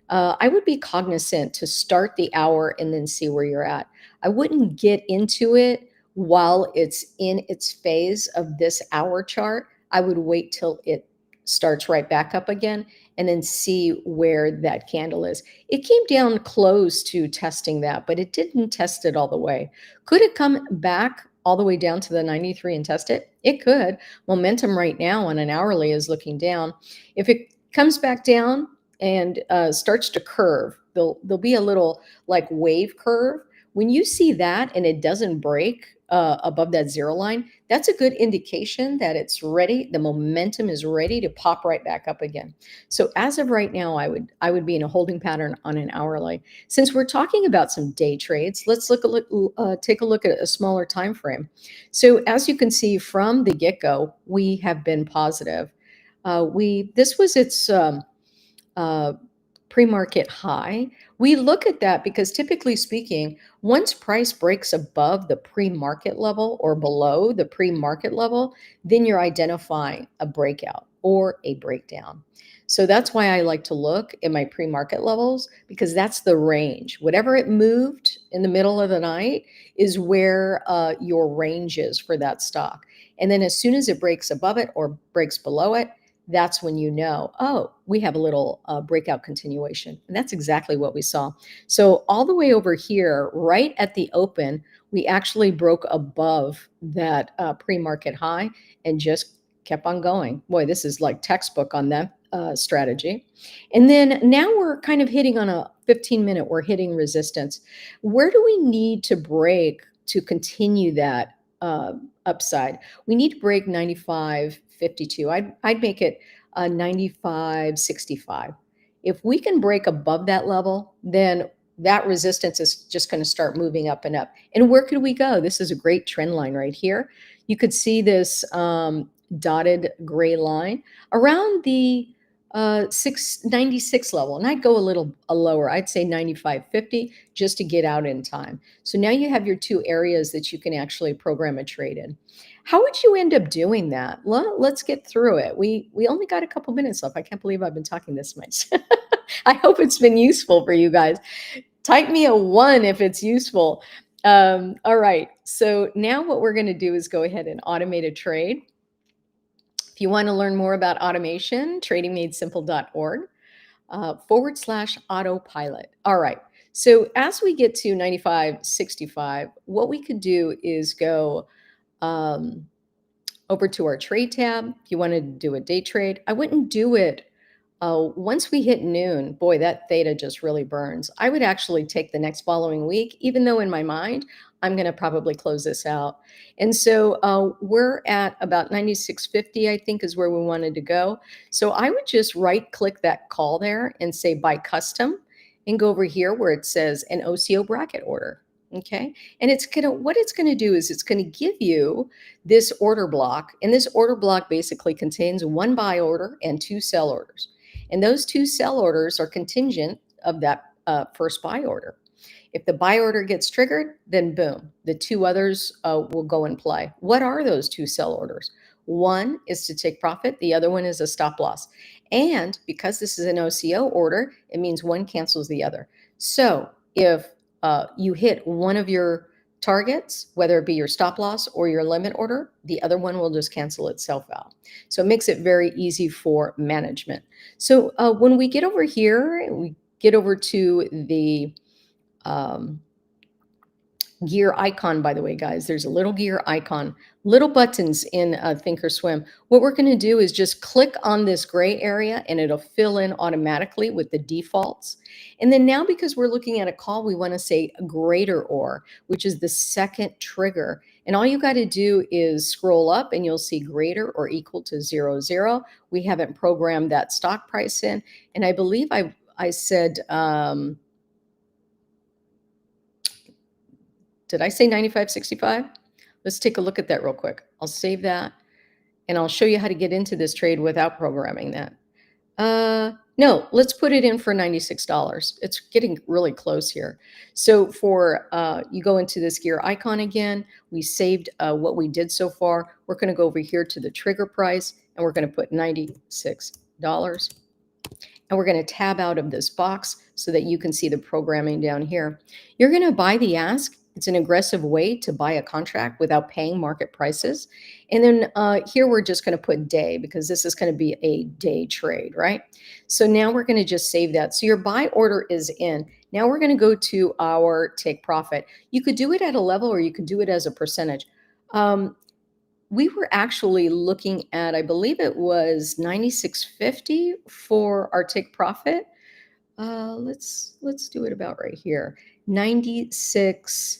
I would be cognizant to start the hour and then see where you're at. I wouldn't get into it while it's in its phase of this hour chart. I would wait till it starts right back up again and then see where that candle is. It came down close to testing that, but it didn't test it all the way. Could it come back all the way down to the 93 and test it? It could. Momentum right now on an hourly is looking down. If it comes back down and starts to curve, there'll be a little like wave curve. When you see that and it doesn't break above that zero line, that's a good indication that it's ready. The momentum is ready to pop right back up again. So as of right now, I would be in a holding pattern on an hourly. Since we're talking about some day trades, let's take a look at a smaller time frame. So as you can see from the get-go, we have been positive. This was its pre-market high. We look at that because typically speaking, once price breaks above the pre-market level or below the pre-market level, then you're identifying a breakout or a breakdown. So that's why I like to look at my pre-market levels, because that's the range. Whatever it moved in the middle of the night is where your range is for that stock. And then as soon as it breaks above it or breaks below it, that's when you know, oh, we have a little breakout continuation. And that's exactly what we saw. So all the way over here, right at the open, we actually broke above that pre-market high and just kept on going. Boy, this is like textbook on that strategy. And then now we're kind of hitting on a 15-minute, we're hitting resistance. Where do we need to break to continue that upside? We need to break 95.52. I'd make it 95.65. If we can break above that level, then that resistance is just going to start moving up and up. And where could we go? This is a great trend line right here. You could see this dotted gray line around the 696 level, and I'd go a little lower. I'd say 95.50 just to get out in time. So now you have your two areas that you can actually program a trade in. How would you end up doing that? Well, let's get through it. We only got a couple minutes left. I can't believe I've been talking this much. I hope it's been useful for you guys. Type me a 1 if it's useful. All right. So now what we're going to do is go ahead and automate a trade. If you want to learn more about automation, tradingmadesimple.org /autopilot. All right. So as we get to 95.65, what we could do is go over to our trade tab. If you want to do a day trade, I wouldn't do it Once we hit noon, boy, that theta just really burns. I would actually take the next following week, even though in my mind, I'm going to probably close this out. And so we're at about 96.50, I think is where we wanted to go. So I would just right click that call there and say buy custom and go over here where it says an OCO bracket order. Okay. And what it's going to do is it's going to give you this order block. And this order block basically contains one buy order and two sell orders. And those two sell orders are contingent of that first buy order. If the buy order gets triggered, then boom, the two others will go in play. What are those two sell orders? One is to take profit. The other one is a stop loss. And because this is an OCO order, it means one cancels the other. So if you hit one of your targets, whether it be your stop loss or your limit order, the other one will just cancel itself out. So it makes it very easy for management. So when we get over here, we get over to the gear icon, by the way, guys, there's a little gear icon, little buttons in Thinkorswim. What we're going to do is just click on this gray area and it'll fill in automatically with the defaults. And then now, because we're looking at a call, we want to say greater or, which is the second trigger. And all you got to do is scroll up and you'll see greater or equal to 00. We haven't programmed that stock price in. And I believe I said, did I say 95.65? Let's take a look at that real quick. I'll save that and I'll show you how to get into this trade without programming that. No, let's put it in for $96. It's getting really close here. So for, you go into this gear icon again, we saved what we did so far. We're going to go over here to the trigger price and we're going to put $96. And we're going to tab out of this box so that you can see the programming down here. You're going to buy the ask. It's an aggressive way to buy a contract without paying market prices. And then here we're just going to put day because this is going to be a day trade, right? So now we're going to just save that. So your buy order is in. Now we're going to go to our take profit. You could do it at a level or you could do it as a percentage. We were actually looking at, I believe it was 96.50 for our take profit. Let's do it about right here. 96.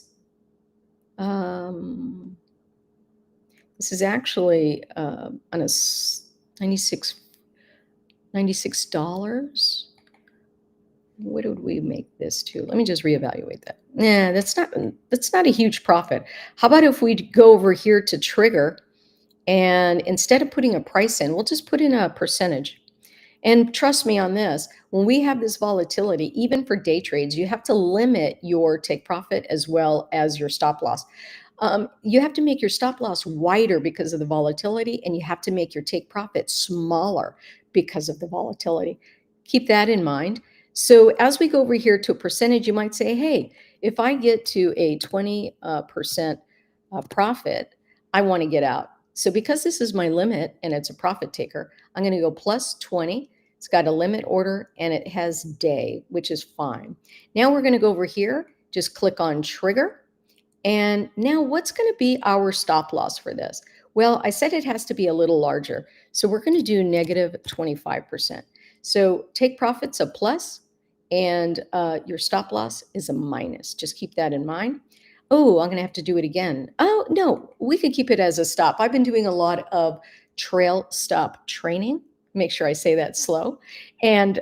This is actually on a $96. What would we make this to? Let me just reevaluate that. Nah, that's not a huge profit. How about if we go over here to trigger and instead of putting a price in, we'll just put in a percentage. And trust me on this, when we have this volatility, even for day trades, you have to limit your take profit as well as your stop loss. You have to make your stop loss wider because of the volatility, and you have to make your take profit smaller because of the volatility. Keep that in mind. So as we go over here to a percentage, you might say, hey, if I get to a 20% profit, I want to get out. So because this is my limit and it's a profit taker, I'm going to go plus 20. It's got a limit order and it has day, which is fine. Now we're going to go over here, just click on trigger. And now what's going to be our stop loss for this? Well, I said it has to be a little larger. So we're going to do negative 25%. So take profit's a plus and your stop loss is a minus. Just keep that in mind. Oh, I'm going to have to do it again. Oh, no, we could keep it as a stop. I've been doing a lot of trail stop training. Make sure I say that slow. And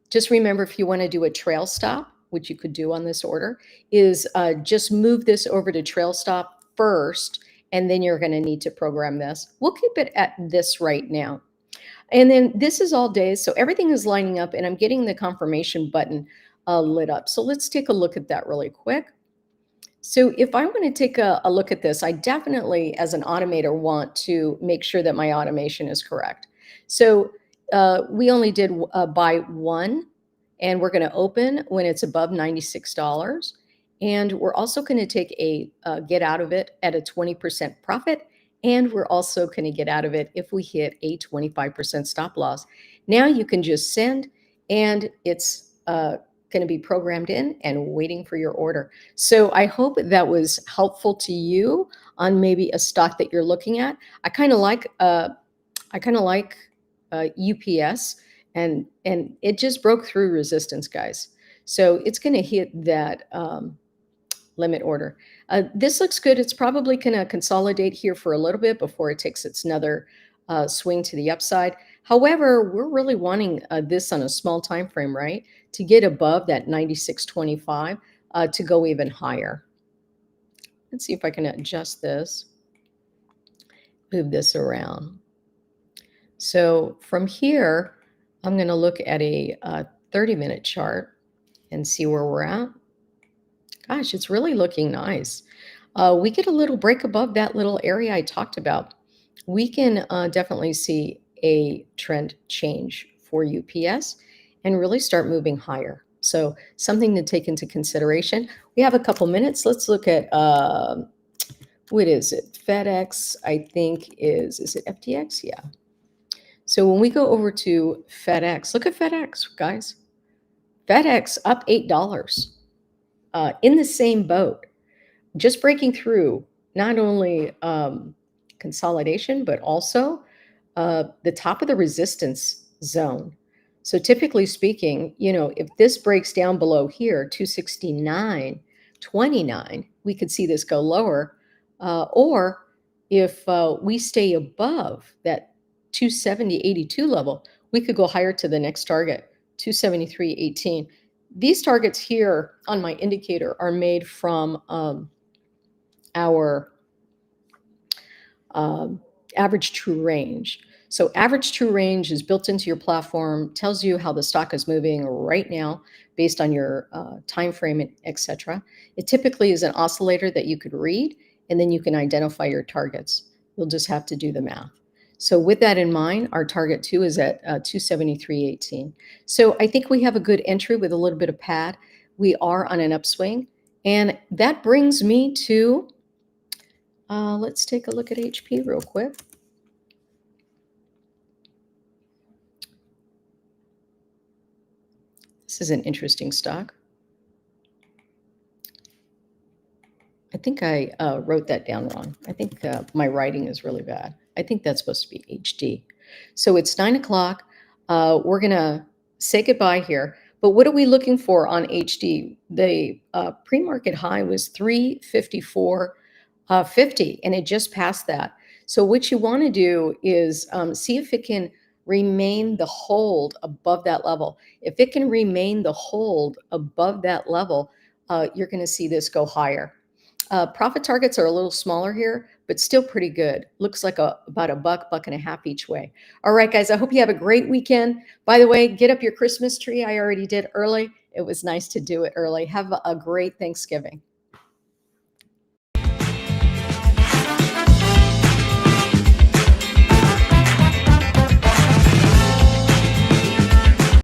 just remember, if you want to do a trail stop, which you could do on this order, is just move this over to trail stop first, and then you're going to need to program this. We'll keep it at this right now. And then this is all days. So everything is lining up, and I'm getting the confirmation button lit up. So let's take a look at that really quick. So if I want to take a look at this, I definitely, as an automator, want to make sure that my automation is correct. So we only did buy one, and we're going to open when it's above $96. And we're also going to take a get out of it at a 20% profit. And we're also going to get out of it if we hit a 25% stop loss. Now you can just send, and it's going to be programmed in and waiting for your order. So I hope that was helpful to you on maybe a stock that you're looking at. I kind of like UPS and it just broke through resistance, guys. So it's going to hit that limit order. This looks good. It's probably going to consolidate here for a little bit before it takes its another swing to the upside. However, we're really wanting this on a small time frame, right, to get above that 96.25 to go even higher. Let's see if I can adjust this, move this around. So from here, I'm going to look at a 30-minute chart and see where we're at. Gosh, it's really looking nice. We get a little break above that little area I talked about. We can definitely see a trend change for UPS and really start moving higher. So something to take into consideration. We have a couple minutes. Let's look at, what is it? FedEx, I think is it FTX? Yeah. So when we go over to FedEx, look at FedEx, guys. FedEx up $8 in the same boat, just breaking through not only consolidation, but also the top of the resistance zone. So typically speaking, you know, if this breaks down below here, 269.29, we could see this go lower. Or if we stay above that 270.82 level, we could go higher to the next target, 273.18. These targets here on my indicator are made from our average true range. So average true range is built into your platform, tells you how the stock is moving right now based on your time frame, etc. It typically is an oscillator that you could read, and then you can identify your targets. You'll just have to do the math. So with that in mind, our target 2 is at 273.18. So I think we have a good entry with a little bit of pad. We are on an upswing. And that brings me to, let's take a look at HP real quick. This is an interesting stock. I think I wrote that down wrong. I think my writing is really bad. I think that's supposed to be HD. So it's 9 o'clock. We're going to say goodbye here. But what are we looking for on HD? The pre-market high was 354.50, and it just passed that. So what you want to do is see if it can remain the hold above that level. If it can remain the hold above that level, you're going to see this go higher. Profit targets are a little smaller here, but still pretty good. Looks like about $1.50 each way. All right, guys, I hope you have a great weekend. By the way, get up your Christmas tree. I already did early. It was nice to do it early. Have a great Thanksgiving.